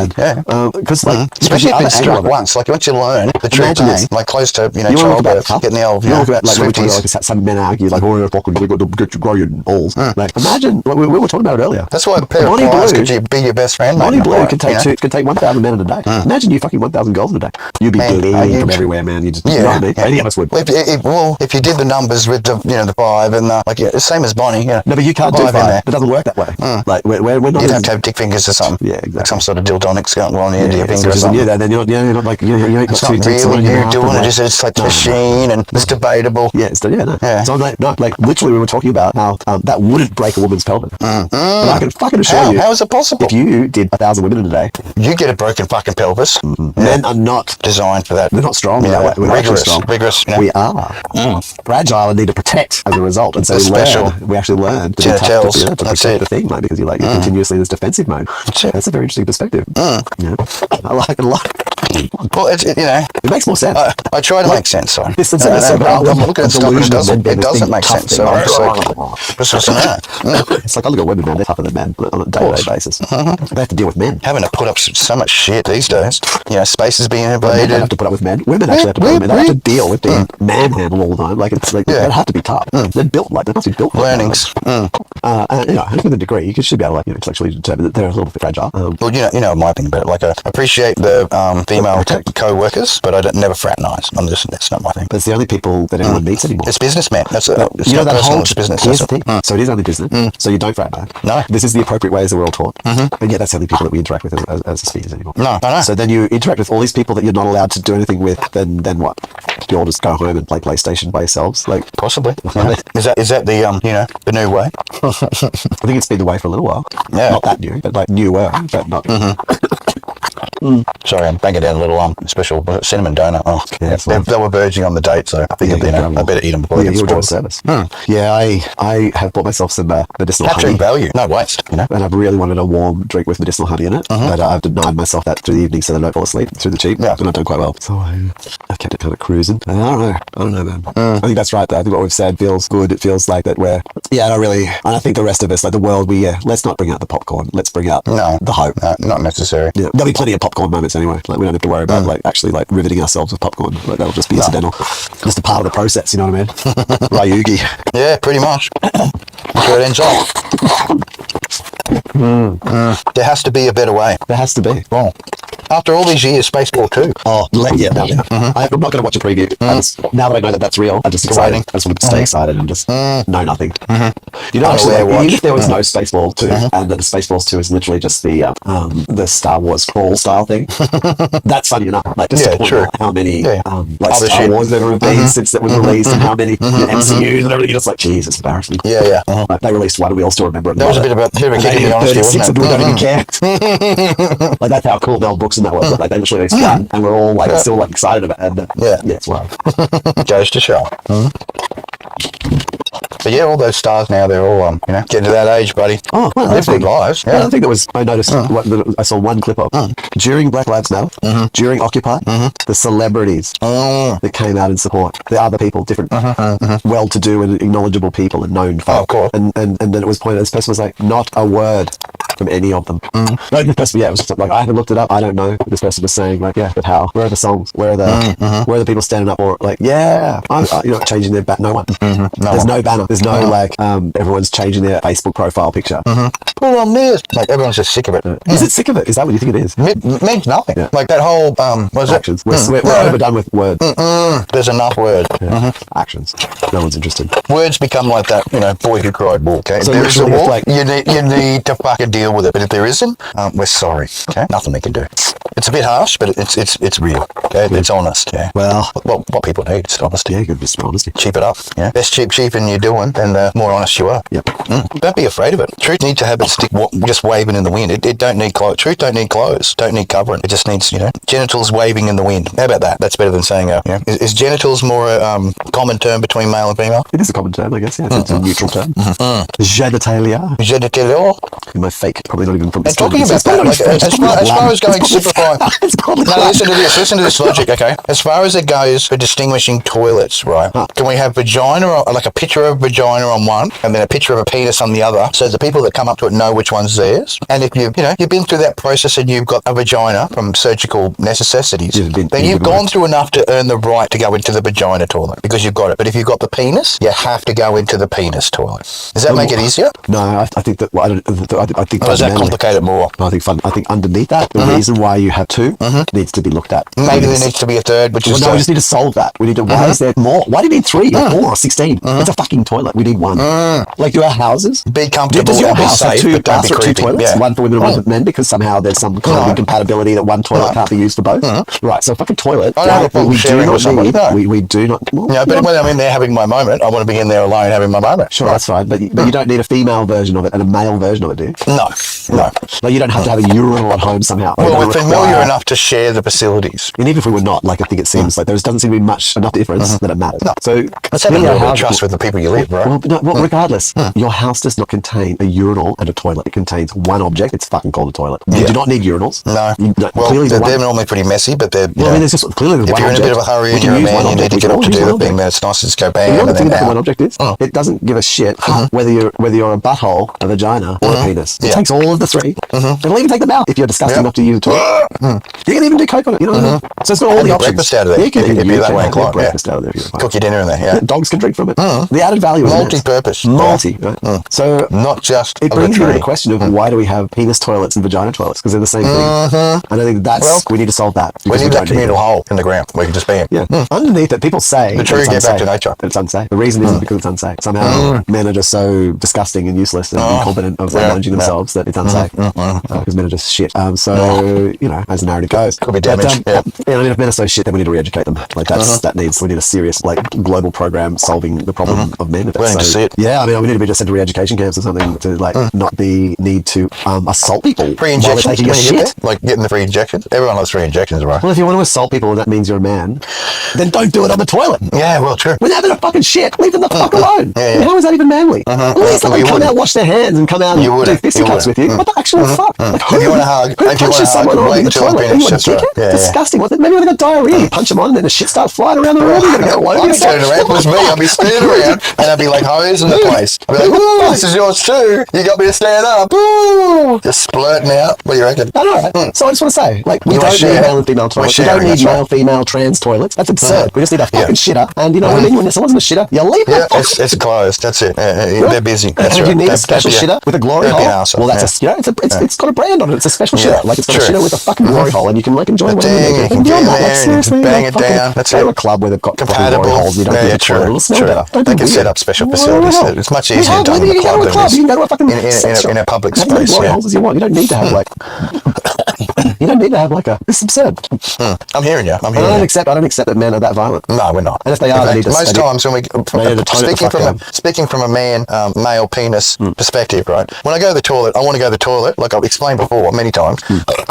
because especially if it's struck once, like once you learn the truth, like close to childbirth, getting the old like some men argue like, oh, we got to grow your balls. Like, imagine, like, we were talking about it earlier. That's why a pair of pliers could be your best friend. Bonnie Blue could take 1,000 men in a day. Imagine you fucking 1,000 girls in a day. You'd be bleeding from everywhere, man. You just, you know what I mean? Any of us would. If you did the numbers with the 5 and the same as Bonnie. No, but you can't do 5. It doesn't work that way. Like, we're not. You'd have to have dick fingers or something. Yeah, exactly. Like some sort of dildonics going on the end of your finger or something. Then you're not like, you ain't got 2 dicks. You're doing it. It's like the machine, and it's debatable. Yeah, So I'm like, literally, we were talking about how that wouldn't break a woman's pelvis. But I can fucking assure you. How is it possible? If you did 1,000 women in a day, you get a broken fucking pelvis. Men are not designed for that. They're not strong. We're rigorous. We are fragile and need to protect as a result. And so we actually learn to protect the thing, like, because you're continuously in this defensive mode. That's a very interesting perspective. I like it a lot. Well, it makes more sense. I try to make sense. So I'm looking at stuff and it doesn't make sense. So I'm just like, it's like I look at women, man. They're tougher than men on a day-to-day basis. They have to deal with men. Having to put up so much shit these days. Space is being invaded. Men have to put up with men. Women actually have to put up with men. They have to deal with being manhandled all the time. Like, it's like, they have to be tough. They're built like, they must be built like learnings. And with a degree, you should be able to, like, intellectually determine that they're a little bit fragile. Well, my opinion about it. Like, I appreciate the female co-workers, but I don't never fraternize. That's not my thing. But it's the only people that anyone meets anymore. It's businessmen. That's that whole business. Here's the thing. So it is only business. So you don't fraternize. No. This is the appropriate ways that we're all taught. And yet that's the only people that we interact with as species anymore. No. So then you interact with all these people that you're not allowed to do anything with. Then what? You all just go home and play PlayStation by yourselves, like possibly. Yeah. Is that the the new way? I think it's been the way for a little while. Yeah. Not that new, but like newer, but not. Sorry, I'm banging down a little special cinnamon donut. Oh, yeah, they were verging on the date, so I think I better eat them before they get spoiled. Service. Yeah, I have bought myself some medicinal capturing honey. value, no waste. And I've really wanted a warm drink with medicinal honey in it, but I've denied myself that through the evening so that I don't fall asleep through the Cheep. Yeah, and I've done quite well. So I've kept it kind of cruising. I don't know, man. I think that's right. I think what we've said feels good. It feels like that we're and I think the rest of us, like the world, let's not bring out the popcorn. Let's bring out the hope. Not necessary. Yeah, there'll be plenty of popcorn moments anyway. Like, we don't have to worry about like actually like riveting ourselves with popcorn. Like, that'll just be incidental, just a part of the process. You know what I mean? Ryugi. Yeah, pretty much. Good enjoy. There has to be a better way. There has to be. Well, after all these years, Spaceball 2. Oh, yeah. I'm not going to watch a preview. Now that I know that that's real, I'm just excited. I just want to stay excited and just know nothing. You know, actually, even if there was no Spaceball 2, and that the Spaceballs 2 is literally just the Star Wars crawl style thing, that's funny enough. Like, just to point out how many like Star Wars there have been since that was released, and how many MCUs and everything. You're just like, Jesus, embarrassing. Yeah. Like, they released one, and we all still remember it. That was a bit of a kick, to be honest, wasn't it? We don't even care. Like, that's how cool Mel Brooks and that was. Like, they literally released one, and we're all like still like excited about it. And, it's wild. Goes to show. But yeah, all those stars now, they're all getting to that age, buddy. Oh, well, live good lives. Yeah. I think that was, I noticed, I saw one clip of during Black Lives Matter, during Occupy, the celebrities that came out in support, the other people, different well-to-do and acknowledgeable people and known folk. Oh, of course. And then it was pointed, this person was like, not a word from any of them. Like, this person, it was just like, I haven't looked it up, I don't know. This person was saying, like, but how? Where are the songs? Where are the people standing up for, like, I'm changing their no one. There's no banner. There's no everyone's changing their Facebook profile picture. Pull on this. Like, everyone's just sick of it. Is it sick of it? Is that what you think it is? Means nothing. Yeah. Like that whole what is actions. it? We're overdone with words. There's enough words. Actions. No one's interested. Words become like that, boy who cried wolf. Okay, so if there is a war, you need to fucking deal with it. But if there isn't, we're sorry. Okay, nothing we can do. It's a bit harsh, but it's real. Okay, it's honest. Yeah. Well, what people need is honesty. Yeah, good honesty. Cheap it up. Yeah. Best cheap and you're doing, and the more honest you are. Yep. Don't be afraid of it. Truth needs to have its just waving in the wind. It don't need clothes. Truth don't need clothes. Don't need covering. It just needs, genitals waving in the wind. How about that? That's better than saying, is genitals more a common term between male and female? It is a common term, I guess. Yeah, it's a neutral term. Genitalia. Genitalia. My fake, probably not even from. And talking about that, like, as far as going super far. No, listen to this logic, okay? As far as it goes for distinguishing toilets, right? Can we have vagina, like a picture of vagina on one, and then a picture of a penis on the other, so the people that come up to it know which one's theirs? And if you've been through that process and you've got a vagina from surgical necessities, then you've gone through enough to earn the right to go into the vagina toilet because you've got it. But if you've got the penis, you have to go into the penis toilet. Does that make it easier? No, I think that. Well, I think. Or does that complicate it more? I think underneath that, the reason why you have two needs to be looked at. Maybe there needs to be a third, which is. No, we just need to solve that. We need to. Why is there more? Why do you need 3 or 4 or 16? It's a fucking toilet. We need 1. Like, do our houses be comfortable? Does your and house be safe, have 2 but don't be creepy. toilets? Yeah. One for women and one for men, because somehow there's some kind of incompatibility that one toilet can't be used for both. Right. So fucking toilet. I don't have a problem sharing with somebody. We do not. But when I'm in there having my moment, I want to be in there alone having my moment. Sure, that's fine. But you don't need a female version of it and a male version of it, do you? No. Like, you don't have to have a urinal at home somehow. Well, we're familiar enough to share the facilities. And even if we were not, like, I think it seems like there doesn't seem to be enough difference that it matters. No. So let's have a little bit of trust with the people you live, right? Well, regardless, your house does not contain a urinal and a toilet. It contains one object. It's fucking called a toilet. You do not need urinals. No. Well, clearly they're normally pretty messy, but they're. Well, I mean, there's just clearly if you're in a bit of a hurry and you're a man, you need to get up to do the thing. Then it's nice to just go bam and then out. One object is it doesn't give a shit whether you're a butthole, a vagina, or a penis. It takes all of the 3. It'll even take them out if you're disgusting enough to use a toilet. You can even do coke on it. You know what I mean? So it's got all the options. Breakfast out of there. You can be that way inclined. Breakfast out of there if you want. Cook your dinner in there. Yeah. Dogs can drink from it. The added value is multi-purpose. Right? So not just. It brings me to the question of why do we have penis toilets and vagina toilets? Because they're the same thing. And I think we need to solve that. We need that communal hole in the ground where you can just be in. Yeah. Underneath it, people say the true get back to nature. It's unsafe. The reason is because it's unsafe. Somehow men are just so disgusting and useless and incompetent of managing themselves that it's unsafe. Because men are just shit. So, as the narrative goes. Could be damaged. If men are so shit, then we need to re-educate them. Like, we need a serious, global program solving the problem of men. Willing to see it. Yeah, I mean, we need to be just sent to re-education camps or something to, not be need to assault people. Free injections? Like getting the free injections? Everyone loves free injections, right? Well, if you want to assault people and that means you're a man, then don't do it on the toilet. Yeah, well, true. When they're having a fucking shit, leave them the fuck alone. I mean, how is that even manly? At least let them come out, wash their hands and come out and do fisticuffs with you. What the actual fuck? Like, if you want to hug, who punches someone on the toilet? Are you a dickhead? Disgusting. Maybe they've got diarrhea. You punch them on and then the shit starts flying around the room. You're going to go all over I'll be turning around. If it was me, I'll be spinning around and I'll be like hose in the place. I'll be like, ooh, this is yours too. You got me to stand up. Ooh. Just splurting out. What do you reckon? I know. So I just want to say, we don't need male and female toilets. We don't need male, female, trans toilets. That's absurd. We just need a fucking shitter. And when someone's in a shitter, you leave that. It's closed. That's it. They're busy. That's and right. you need a special shitter with a glory hole. Well, that's it's got a brand on it. It's a special shitter. Like, it's got a shitter with a fucking glory hole, and you can enjoy whatever you can. Seriously, bang it down. That's it. Go to a club where they've got compatible glory holes. You don't need a toilet. It'll smell better. They can set up special facilities. It's much easier done in a club than it is in a public space. As many holes as you want. You don't need to have It's absurd. I'm hearing you. I don't accept that men are that violent. No, we're not. And if they are, most times when speaking from a male penis perspective, right? When I go to the toilet, I want to go to the toilet, like I've explained before many times.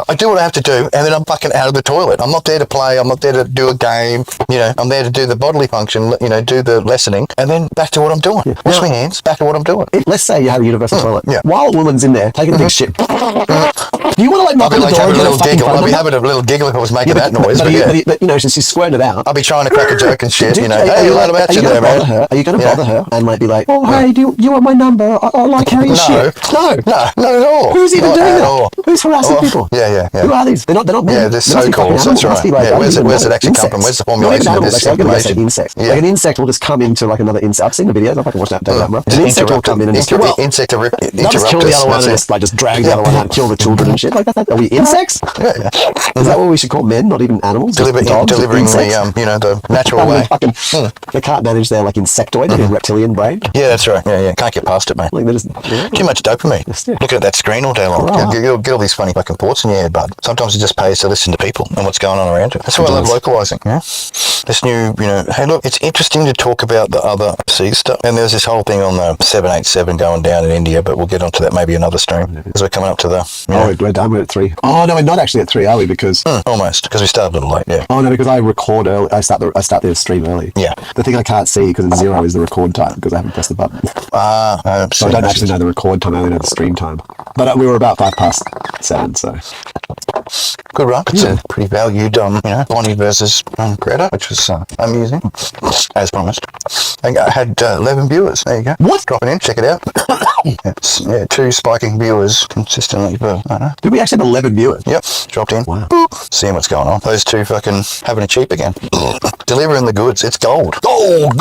I do what I have to do, and then I'm fucking out of the toilet. I'm not there to play. I'm not there to do a game. I'm there to do the bodily function. Do the lessoning, and then back to what I'm doing. Wash my hands. Back to what I'm doing. Let's say you have a universal toilet. Yeah. While a woman's in there taking a big shit. Do you want to knock on the door having and a little giggle? I'd be having a little giggle if I was making that noise. But she's squirting it out. I'll be trying to crack a joke and shit. Hey, a lot about you there, man. Are you going to bother her and be like, oh, hey, do you want my number? I like how you shit. No, not at all. Who's even doing that? Who's harassing people? Yeah. Who are these? They're not men. Yeah, they're so-called. That's right. Where's it actually come from? Where's the formulation of this information? Insects. Like an insect will just come into another insect. I've seen the videos. I can watch that day that. An insect will come in and just insect to kill the other one and just drag the other one out and kill the children and shit. shit like that? Are we insects? Yeah. Is that what we should call men, not even animals? Delivering the natural way. They can't manage their like insectoid, their reptilian brain. Yeah, that's right. Yeah. Can't get past it, mate. Like Too much dopamine. Looking at that screen all day long. Get all these funny fucking thoughts in your head, bud. Sometimes it just pays to listen to people and what's going on around you. That's why I love localizing. Yeah. This new, hey, look, it's interesting to talk about the other sea stuff. And there's this whole thing on the 787 going down in India, but we'll get onto that maybe another stream as we're coming up to the. We're done. We're at 3. Oh no, we're not actually at 3, are we? Because almost, because we started a little late. Yeah. Oh no, because I record early. I start the stream early. Yeah. The thing I can't see because it's 0 is the record time because I haven't pressed the button. So I don't actually know the record time. I only know the stream time. But we were about 7:05, so. Good run. It's a pretty valued, Bonnie versus Greta, which was amusing, as promised. I had 11 viewers. There you go. What? Dropping in, check it out. 2 spiking viewers consistently. Did we actually have 11 viewers? Yep, dropped in. Wow. Boop. Seeing what's going on. Those 2 fucking having a cheap again. Delivering the goods. It's gold. Gold.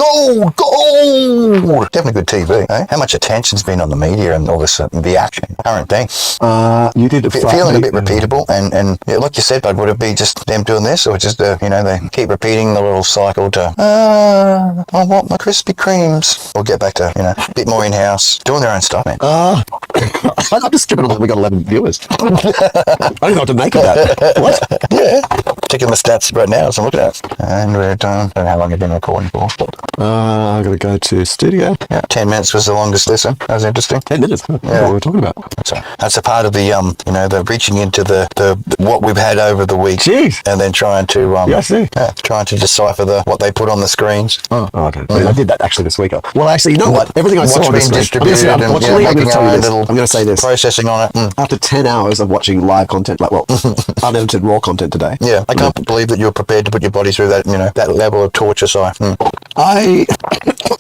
Definitely good TV. Eh? How much attention's been on the media and all this, the action, current thing. You did feeling a bit repeatable, and like you said, bud, would it be just them doing this, or just they keep repeating the little cycle to I want my Krispy Kremes, or get back to a bit more in house, doing their own stuff, man. I'm just tripping on that we got 11 viewers. I don't know what to make of that. What? Yeah, checking the stats right now as I'm looking at it. And we're done. I don't know how long you've been recording for. I'm gonna go to studio. Yeah, 10 minutes was the longest listen. That was interesting. 10 minutes. Huh? Yeah. What were we talking about? That's a part of the the reaching into the what we've had over the week. Jeez. And then trying to I see. trying to decipher what they put on the screens. Oh, okay. I did that actually this week. Well, actually, you know what? Everything I saw on being this distributed I'm going to say this. Processing on it. After 10 hours of watching live content, unedited raw content today. Yeah, I can't believe that you're prepared to put your body through that, that level of torture. So I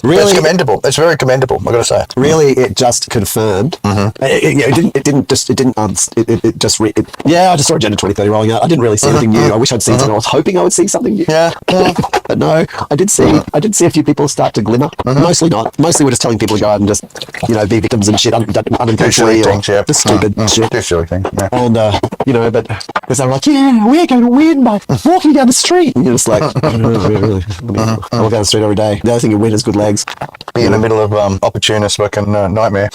really, it's commendable. It's very commendable. I got to say. Really, it just confirmed. It just I just saw Agenda 2030 rolling out. I didn't really see anything new. I wish I'd seen something. I was hoping I would see something new. Yeah. But no, I did see a few people start to glimmer. Mostly not. Mostly we're just telling people to go out and just, be victims and shit unintentionally, or just stupid shit. Do silly things. Yeah. And but because they were like, we're going to win by walking down the street. And you're just like, really. I walk down the street every day. The only thing you win is good legs. Be in the middle of opportunist fucking nightmare.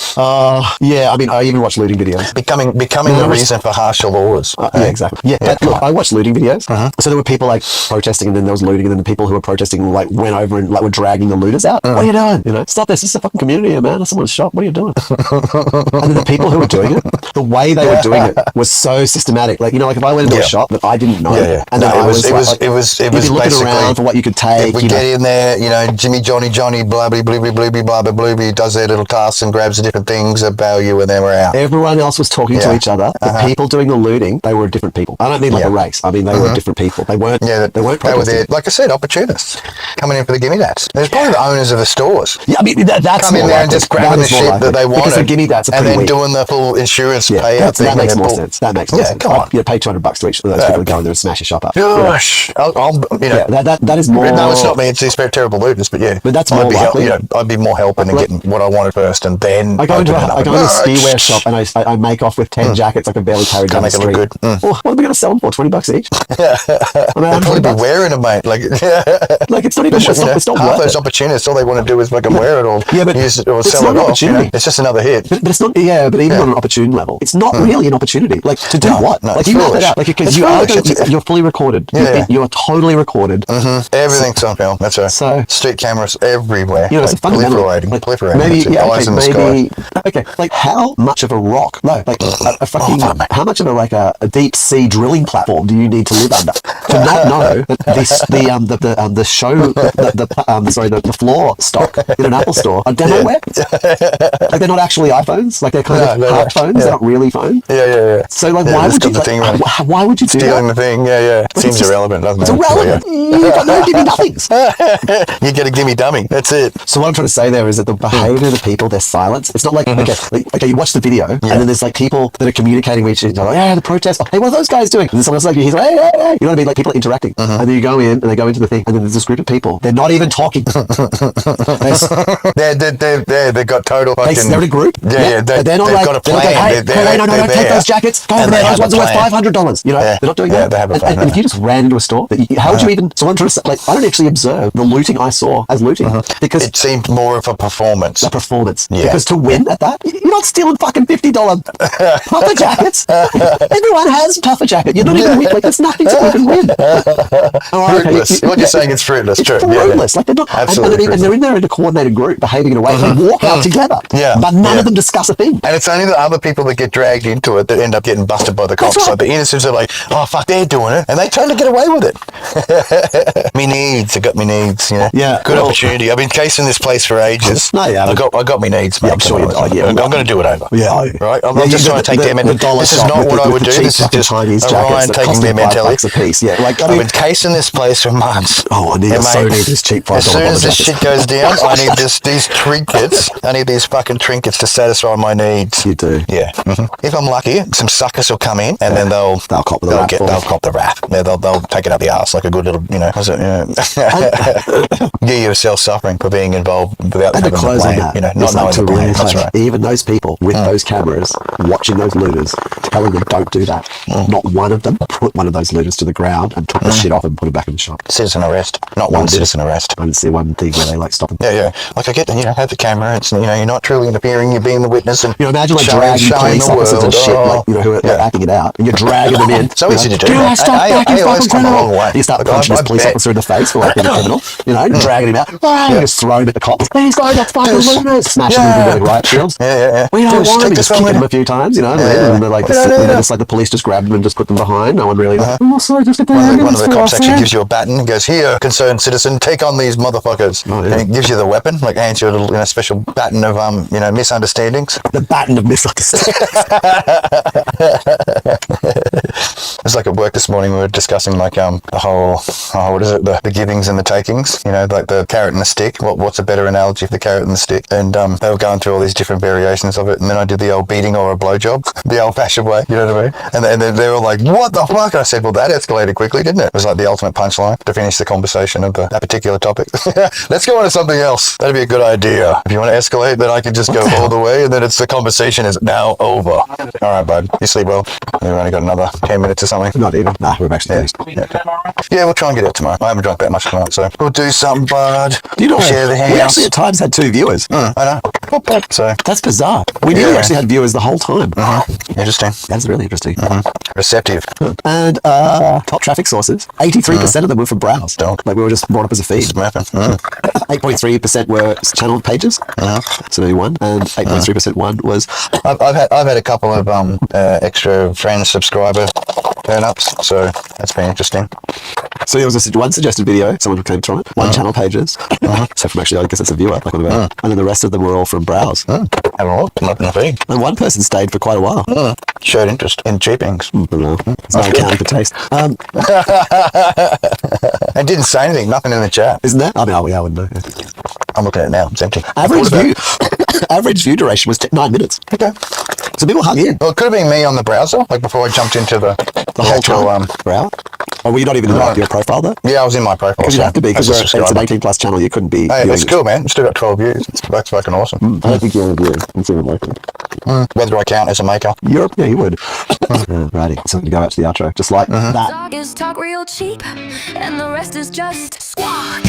Yeah. I mean, I even watch looting videos. Becoming the reason for harsher laws. Yeah, exactly. Yeah. But look, I watched looting videos. So there were people like protesting, and then there was looting, and then the people who were protesting went over and were dragging the looters out. What are you doing? Stop this. This is a fucking community here, man. Someone's shop. What are you doing? And then the people who were doing it, the way they were doing it was so systematic. Like if I went into a shop that I didn't know, and then it was looking around for what you could take. If we get in there, Jimmy, Johnny, blubby, blooby, blooby, blubby, blooby, does their little tasks and grabs the different things of value, and then we're out. Everyone else was talking to each other. The people doing the looting, they were different people. I don't mean like a race. I mean they were different people. They weren't. They weren't. They were there, like I said, opportunists coming in for the gimme dats. There's probably the owners of the stores. Yeah, I mean that's coming in there and just grabbing the shit that they wanted, because the gimme dats are and then weak. doing the full insurance payout thing. That makes more sense. That makes more sense. Come on. Pay $200 to each of those people to go in there and smash a shop up. Gosh, that is more. No, it's not me. It's these very terrible looters, but but that's more likely. I'd be more helping and getting what I wanted first, and then I go into a skiwear shop and I make off with 10 jackets I can barely carry down the street. Look good. Well, what are we going to sell them for? $20 each? They'll probably be wearing them, mate. Like it's not even. It's not half worth those opportunists. All they want to do is fucking wear it or use it or sell it off. It's just another hit. But it's not. Yeah, but even on an opportune level, it's not really an opportunity. Like to do what? No, like you map it out. Like because you're fully recorded. You are totally recorded. Everything's on film. That's right. So street cameras everywhere. It's proliferating. Maybe like how much of a rock? No, like a fucking. How much of a deep sea drilling platform do you need to live under to not know that the floor stock in an Apple store are demoware? Like they're not actually iPhones. Like they're kind of half phones. They're not really phones. Yeah. So like, why would you do stealing that? the thing? Yeah. Seems irrelevant, doesn't it? It's irrelevant. You've got no give me nothings. You get a gimme dummy. That's it. So what I'm trying to say there is that the behavior of the people, their silence, it's not like, okay, you watch the video and then there's like people that are communicating with each other, like, yeah, the protest, hey, what are those guys doing? And then someone else like, he's like, hey, you know what I mean? Like people are interacting. And then you go in and they go into the thing and then there's this group of people. They're not even talking. They've got total fucking... They're in a group. Yeah. They're not like, got a they're plan. like, hey, no, take those jackets. Go over there. Those ones are worth $500. You know, they're not doing that. They have a plan. And if you just ran into a store, how would you even... So I'm trying to say, like, I don't actually observe the looting I saw as looting because... It seemed more of a performance. Yeah. Because to win at that, you're not stealing fucking $50 puffer jackets. Everyone has puffer jacket. You're not even win. Like, there's nothing to even win. Fruitless. What you're saying is fruitless. It's True. fruitless. Like they're not, absolutely. And they're in there in a coordinated group, behaving in a way. They walk out together. But none of them discuss a thing. And it's only the other people that get dragged into it that end up getting busted by the cops. Right. Like the innocents are like, oh fuck, they're doing it, and they totally get away with it. Me needs. I got me needs. You know? Yeah. Good opportunity. I've been casing this place for ages. No, yeah. I got me needs. Yeah, I'm sure you I'm going to do it over. Yeah. Right. I'm not just trying to take their mentality. This is not what I would do. This is just Ryan taking their mentality. A piece. Yeah. Like I've been casing this place for months. Oh, I need this cheap $5 As soon as this jacket. shit goes down, I need these trinkets. I need these fucking trinkets to satisfy my needs. You do. Yeah. If I'm lucky, some suckers will come in and then they'll cop the rap. Yeah, they'll take it up the arse like a good little, get yourself suffering for being involved without having a plan. Not knowing the plan. That's right. Even those people with those cameras watching those looters, telling them don't do that. Not one of them put one of those looters to the ground and took the shit off and put it back in the shop. Citizen arrest. Not one citizen arrest. I didn't see one thing where they like stop them. Yeah. Like I get, have the camera. It's you're not truly interfering. You're being the witness and imagine like dragging police officers and shit, like who are acting it out, and you're dragging them in. So easy to do. Stop back, you fucking criminal! You start punching this police bet. officer in the face for like being a criminal, dragging him out. You just throw him at the cops. Please don't, that's fucking looters. Smashing him with riot shields. Yeah. We don't want him. Just kicking him a few times, and they're like, just like the police just grab them and just put them behind. No one really. Oh, sorry, just get one of the cops actually gives you a baton and goes, "Here, concerned citizen, take on these motherfuckers." And he gives you the weapon, like hands you a little special baton of misunderstandings. The baton of misunderstandings. It's like at work this morning we were discussing like the whole what is it, the givings and the takings, like the carrot and the stick. What's a better analogy for the carrot and the stick? And they were going through all these different variations of it, and then I did the old beating or a blowjob, the old fashioned way, you know what I mean? And then they were like, what the fuck? I said, well, that escalated quickly, didn't it? It was like the ultimate punchline to finish the conversation of that particular topic. Let's go on to something else. That'd be a good idea. If you want to escalate, then I can just go all the way, and then the conversation is now over. All right, bud. You sleep well. We've only got another 10 minutes or something. Not even. Nah, we've actually finished. Yeah, we'll try and get it tomorrow. I haven't drunk that much tonight, so we'll do something, bud. Do you know share the house? We actually at times had 2 viewers. I know. So that's bizarre. We nearly actually had viewers the whole time. Interesting. That's really interesting. Receptive. And top traffic sources, 83% of them were from browse. Don't. Like we were just brought up as a feed. 8.3% were channel pages. So maybe one, and 8.3% one was. I've had a couple of extra friends subscriber turn ups, so that's been interesting. So there was one suggested video, someone came from it, 1 channel pages. So from actually, I guess it's a viewer, like on the web. And then the rest of them were all from browse. Have a look, not in the feed. And one person stayed for quite a while. Showed interest in cheapings. I don't know. It's not accounting for taste. And didn't say anything, nothing in the chat. Isn't that? I mean, I wouldn't know. I'm looking at it now, it's empty. Average view duration was 9 minutes. Okay. So people hung in. Well, it could have been me on the browser, like before I jumped into the whole actual browser. Or were you not even in your profile though? Yeah, I was in my profile. Because you have to be, because it's an 18+ channel, you couldn't be. Hey, it's cool, man. You still got 12 views. That's fucking awesome. I don't think you're a viewer. It's even like whether I count as a maker. Yeah, you would. Righty, so we go out to the outro, just like that. Talk is talk real cheap, and the rest is just squawk.